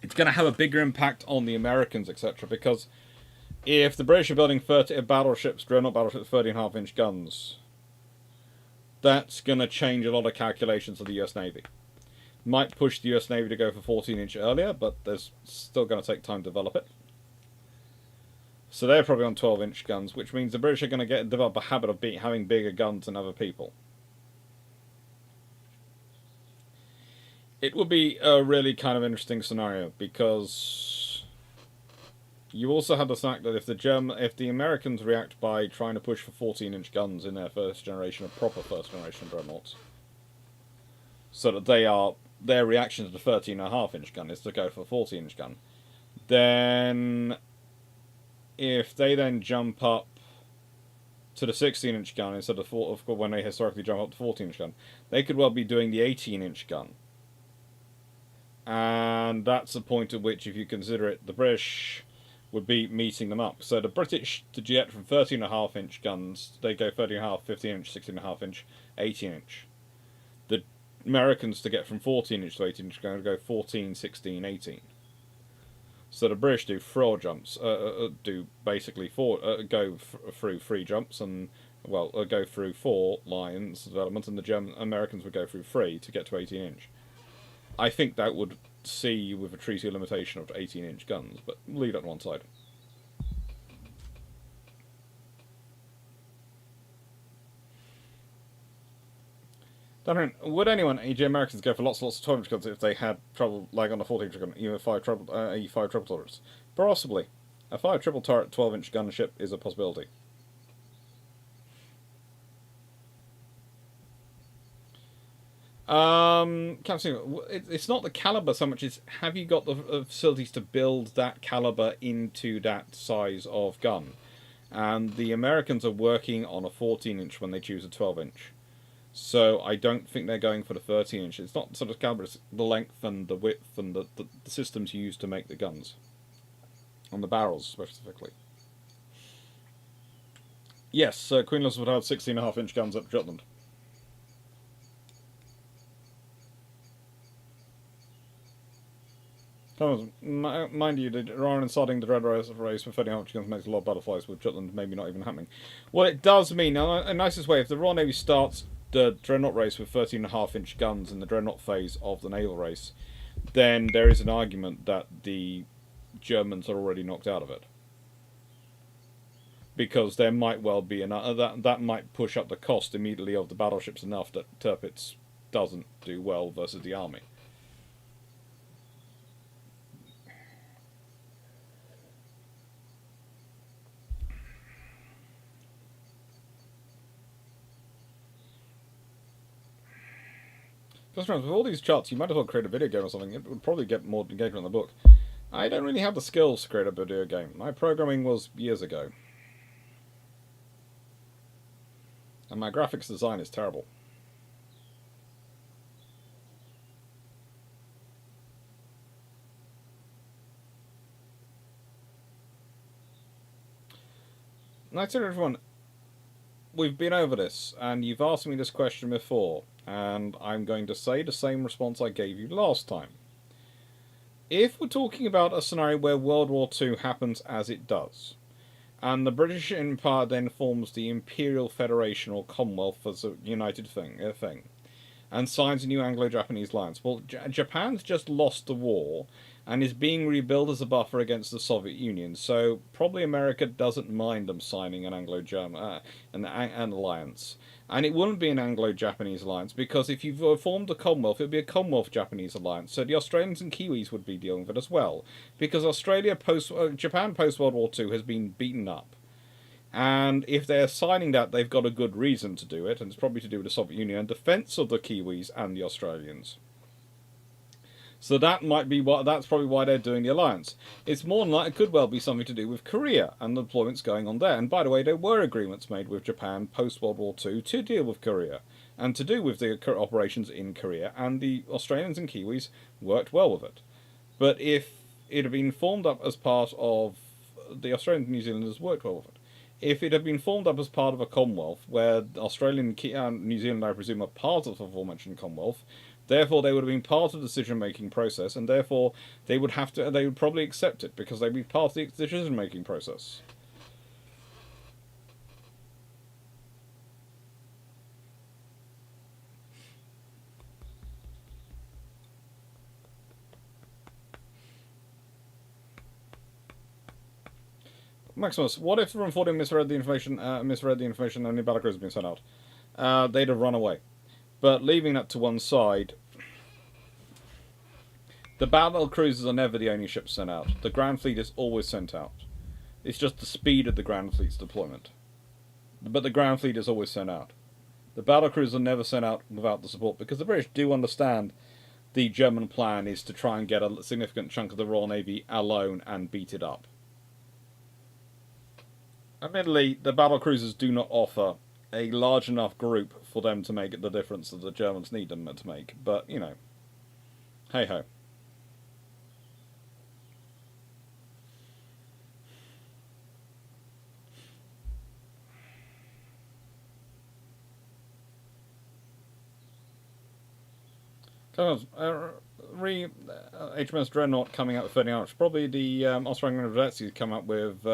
It's going to have a bigger impact on the Americans, etc., because if the British are building dreadnought battleships, 13.5-inch guns, that's going to change a lot of calculations of the US Navy. Might push the US Navy to go for 14-inch earlier, but there's still going to take time to develop it. So they're probably on 12-inch guns, which means the British are going to develop a habit of having bigger guns than other people. It would be a really kind of interesting scenario, because you also have the fact that if the Americans react by trying to push for 14-inch guns in their proper first generation dreadnoughts, so that their reaction to the 13.5-inch gun is to go for a 14-inch gun, then if they then jump up to the 16-inch gun instead of when they historically jump up to 14-inch gun, they could well be doing the 18-inch gun. And that's the point at which, if you consider it, the British would be meeting them up. So the British, to get from 13.5-inch guns, they go 13.5, 15-inch, 16.5-inch, 18-inch. The Americans, to get from 14-inch to 18-inch, are going to go 14, 16, 18. So the British do four jumps, do basically go through 3 jumps, and go through 4 lines development, and the Americans would go through 3 to get to 18-inch. I think that would see you with a treaty limitation of 18-inch guns, but leave that to one side. Would anyone, e.g. Americans, go for lots of 12-inch guns if they had trouble on a 14-inch gun, even 5 triple turrets? Possibly. A 5 triple turret 12-inch gunship is a possibility. It's not the caliber so much as have you got the facilities to build that caliber into that size of gun? And the Americans are working on a 14-inch when they choose a 12-inch. So I don't think they're going for the 13-inch. It's not sort of caliber, it's the length and the width and the systems used to make the guns. On the barrels, specifically. Yes, Queen Elizabeth would have 16.5-inch guns at Jutland. Mind you, the Iran starting the Dread race with 30-inch guns makes a lot of butterflies, with Jutland maybe not even happening. Well, it does mean, a nicest way, if the Royal Navy starts the Dreadnought race with 13.5-inch guns in the Dreadnought phase of the naval race, then there is an argument that the Germans are already knocked out of it. Because there might well be that might push up the cost immediately of the battleships enough that Tirpitz doesn't do well versus the army. Just with all these charts, you might as well create a video game or something. It would probably get more engagement in the book. I don't really have the skills to create a video game. My programming was years ago. And my graphics design is terrible. Nice to everyone. We've been over this, and you've asked me this question before, and I'm going to say the same response I gave you last time. If we're talking about a scenario where World War II happens as it does, and the British Empire then forms the Imperial Federation or Commonwealth as a united thing, and signs a new Anglo-Japanese alliance. Well, Japan's just lost the war and is being rebuilt as a buffer against the Soviet Union, so probably America doesn't mind them signing an Anglo-German an alliance. And it wouldn't be an Anglo-Japanese alliance, because if you formed a Commonwealth, it would be a Commonwealth-Japanese alliance. So the Australians and Kiwis would be dealing with it as well, because Japan post-World War II has been beaten up. And if they're signing that, they've got a good reason to do it, and it's probably to do with the Soviet Union and defence of the Kiwis and the Australians. So that's probably why they're doing the alliance. It's more than likely, it could well be something to do with Korea and the deployments going on there. And by the way, there were agreements made with Japan post-World War II to deal with Korea and to do with the operations in Korea, and the Australians and Kiwis worked well with it. But if it had been formed up as part of the Australians and New Zealanders worked well with it. If it had been formed up as part of a Commonwealth, where Australia and New Zealand, I presume, are part of the aforementioned Commonwealth, therefore they would have been part of the decision-making process, and therefore they would probably accept it, because they'd be part of the decision-making process. Maximus, what if the Room 40 misread the information and the battlecruiser has been sent out? They'd have run away. But leaving that to one side, the battle cruisers are never the only ships sent out. The Grand Fleet is always sent out. It's just the speed of the Grand Fleet's deployment. But the Grand Fleet is always sent out. The battle cruisers are never sent out without the support, because the British do understand the German plan is to try and get a significant chunk of the Royal Navy alone and beat it up. Admittedly, the battle cruisers do not offer a large enough group for them to make the difference that the Germans need them to make, but, you know, hey-ho. HMS Dreadnought coming out with 30 hours. Probably the Australian Vedettes come up with...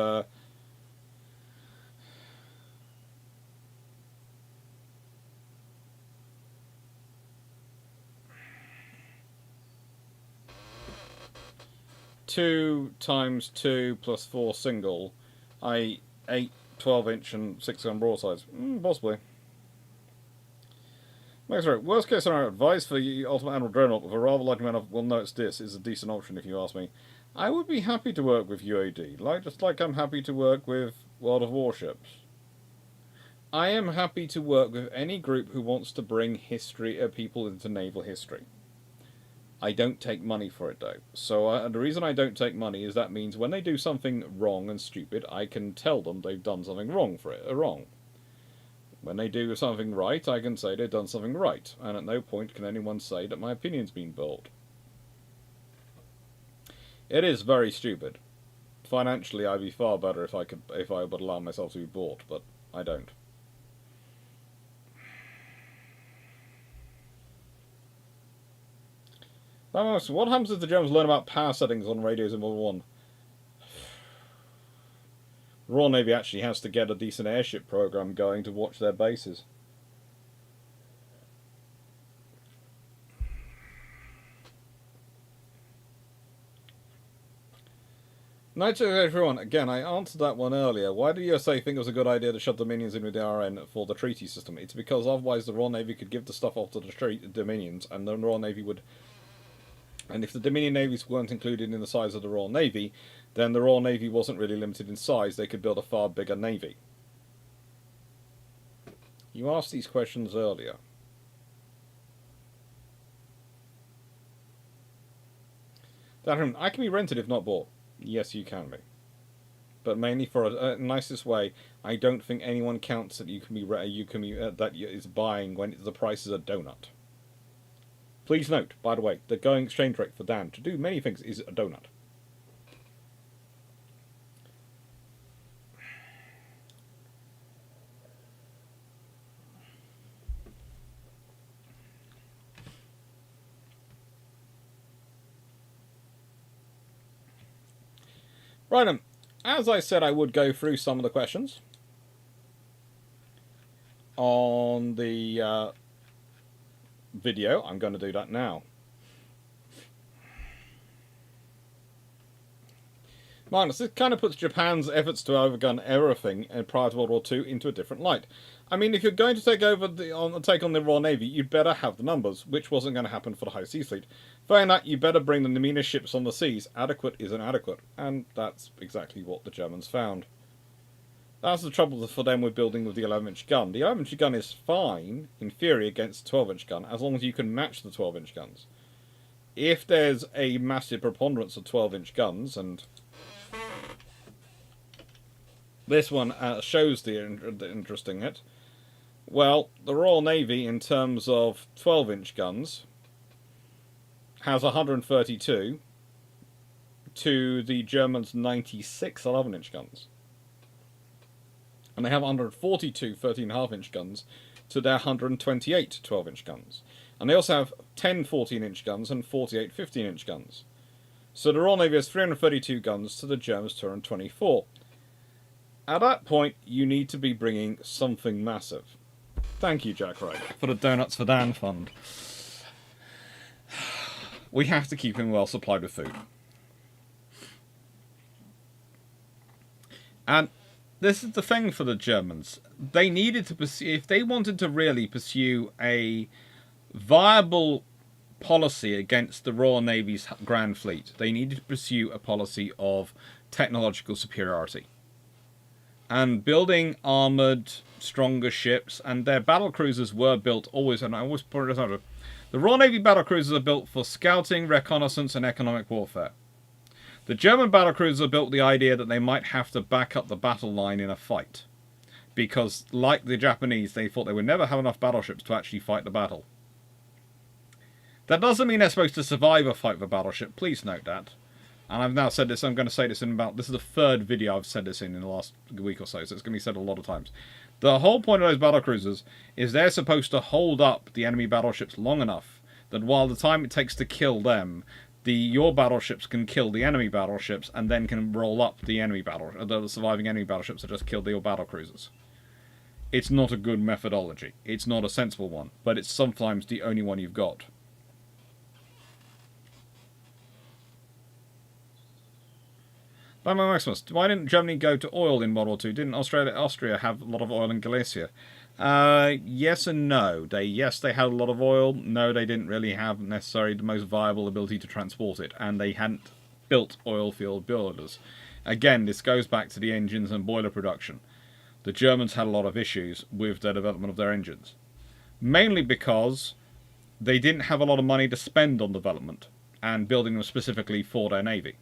two times 2 plus 4 single, i.e. 8 12-inch and 6-gun broadsides. Possibly. Max, right. Worst case scenario, advice for the Ultimate Admiral Dreadnought with a rather light amount of, well, no, it's this, is a decent option if you ask me. I would be happy to work with UAD, just like I'm happy to work with World of Warships. I am happy to work with any group who wants to bring people into naval history. I don't take money for it, though. So the reason I don't take money is that means when they do something wrong and stupid, I can tell them they've done something wrong. When they do something right, I can say they've done something right, and at no point can anyone say that my opinion's been bought. It is very stupid. Financially, I'd be far better if I would allow myself to be bought, but I don't. What happens if the Germans learn about power settings on radios in World War I? The Royal Navy actually has to get a decent airship program going to watch their bases. Night to everyone. Again, I answered that one earlier. Why do USA think it was a good idea to shove the Dominions in with the RN for the treaty system? It's because otherwise the Royal Navy could give the stuff off to the Dominions, and the Royal Navy would... And if the Dominion navies weren't included in the size of the Royal Navy, then the Royal Navy wasn't really limited in size. They could build a far bigger navy. You asked these questions earlier. I can be rented if not bought. Yes, you can be. But mainly for a nicest way. I don't think anyone counts that that is buying when the price is a donut. Please note, by the way, the going exchange rate for Dan to do many things is a donut. Right, as I said, I would go through some of the questions on the video, I'm going to do that now. Magnus, this kind of puts Japan's efforts to overcome everything prior to World War II into a different light. I mean, if you're going to take on the Royal Navy, you'd better have the numbers, which wasn't going to happen for the High Seas Fleet. Failing that, you better bring the meanest ships on the seas. Adequate is inadequate, and that's exactly what the Germans found. That's the trouble for them with building with the 11-inch gun. The 11-inch gun is fine, in theory, against a 12-inch gun, as long as you can match the 12-inch guns. If there's a massive preponderance of 12-inch guns, and this one shows the interesting it. Well, the Royal Navy, in terms of 12-inch guns, has 132 to the Germans' 96 11-inch guns. And they have 142 13.5-inch guns to their 128 12-inch guns. And they also have 10 14-inch guns and 48 15-inch guns. So the Royal Navy has 332 guns to the Germans' 224. At that point, you need to be bringing something massive. Thank you, Jack Wright, for the Donuts for Dan fund. We have to keep him well supplied with food. And this is the thing for the Germans. They needed to pursue, if they wanted to really pursue a viable policy against the Royal Navy's Grand Fleet, they needed to pursue a policy of technological superiority. And building armoured, stronger ships, and their battle cruisers were built always, and I always point this out, the Royal Navy battle cruisers are built for scouting, reconnaissance, and economic warfare. The German battle cruisers are built with the idea that they might have to back up the battle line in a fight. Because, like the Japanese, they thought they would never have enough battleships to actually fight the battle. That doesn't mean they're supposed to survive a fight with a battleship, please note that. And I've now said this, I'm going to say this in about, this is the third video I've said this in the last week or so it's going to be said a lot of times. The whole point of those battlecruisers is they're supposed to hold up the enemy battleships long enough that while the time it takes to kill them, your battleships can kill the enemy battleships and then can roll up the enemy the surviving enemy battleships that just killed your battlecruisers. It's not a good methodology. It's not a sensible one, but it's sometimes the only one you've got. Maximus, why didn't Germany go to oil in World War II? Didn't Austria have a lot of oil in Galicia? Yes and no. Yes, they had a lot of oil. No, they didn't really have necessarily the most viable ability to transport it. And they hadn't built oil field boilers. Again, this goes back to the engines and boiler production. The Germans had a lot of issues with the development of their engines. Mainly because they didn't have a lot of money to spend on development and building them specifically for their navy.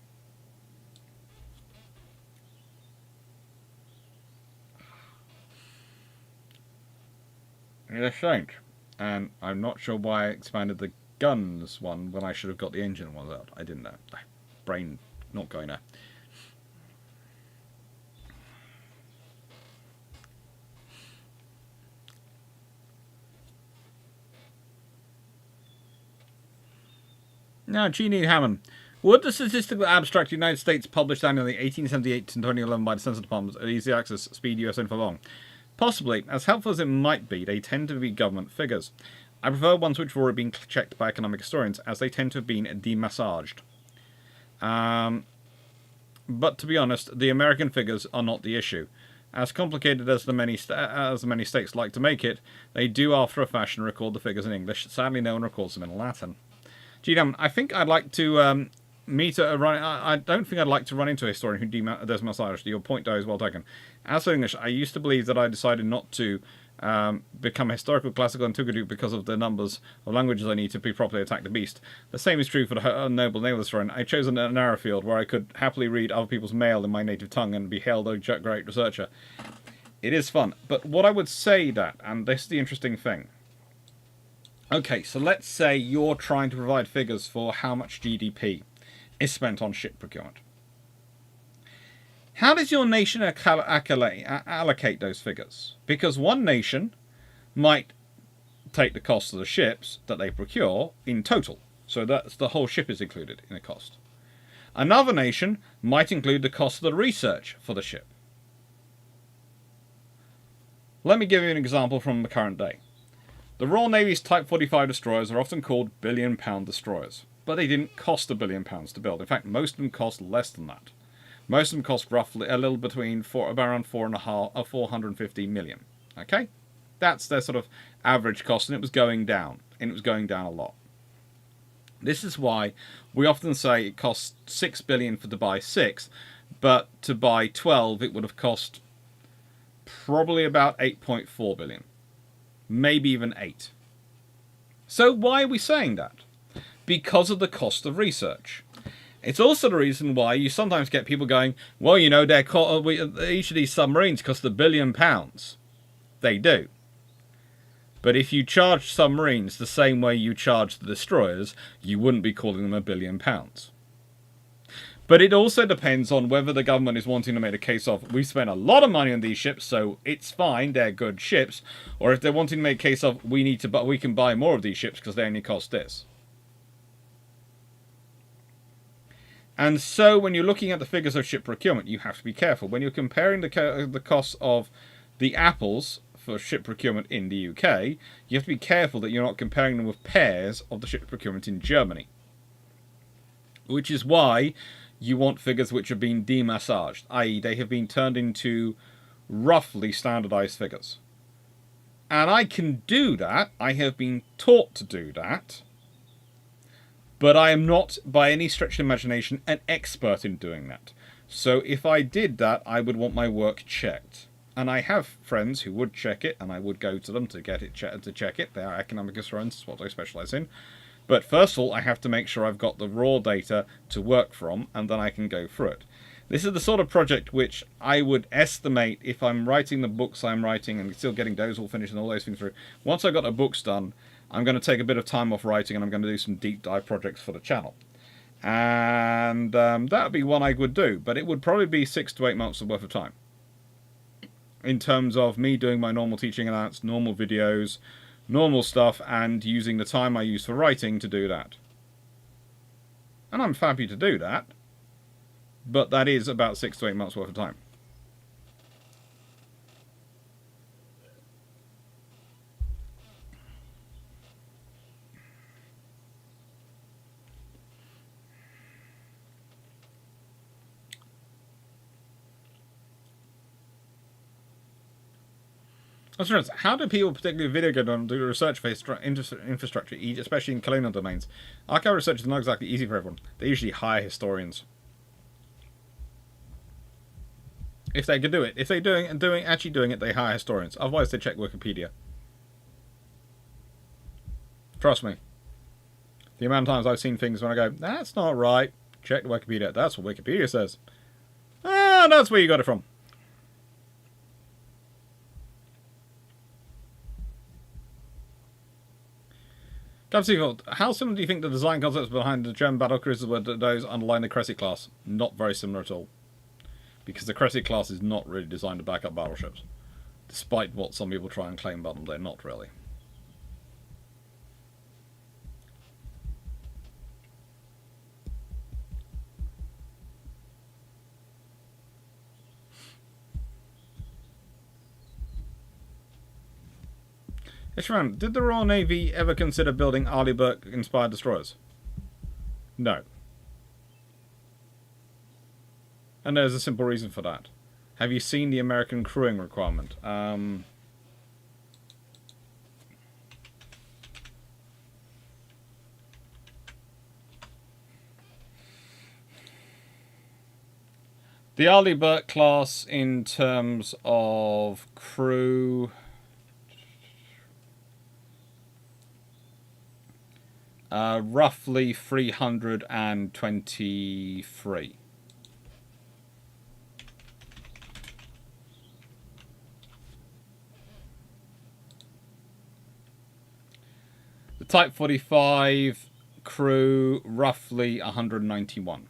It's a shame. And I'm not sure why I expanded the guns one when I should have got the engine one out. I didn't know. Brain not going there. Now, Jeannie Hammond. Would the statistical abstract United States published annually 1878 to 2011 by the Census Department at easy access speed US info long? Possibly. As helpful as it might be, they tend to be government figures. I prefer ones which have already been checked by economic historians, as they tend to have been demassaged. But to be honest, the American figures are not the issue. As complicated as the many states like to make it, they do, after a fashion, record the figures in English. Sadly, no one records them in Latin. Gee, I think I'd like to I don't think I'd like to run into a historian who demassaged. Your point, though, is well taken. As for English, I used to believe that I decided not to become a historical classical antiquity because of the numbers of languages I need to properly attack the beast. The same is true for the noble naval historian. I chose a narrow field where I could happily read other people's mail in my native tongue and be hailed a great researcher. It is fun. But what I would say that, and this is the interesting thing. Okay, so let's say you're trying to provide figures for how much GDP is spent on ship procurement. How does your nation allocate those figures? Because one nation might take the cost of the ships that they procure in total. So that's the whole ship is included in the cost. Another nation might include the cost of the research for the ship. Let me give you an example from the current day. The Royal Navy's Type 45 destroyers are often called billion-pound destroyers, but they didn't cost £1 billion to build. In fact, most of them cost less than that. Most of them cost roughly a little between around 450 million. Okay, that's their sort of average cost, and it was going down, and it was going down a lot. This is why we often say it costs 6 billion to buy 6, but to buy 12 it would have cost probably about 8.4 billion. Maybe even 8. So why are we saying that? Because of the cost of research. It's also the reason why you sometimes get people going, well, you know, each of these submarines cost £1 billion. They do. But if you charge submarines the same way you charge the destroyers, you wouldn't be calling them £1 billion. But it also depends on whether the government is wanting to make a case of, we've spent a lot of money on these ships, so it's fine, they're good ships, or if they're wanting to make a case of, we can buy more of these ships because they only cost this. And so when you're looking at the figures of ship procurement, you have to be careful. When you're comparing the costs of the apples for ship procurement in the UK, you have to be careful that you're not comparing them with pairs of the ship procurement in Germany. Which is why you want figures which have been demassaged, i.e. they have been turned into roughly standardized figures. And I can do that. I have been taught to do that. But I am not, by any stretch of imagination, an expert in doing that. So if I did that, I would want my work checked. And I have friends who would check it, and I would go to them to get it to check it. They are economic historians, that's what I specialise in. But first of all, I have to make sure I've got the raw data to work from, and then I can go through it. This is the sort of project which I would estimate, if I'm writing the books I'm writing and still getting those all finished and all those things through. Once I've got the books done, I'm going to take a bit of time off writing, and I'm going to do some deep dive projects for the channel. And that would be one I would do, but it would probably be 6 to 8 months worth of time. In terms of me doing my normal teaching allowance, normal videos, normal stuff, and using the time I use for writing to do that. And I'm happy to do that, but that is about 6 to 8 months worth of time. How do people, particularly video game, do research for infrastructure, especially in colonial domains? Archival research is not exactly easy for everyone. They usually hire historians. If they can do it. If they're actually doing it, they hire historians. Otherwise, they check Wikipedia. Trust me. The amount of times I've seen things when I go, that's not right. Check Wikipedia. That's what Wikipedia says. Ah, that's where you got it from. How similar do you think the design concepts behind the German battle cruisers were to those underlying the Cressy class? Not very similar at all. Because the Cressy class is not really designed to back up battleships. Despite what some people try and claim about them, they're not really. Ishran, did the Royal Navy ever consider building Arleigh Burke-inspired destroyers? No. And there's a simple reason for that. Have you seen the American crewing requirement? The Arleigh Burke class, in terms of crew, roughly 323. The Type 45 crew, roughly 191.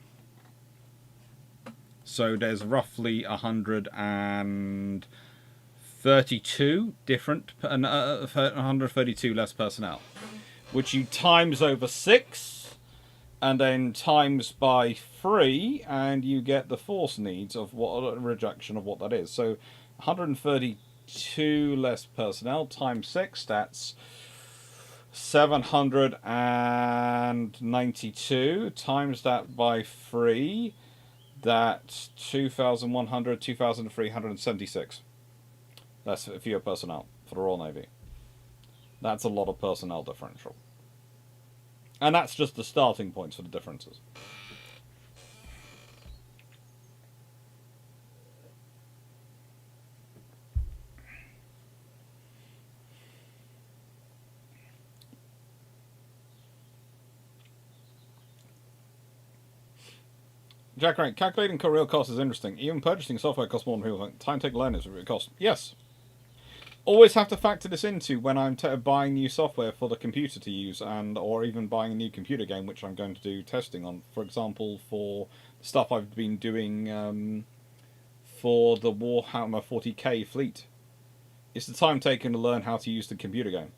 So there's roughly 132 different, 132 less personnel, which you times over 6, and then times by 3, and you get the force needs of what a reduction of what that is. So 132 less personnel times 6, that's 792 times that by 3, that's 2,100, 2,376. That's fewer personnel for the Royal Navy. That's a lot of personnel differential. And that's just the starting points for the differences. Jack Rank, calculating real cost is interesting. Even purchasing software costs more than people think. Time to take learn is what it costs. Yes. Always have to factor this into when I'm buying new software for the computer to use, and or even buying a new computer game, which I'm going to do testing on. For example, for stuff I've been doing for the Warhammer 40k fleet. It's the time taken to learn how to use the computer game.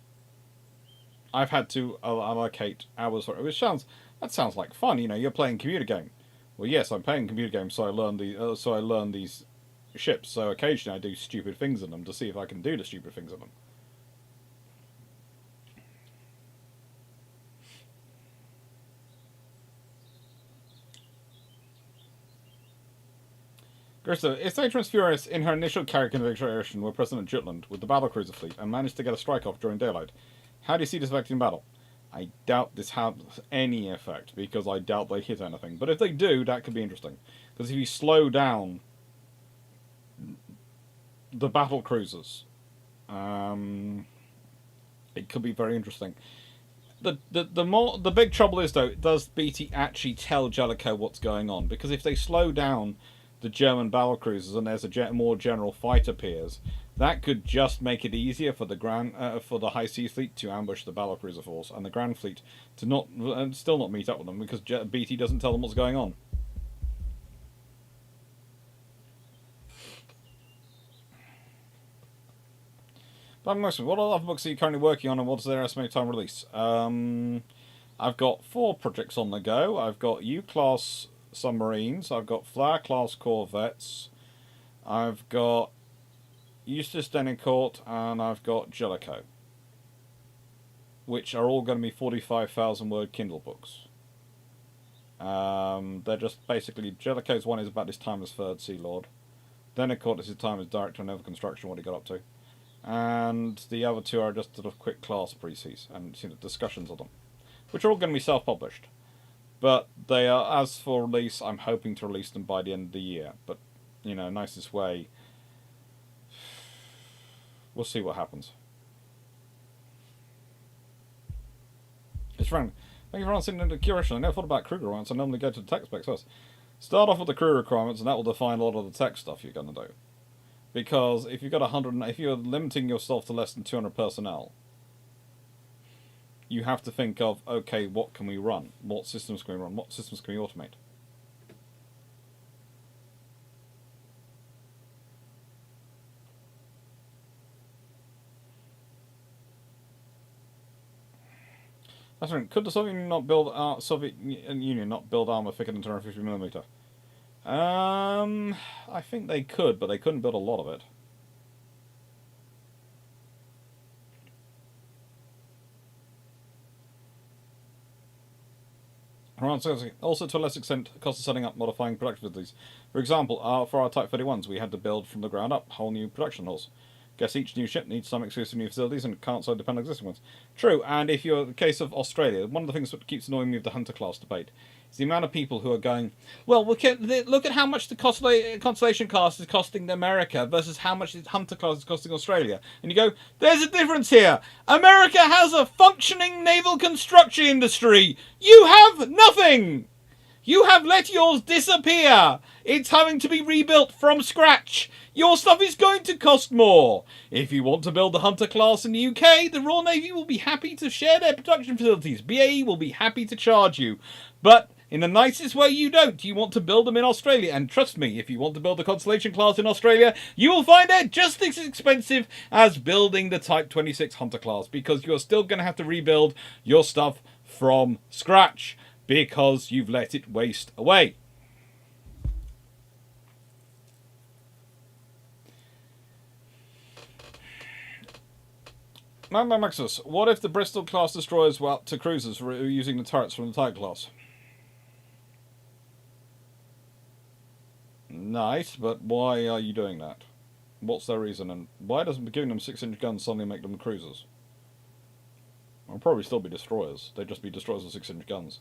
I've had to allocate hours for it, which sounds like fun. You know, you're playing a computer game. Well, yes, I'm playing computer games, so I learn these ships. So occasionally I do stupid things in them to see if I can do the stupid things in them. Grista, if Satrans Furious in her initial character configuration were present at Jutland with the battlecruiser fleet and managed to get a strike off during daylight, how do you see this affecting battle? I doubt this has any effect, because I doubt they hit anything. But if they do, that could be interesting. Because if you slow down the battle cruisers, it could be very interesting. The big trouble is, though, does BT actually tell Jellicoe what's going on? Because if they slow down the German battle cruisers and there's a more general fight appears, that could just make it easier for the High Seas Fleet to ambush the battlecruiser force, and the Grand Fleet to still not meet up with them because BT doesn't tell them what's going on. What other books are you currently working on, and what's their estimated time release? I've got 4 projects on the go. I've got U-class submarines. I've got Flower-class corvettes. I've got Eustace Denicourt, and I've got Jellicoe, which are all going to be 45,000 word Kindle books. They're just basically, Jellicoe's one is about his time as Third Sea Lord. Denicourt is his time as Director of Naval Construction, what he got up to. And the other 2 are just sort of quick class precies and discussions of them, which are all going to be self-published. But they are, as for release, I'm hoping to release them by the end of the year. But, you know, nicest way, we'll see what happens. It's Frank. Thank you for answering the curiosity. I never thought about crew requirements. I normally go to the tech specs first. Start off with the crew requirements, and that will define a lot of the tech stuff you're going to do. Because if you've got if you're limiting yourself to less than 200 personnel, you have to think of, okay, what can we run? What systems can we run? What systems can we automate? That's right. Could the Soviet Union not build armor thicker than 250mm? I think they could, but they couldn't build a lot of it. Also, to a less extent, cost of setting up modifying production facilities. For example, for our Type 31s, we had to build from the ground up whole new production halls. Guess each new ship needs some exclusive new facilities and can't so depend on existing ones. True, and if you're the case of Australia, one of the things that keeps annoying me with the Hunter class debate is the amount of people who are going, well, look at how much the Constellation class is costing America versus how much the Hunter class is costing Australia. And you go, there's a difference here. America has a functioning naval construction industry. You have nothing. You have let yours disappear. It's having to be rebuilt from scratch. Your stuff is going to cost more. If you want to build the Hunter class in the UK, the Royal Navy will be happy to share their production facilities. BAE will be happy to charge you. But in the nicest way, you don't. You want to build them in Australia. And trust me, if you want to build the Constellation class in Australia, you will find it just as expensive as building the Type 26 Hunter class, because you're still going to have to rebuild your stuff from scratch because you've let it waste away. Maxus, what if the Bristol class destroyers were up to cruisers for using the turrets from the Type class? Nice, but why are you doing that? What's their reason, and why doesn't giving them 6-inch guns suddenly make them cruisers? They'll probably still be destroyers. They'd just be destroyers with 6-inch guns.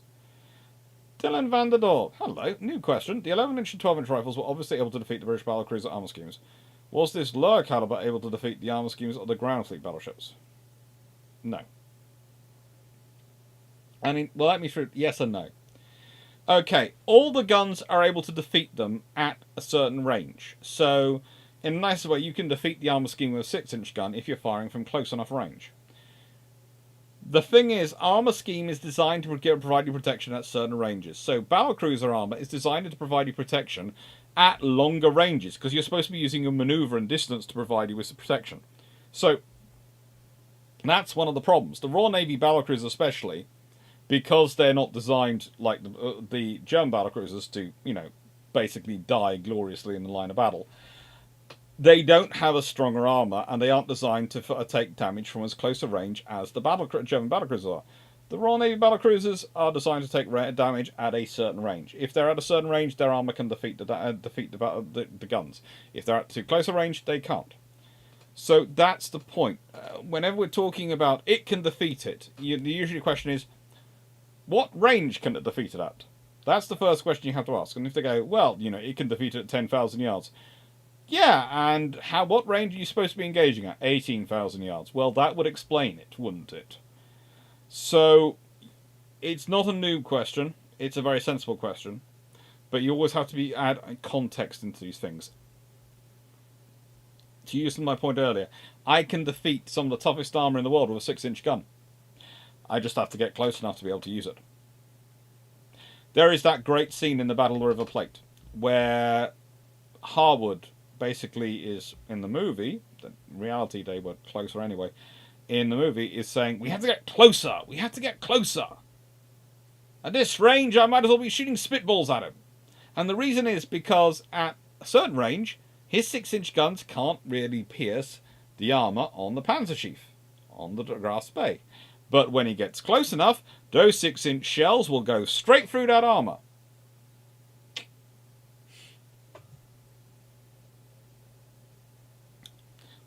Dylan van der Door. Hello, new question. The 11-inch and 12-inch rifles were obviously able to defeat the British battlecruiser armour schemes. Was this lower caliber able to defeat the armour schemes of the ground fleet battleships? No. I mean, well, let me through. Yes and no. Okay, all the guns are able to defeat them at a certain range. So, in a nicer way, you can defeat the armour scheme with a 6-inch gun if you're firing from close enough range. The thing is, armour scheme is designed to provide you protection at certain ranges. So, battlecruiser armour is designed to provide you protection at longer ranges, because you're supposed to be using your manoeuvre and distance to provide you with protection. So, that's one of the problems. The Royal Navy battlecruisers especially, because they're not designed like the German battlecruisers to, basically die gloriously in the line of battle, they don't have a stronger armour, and they aren't designed to take damage from as close a range as the German battlecruisers are. The Royal Navy battlecruisers are designed to take damage at a certain range. If they're at a certain range, their armour can defeat the guns. If they're at too close a range, they can't. So that's the point. Whenever we're talking about it can defeat it, the usual question is, what range can it defeat it at? That's the first question you have to ask. And if they go, well, it can defeat it at 10,000 yards. Yeah, and what range are you supposed to be engaging at? 18,000 yards. Well, that would explain it, wouldn't it? So, it's not a noob question. It's a very sensible question. But you always have to add context into these things. To use my point earlier, I can defeat some of the toughest armour in the world with a 6-inch gun. I just have to get close enough to be able to use it. There is that great scene in the Battle of the River Plate, where Harwood basically is in the movie, in reality they were closer anyway, in the movie is saying, we have to get closer, we have to get closer. At this range I might as well be shooting spitballs at him. And the reason is because at a certain range, his 6-inch guns can't really pierce the armour on the Panzer Chief, on the Grass Bay. But when he gets close enough, those 6-inch shells will go straight through that armour.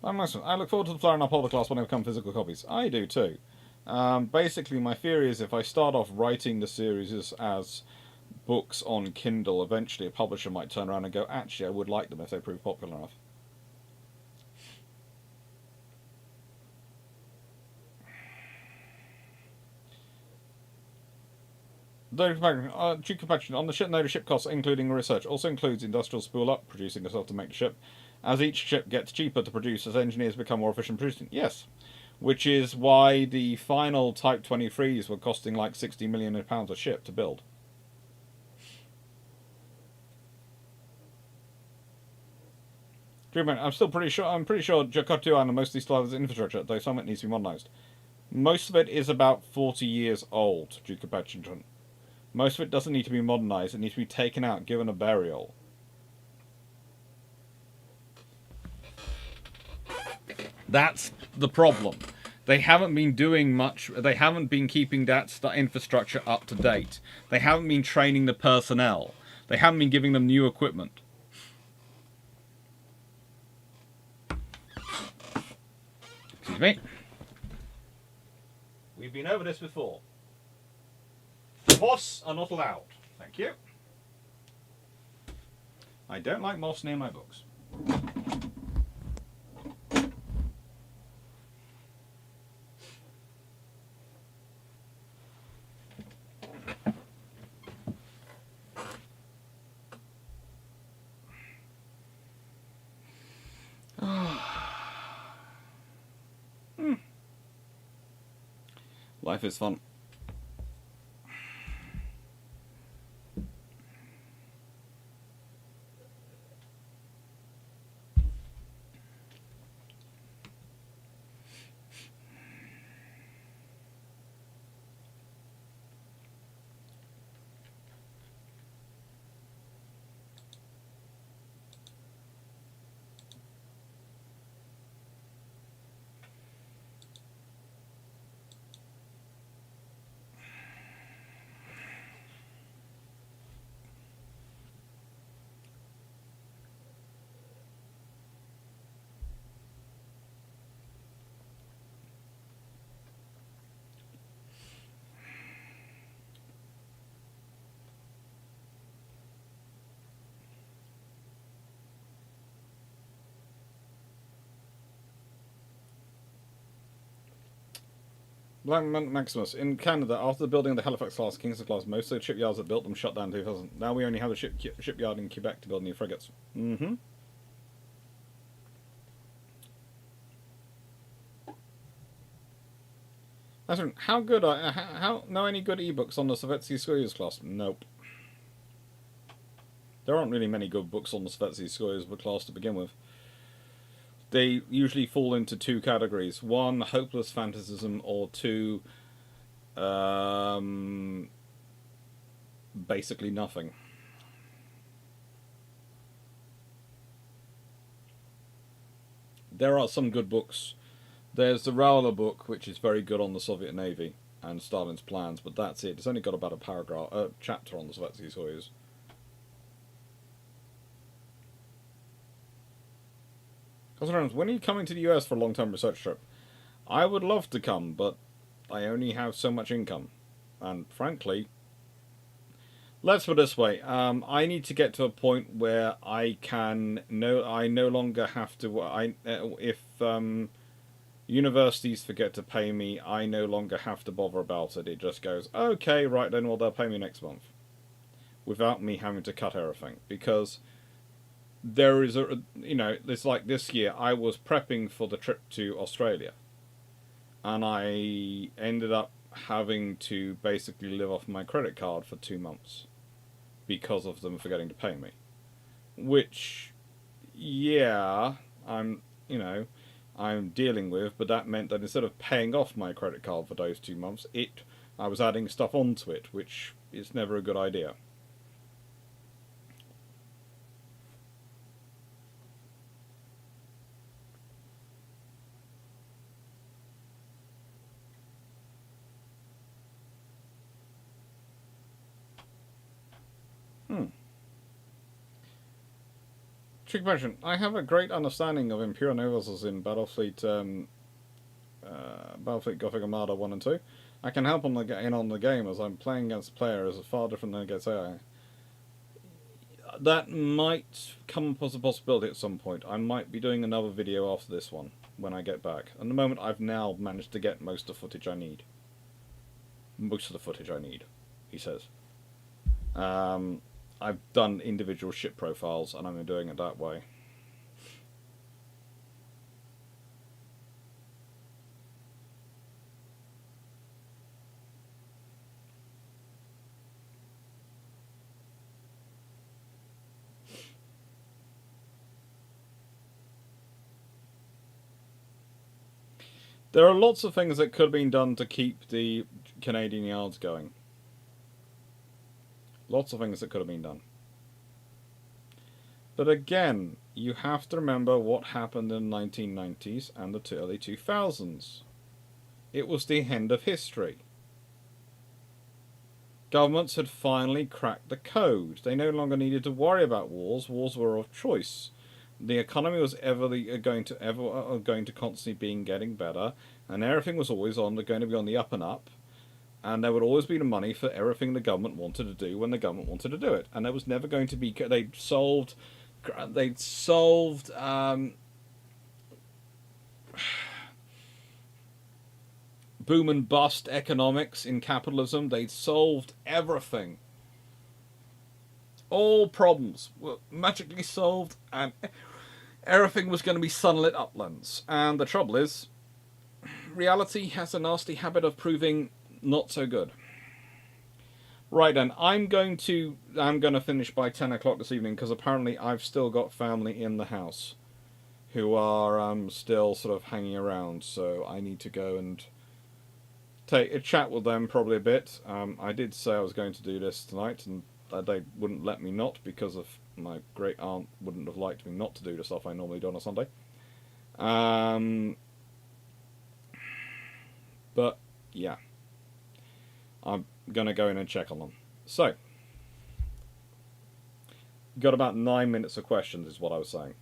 I look forward to the Flyer and Upholder class when they become physical copies. I do too. Basically, my theory is if I start off writing the series as books on Kindle, eventually a publisher might turn around and go, actually, I would like them if they prove popular enough. Due compaction on the ship note of ship costs, including research, also includes industrial spool up, producing yourself to make the ship. As each ship gets cheaper to produce, as engineers become more efficient producing. Yes, which is why the final Type 23s were costing like £60 million a ship to build. I'm pretty sure Jakarta Island mostly still has infrastructure, though some of it needs to be modernised. Most of it is about 40 years old, Duke of Patchington. Most of it doesn't need to be modernised, it needs to be taken out, given a burial. That's the problem. They haven't been doing much. They haven't been keeping that infrastructure up to date. They haven't been training the personnel. They haven't been giving them new equipment. Excuse me. We've been over this before. Moths are not allowed. Thank you. I don't like moths near my books. Life is fun. Black Maximus, in Canada, after the building of the Halifax class, Kingston class, most of the shipyards that built them shut down in 2000. Now we only have a shipyard in Quebec to build new frigates. Mm-hmm. That's right. How good are... How know any good ebooks on the Sovietsky Soyuz class? Nope. There aren't really many good books on the Sovietsky Soyuz class to begin with. They usually fall into two categories. One, hopeless fantasism, or two, basically nothing. There are some good books. There's the Rowler book, which is very good on the Soviet Navy and Stalin's plans, but that's it. It's only got about a chapter on the Sovietsky Soyuz. When are you coming to the US for a long-term research trip? I would love to come, but I only have so much income. And frankly, let's put it this way, I need to get to a point where I no longer have to, if universities forget to pay me, I no longer have to bother about it. It just goes, okay, right then, well, they'll pay me next month. Without me having to cut everything. Because there is it's like this year, I was prepping for the trip to Australia. And I ended up having to basically live off my credit card for 2 months. Because of them forgetting to pay me. Which, yeah, I'm dealing with, but that meant that instead of paying off my credit card for those 2 months, I was adding stuff onto it, which is never a good idea. Trick question. I have a great understanding of Imperial naval vessels in Battlefleet Gothic Armada 1 and 2. I can help on the game as I'm playing against players far different than against AI. That might come up as a possibility at some point. I might be doing another video after this one when I get back. At the moment, I've now managed to get most of the footage I need. Most of the footage I need, he says. I've done individual ship profiles, and I'm doing it that way. There are lots of things that could have been done to keep the Canadian yards going. Lots of things that could have been done. But again, you have to remember what happened in the 1990s and the early 2000s. It was the end of history. Governments had finally cracked the code. They no longer needed to worry about wars. Wars were of choice. The economy was going to constantly getting better, and everything was always going to be on the up and up. And there would always be the money for everything the government wanted to do when the government wanted to do it. And there was never going to be... They'd solved boom and bust economics in capitalism. They'd solved everything. All problems were magically solved, and everything was going to be sunlit uplands. And the trouble is, reality has a nasty habit of proving not so good. Right then, I'm going to finish by 10 o'clock this evening, because apparently I've still got family in the house who are still sort of hanging around, so I need to go and take a chat with them probably a bit. I did say I was going to do this tonight, and they wouldn't let me not, because of my great aunt wouldn't have liked me not to do the stuff I normally do on a Sunday. But yeah, I'm gonna go in and check on them. So, got about 9 minutes of questions, is what I was saying.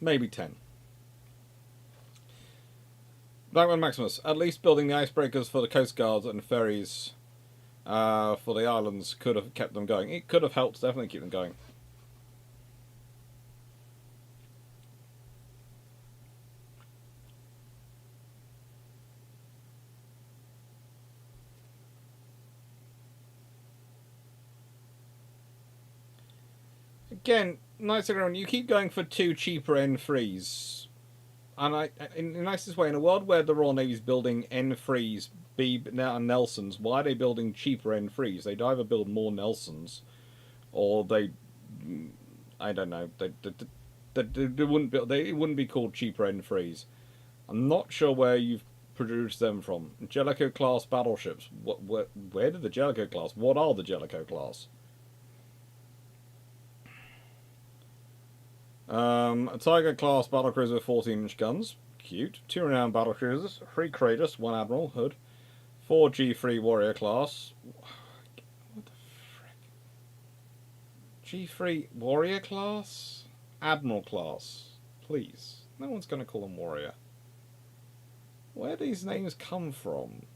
Maybe 10. Blackman Maximus, at least building the icebreakers for the Coast Guard and ferries for the islands could have kept them going. It could have helped definitely keep them going. again, nice around. You keep going for 2 cheaper N3s, and in the nicest way, in a world where the Royal Navy's building N3s, B now Nelsons, why are they building cheaper N3s? They'd either build more Nelsons, or I don't know, they wouldn't build. It wouldn't be called cheaper N3s. I'm not sure where you've produced them from. Jellicoe class battleships. Where did the Jellicoe class? What are the Jellicoe class? A Tiger class battlecruiser with 14-inch guns. Cute. 2 renowned battlecruisers. 3 Kratos, 1 Admiral, Hood. 4 G3 Warrior class. What the frick? G3 Warrior class? Admiral class. Please. No one's going to call them Warrior. Where do these names come from?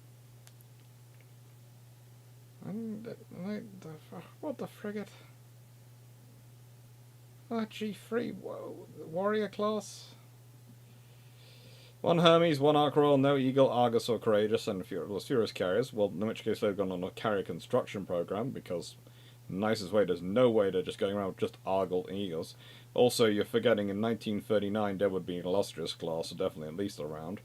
What the frigate? G3 Warrior class. 1 Hermes, 1 Ark Royal, no Eagle, Argus or Courageous, and Furious carriers. Well, in which case they've gone on a carrier construction program, because the nicest way, there's no way they're just going around with just Argyle and Eagles. Also, you're forgetting in 1939 there would be an Illustrious class, so definitely at least around.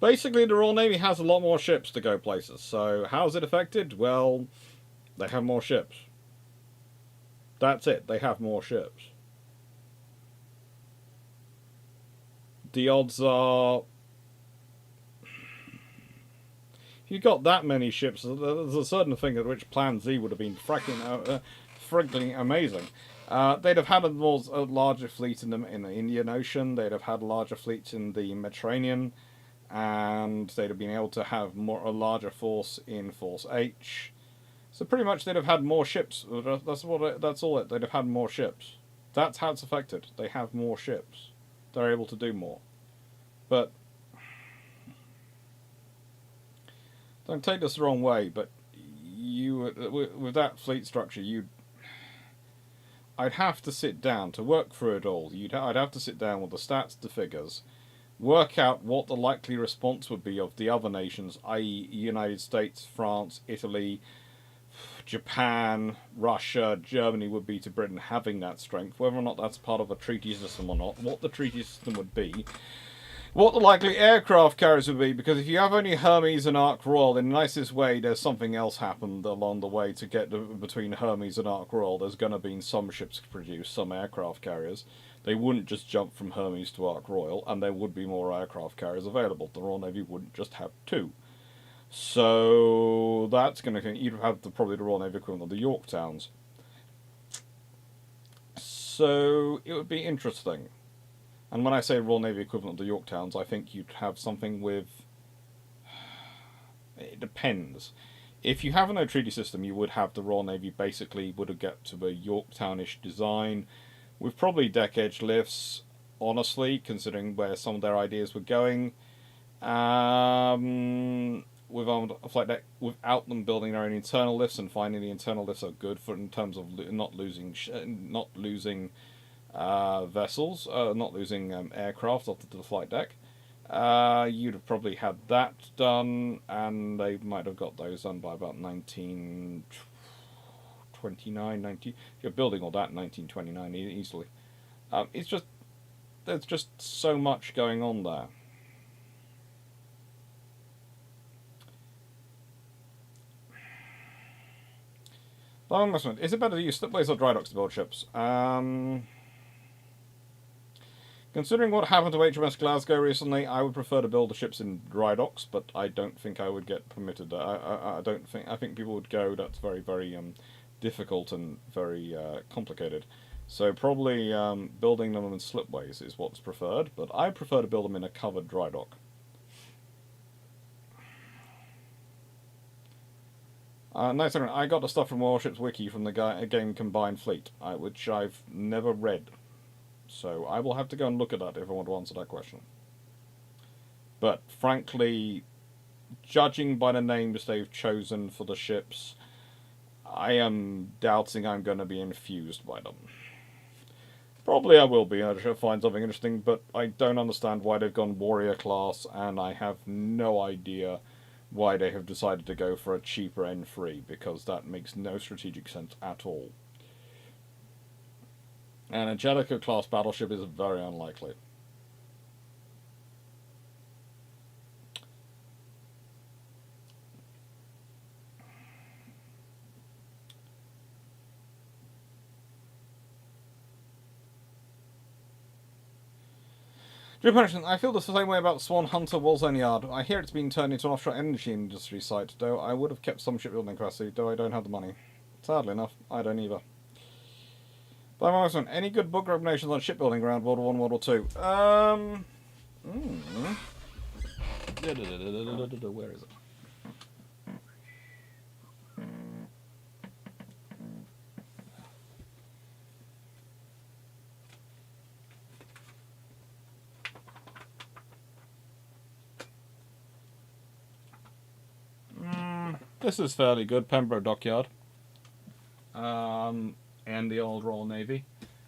Basically, the Royal Navy has a lot more ships to go places. So, how's it affected? Well, they have more ships. That's it. They have more ships. The odds are, if you got that many ships, there's a certain thing at which Plan Z would have been frankly amazing. They'd have had a larger fleet in the Indian Ocean. They'd have had larger fleets in the Mediterranean. And they'd have been able to have a larger force in Force H. So pretty much they'd have had more ships. That's all it. They'd have had more ships. That's how it's affected. They have more ships. They're able to do more. But don't take this the wrong way. But with that fleet structure, I'd have to sit down to work through it all. I'd have to sit down with the stats, the figures. Work out what the likely response would be of the other nations, i.e. United States, France, Italy, Japan, Russia, Germany would be to Britain having that strength, whether or not that's part of a treaty system or not, what the treaty system would be, what the likely aircraft carriers would be, because if you have only Hermes and Ark Royal, in the nicest way, there's something else happened along the way to get between Hermes and Ark Royal. There's going to be some ships produced, some aircraft carriers. They wouldn't just jump from Hermes to Ark Royal, and there would be more aircraft carriers available. The Royal Navy wouldn't just have 2. So that's going to, you'd have probably the Royal Navy equivalent of the Yorktowns. So it would be interesting. And when I say Royal Navy equivalent of the Yorktowns, I think you'd have something with, it depends. If you have no treaty system, you would have the Royal Navy basically would get to a Yorktownish design, with probably deck-edge lifts, honestly, considering where some of their ideas were going. With a flight deck, without them building their own internal lifts and finding the internal lifts are good for in terms of not losing vessels, not losing aircraft off the flight deck. You'd have probably had that done, and they might have got those done by about 1929, 90. You're building all that in 1929 easily. There's just so much going on there. Is it better to use slipways or dry docks to build ships? Considering what happened to HMS Glasgow recently, I would prefer to build the ships in dry docks, but I don't think I would get permitted. I think people would go, that's very, very difficult and very complicated. So probably building them in slipways is what's preferred, but I prefer to build them in a covered dry dock. Nice. I got the stuff from Warships Wiki from the game Combined Fleet, which I've never read. So I will have to go and look at that if I want to answer that question. But frankly, judging by the names they've chosen for the ships, I am doubting I'm going to be infused by them. Probably I will be. I should find something interesting, but I don't understand why they've gone warrior class, and I have no idea why they have decided to go for a cheaper N3, because that makes no strategic sense at all. An Angelica class battleship is very unlikely. Drew Punishment, I feel the same way about Swan Hunter Walzone Yard. I hear it's been turned into an offshore energy industry site, though I would have kept some shipbuilding capacity, though I don't have the money. Sadly enough, I don't either. But I'm asking, any good book recommendations on shipbuilding around World War One, World War Two? Where is it? This is fairly good. Pembroke Dockyard. And the old Royal Navy.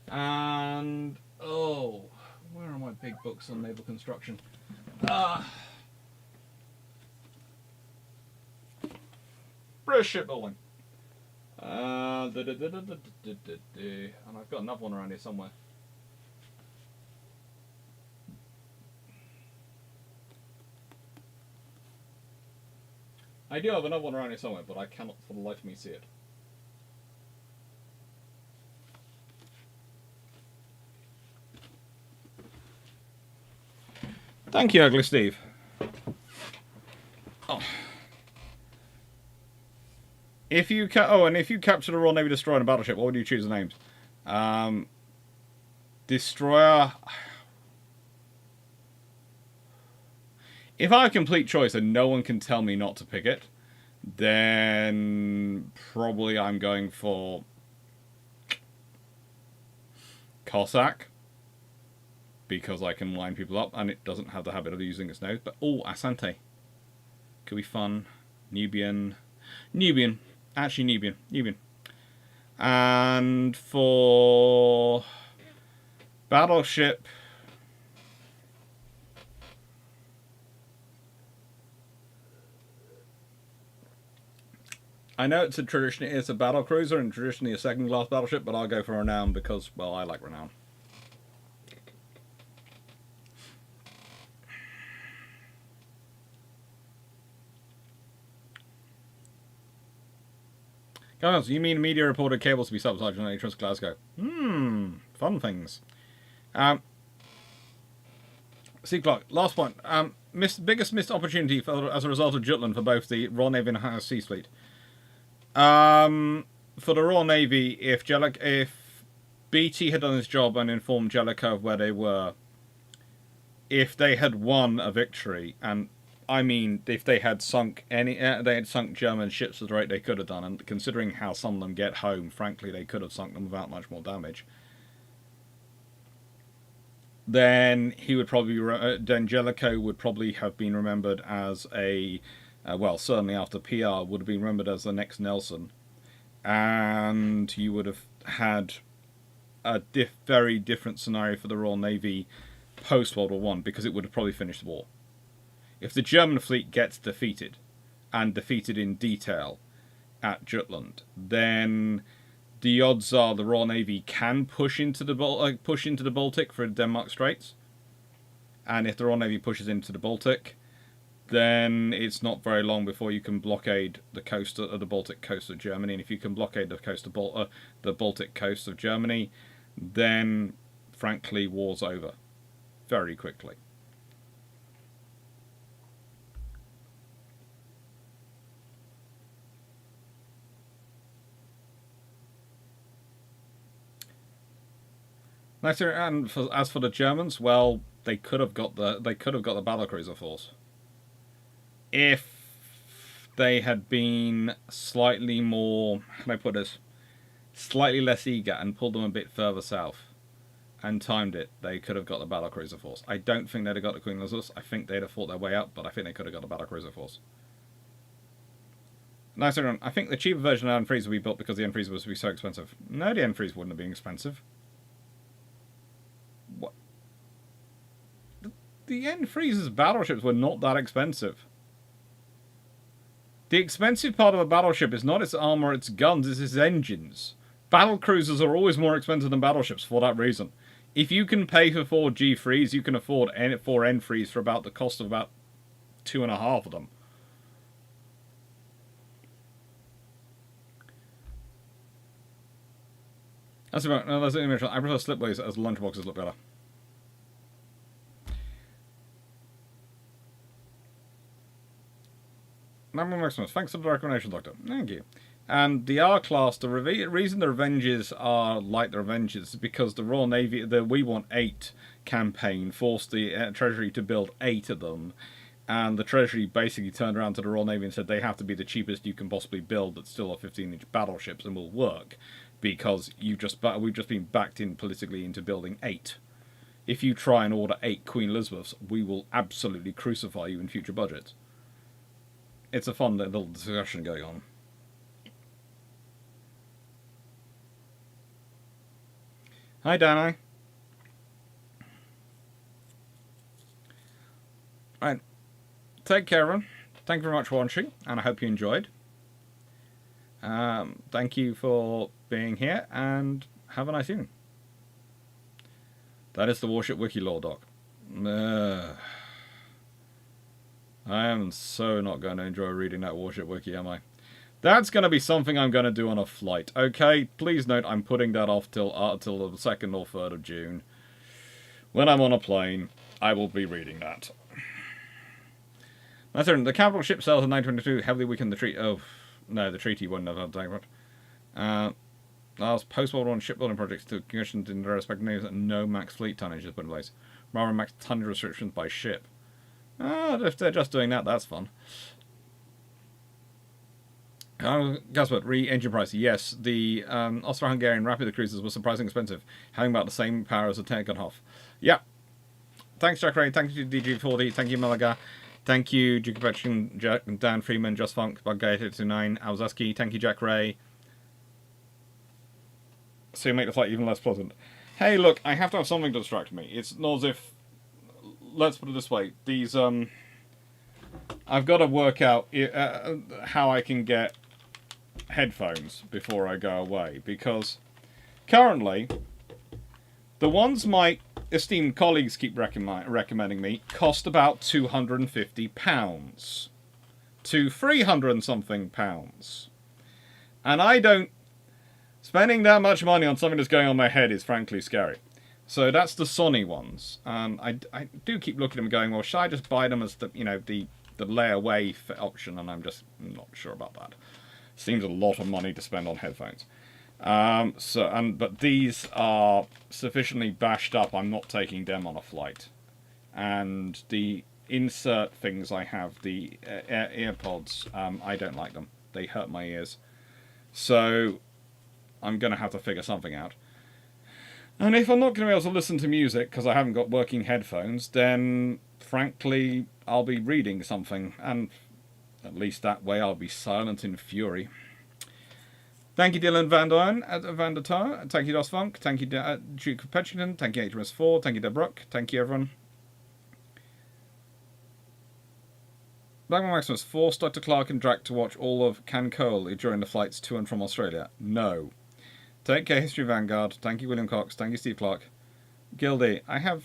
And, oh, where are my big books on naval construction? British shipbuilding. And I've got another one around here somewhere. I do have another one around here somewhere, but I cannot for the life of me see it. Thank you, Ugly Steve. Oh. If you captured a Royal Navy destroyer in a battleship, what would you choose the names? Destroyer. If I have complete choice and no one can tell me not to pick it, then probably I'm going for Cossack, because I can line people up and it doesn't have the habit of using its nose. But Asante could be fun. Nubian, actually Nubian. And for battleship, I know it's a battle cruiser and traditionally a second class battleship, but I'll go for Renown because, well, I like Renown. Guys, you mean media reported cables to be sabotaged on HMS Glasgow? Fun things. See, Clarke, last point. Biggest missed opportunity as a result of Jutland for both the Royal Navy and Sea Fleet. For the Royal Navy, if BT had done his job and informed Jellicoe of where they were, if they had won a victory, and I mean, if they had sunk German ships at the rate they could have done, and considering how some of them get home, frankly, they could have sunk them without much more damage. Then then Jellicoe would probably have been remembered as certainly after PR, would have been remembered as the next Nelson, and you would have had a very different scenario for the Royal Navy post World War One, because it would have probably finished the war. If the German fleet gets defeated, and defeated in detail at Jutland, then the odds are the Royal Navy can push into the Baltic for Denmark Straits. And if the Royal Navy pushes into the Baltic, then it's not very long before you can blockade the Baltic coast of Germany. And if you can blockade the Baltic coast of Germany, then frankly, war's over very quickly. And as for the Germans, well, they could have got the battlecruiser force if they had been slightly more, how can I put this, slightly less eager and pulled them a bit further south and timed it. They could have got the battlecruiser force. I don't think they'd have got the Queen Elizabeth. I think they'd have fought their way up, but I think they could have got the battlecruiser force. Nice everyone. I think the cheaper version of the N3s would be built because the N3s was to be so expensive. No, the N3s wouldn't have been expensive. the N Freezer's battleships were not that expensive. The expensive part of a battleship is not its armor, its guns, it's its engines. Battle cruisers are always more expensive than battleships for that reason. If you can pay for 4 G3s, you can afford 4 N3s for about the cost of about 2.5 of them. That's about. No, that's the image. I prefer slipways as lunchboxes look better. Naval Maximus, thanks for the recommendation, Doctor. Thank you. And the R class, the reason the Revengers are like the Revengers is because the Royal Navy, the We Want 8 campaign, forced the Treasury to build 8 of them. And the Treasury basically turned around to the Royal Navy and said they have to be the cheapest you can possibly build that still are 15-inch battleships and will work. Because we've just been backed in politically into building 8. If you try and order 8 Queen Elizabeths, we will absolutely crucify you in future budgets. It's a fun little discussion going on. Hi, Danai. Right. Take care, everyone. Thank you very much for watching, and I hope you enjoyed. Thank you for being here, and have a nice evening. That is the Warship Wiki lore, Doc. I am so not going to enjoy reading that Warship Wiki, am I? That's going to be something I'm going to do on a flight. Okay, please note I'm putting that off till the 2nd or 3rd of June. When I'm on a plane, I will be reading that. That's it. The capital ship sales in 922 heavily weakened the treaty. Oh, no, the treaty wouldn't have had that. Last post-World War shipbuilding projects to commissioned in their respective navies and no max fleet tonnage is put in place. Rather max tonnage restrictions by ship. If they're just doing that, that's fun. Guess what? Re-engine price. Yes, the Austro-Hungarian Rapid cruisers were surprisingly expensive, having about the same power as a Teganhoff. Yeah. Thanks, Jack Ray. Thank you, DG40. Thank you, Malaga. Thank you, Duke of Petchin, Jack, Dan Freeman, Just Funk, Buggate829, Alzaski. Thank you, Jack Ray. So you make the flight even less pleasant. Hey, look, I have to have something to distract me. It's not as if... Let's put it this way. These, I've got to work out how I can get headphones before I go away. Because currently, the ones my esteemed colleagues keep recommending me cost about £250 to £300 and something pounds. And I don't... Spending that much money on something that's going on my head is frankly scary. So that's the Sony ones. I do keep looking at them going, well, should I just buy them as the, the layaway option? And I'm just not sure about that. Seems a lot of money to spend on headphones. But these are sufficiently bashed up, I'm not taking them on a flight. And the insert things I have, the earpods, I don't like them. They hurt my ears. So I'm going to have to figure something out. And if I'm not going to be able to listen to music because I haven't got working headphones, then frankly, I'll be reading something. And at least that way I'll be silent in fury. Thank you, Dylan Van der Tar. Thank you, Dos Funk. Thank you, Duke of Petchington. Thank you, HMS4. Thank you, Debrook. Thank you, everyone. Blackman Maximus forced Dr. Clarke and Drac to watch all of Cancole during the flights to and from Australia. No. Take care, History Vanguard. Thank you, William Cox. Thank you, Steve Clarke. Gildy, I have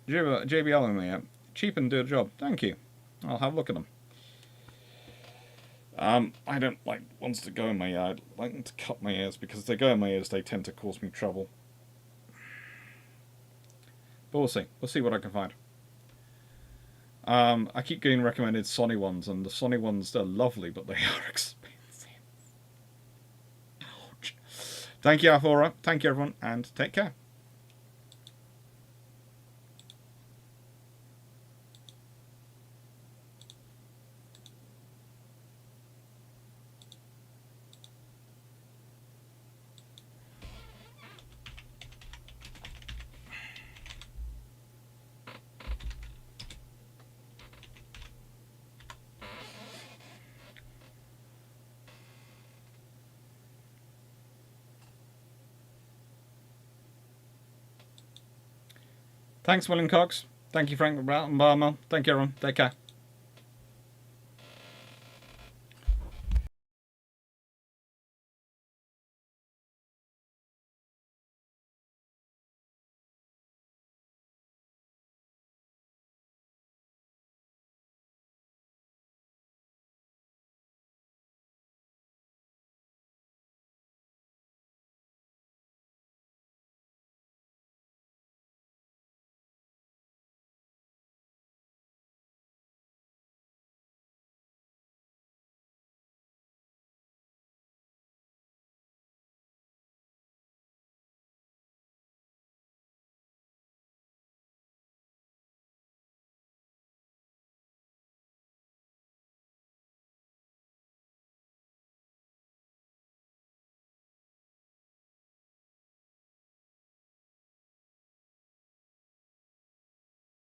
JBL in there. Cheap and do a job. Thank you. I'll have a look at them. I don't like ones that go in my ear. I like them to cut my ears because if they go in my ears, they tend to cause me trouble. But we'll see. We'll see what I can find. I keep getting recommended Sony ones, and the Sony ones, they're lovely, but they are expensive. Ouch. Thank you, Alfora. Thank you, everyone, and take care. Thanks, William Cox. Thank you, Frank Barmer. Thank you, everyone. Take care.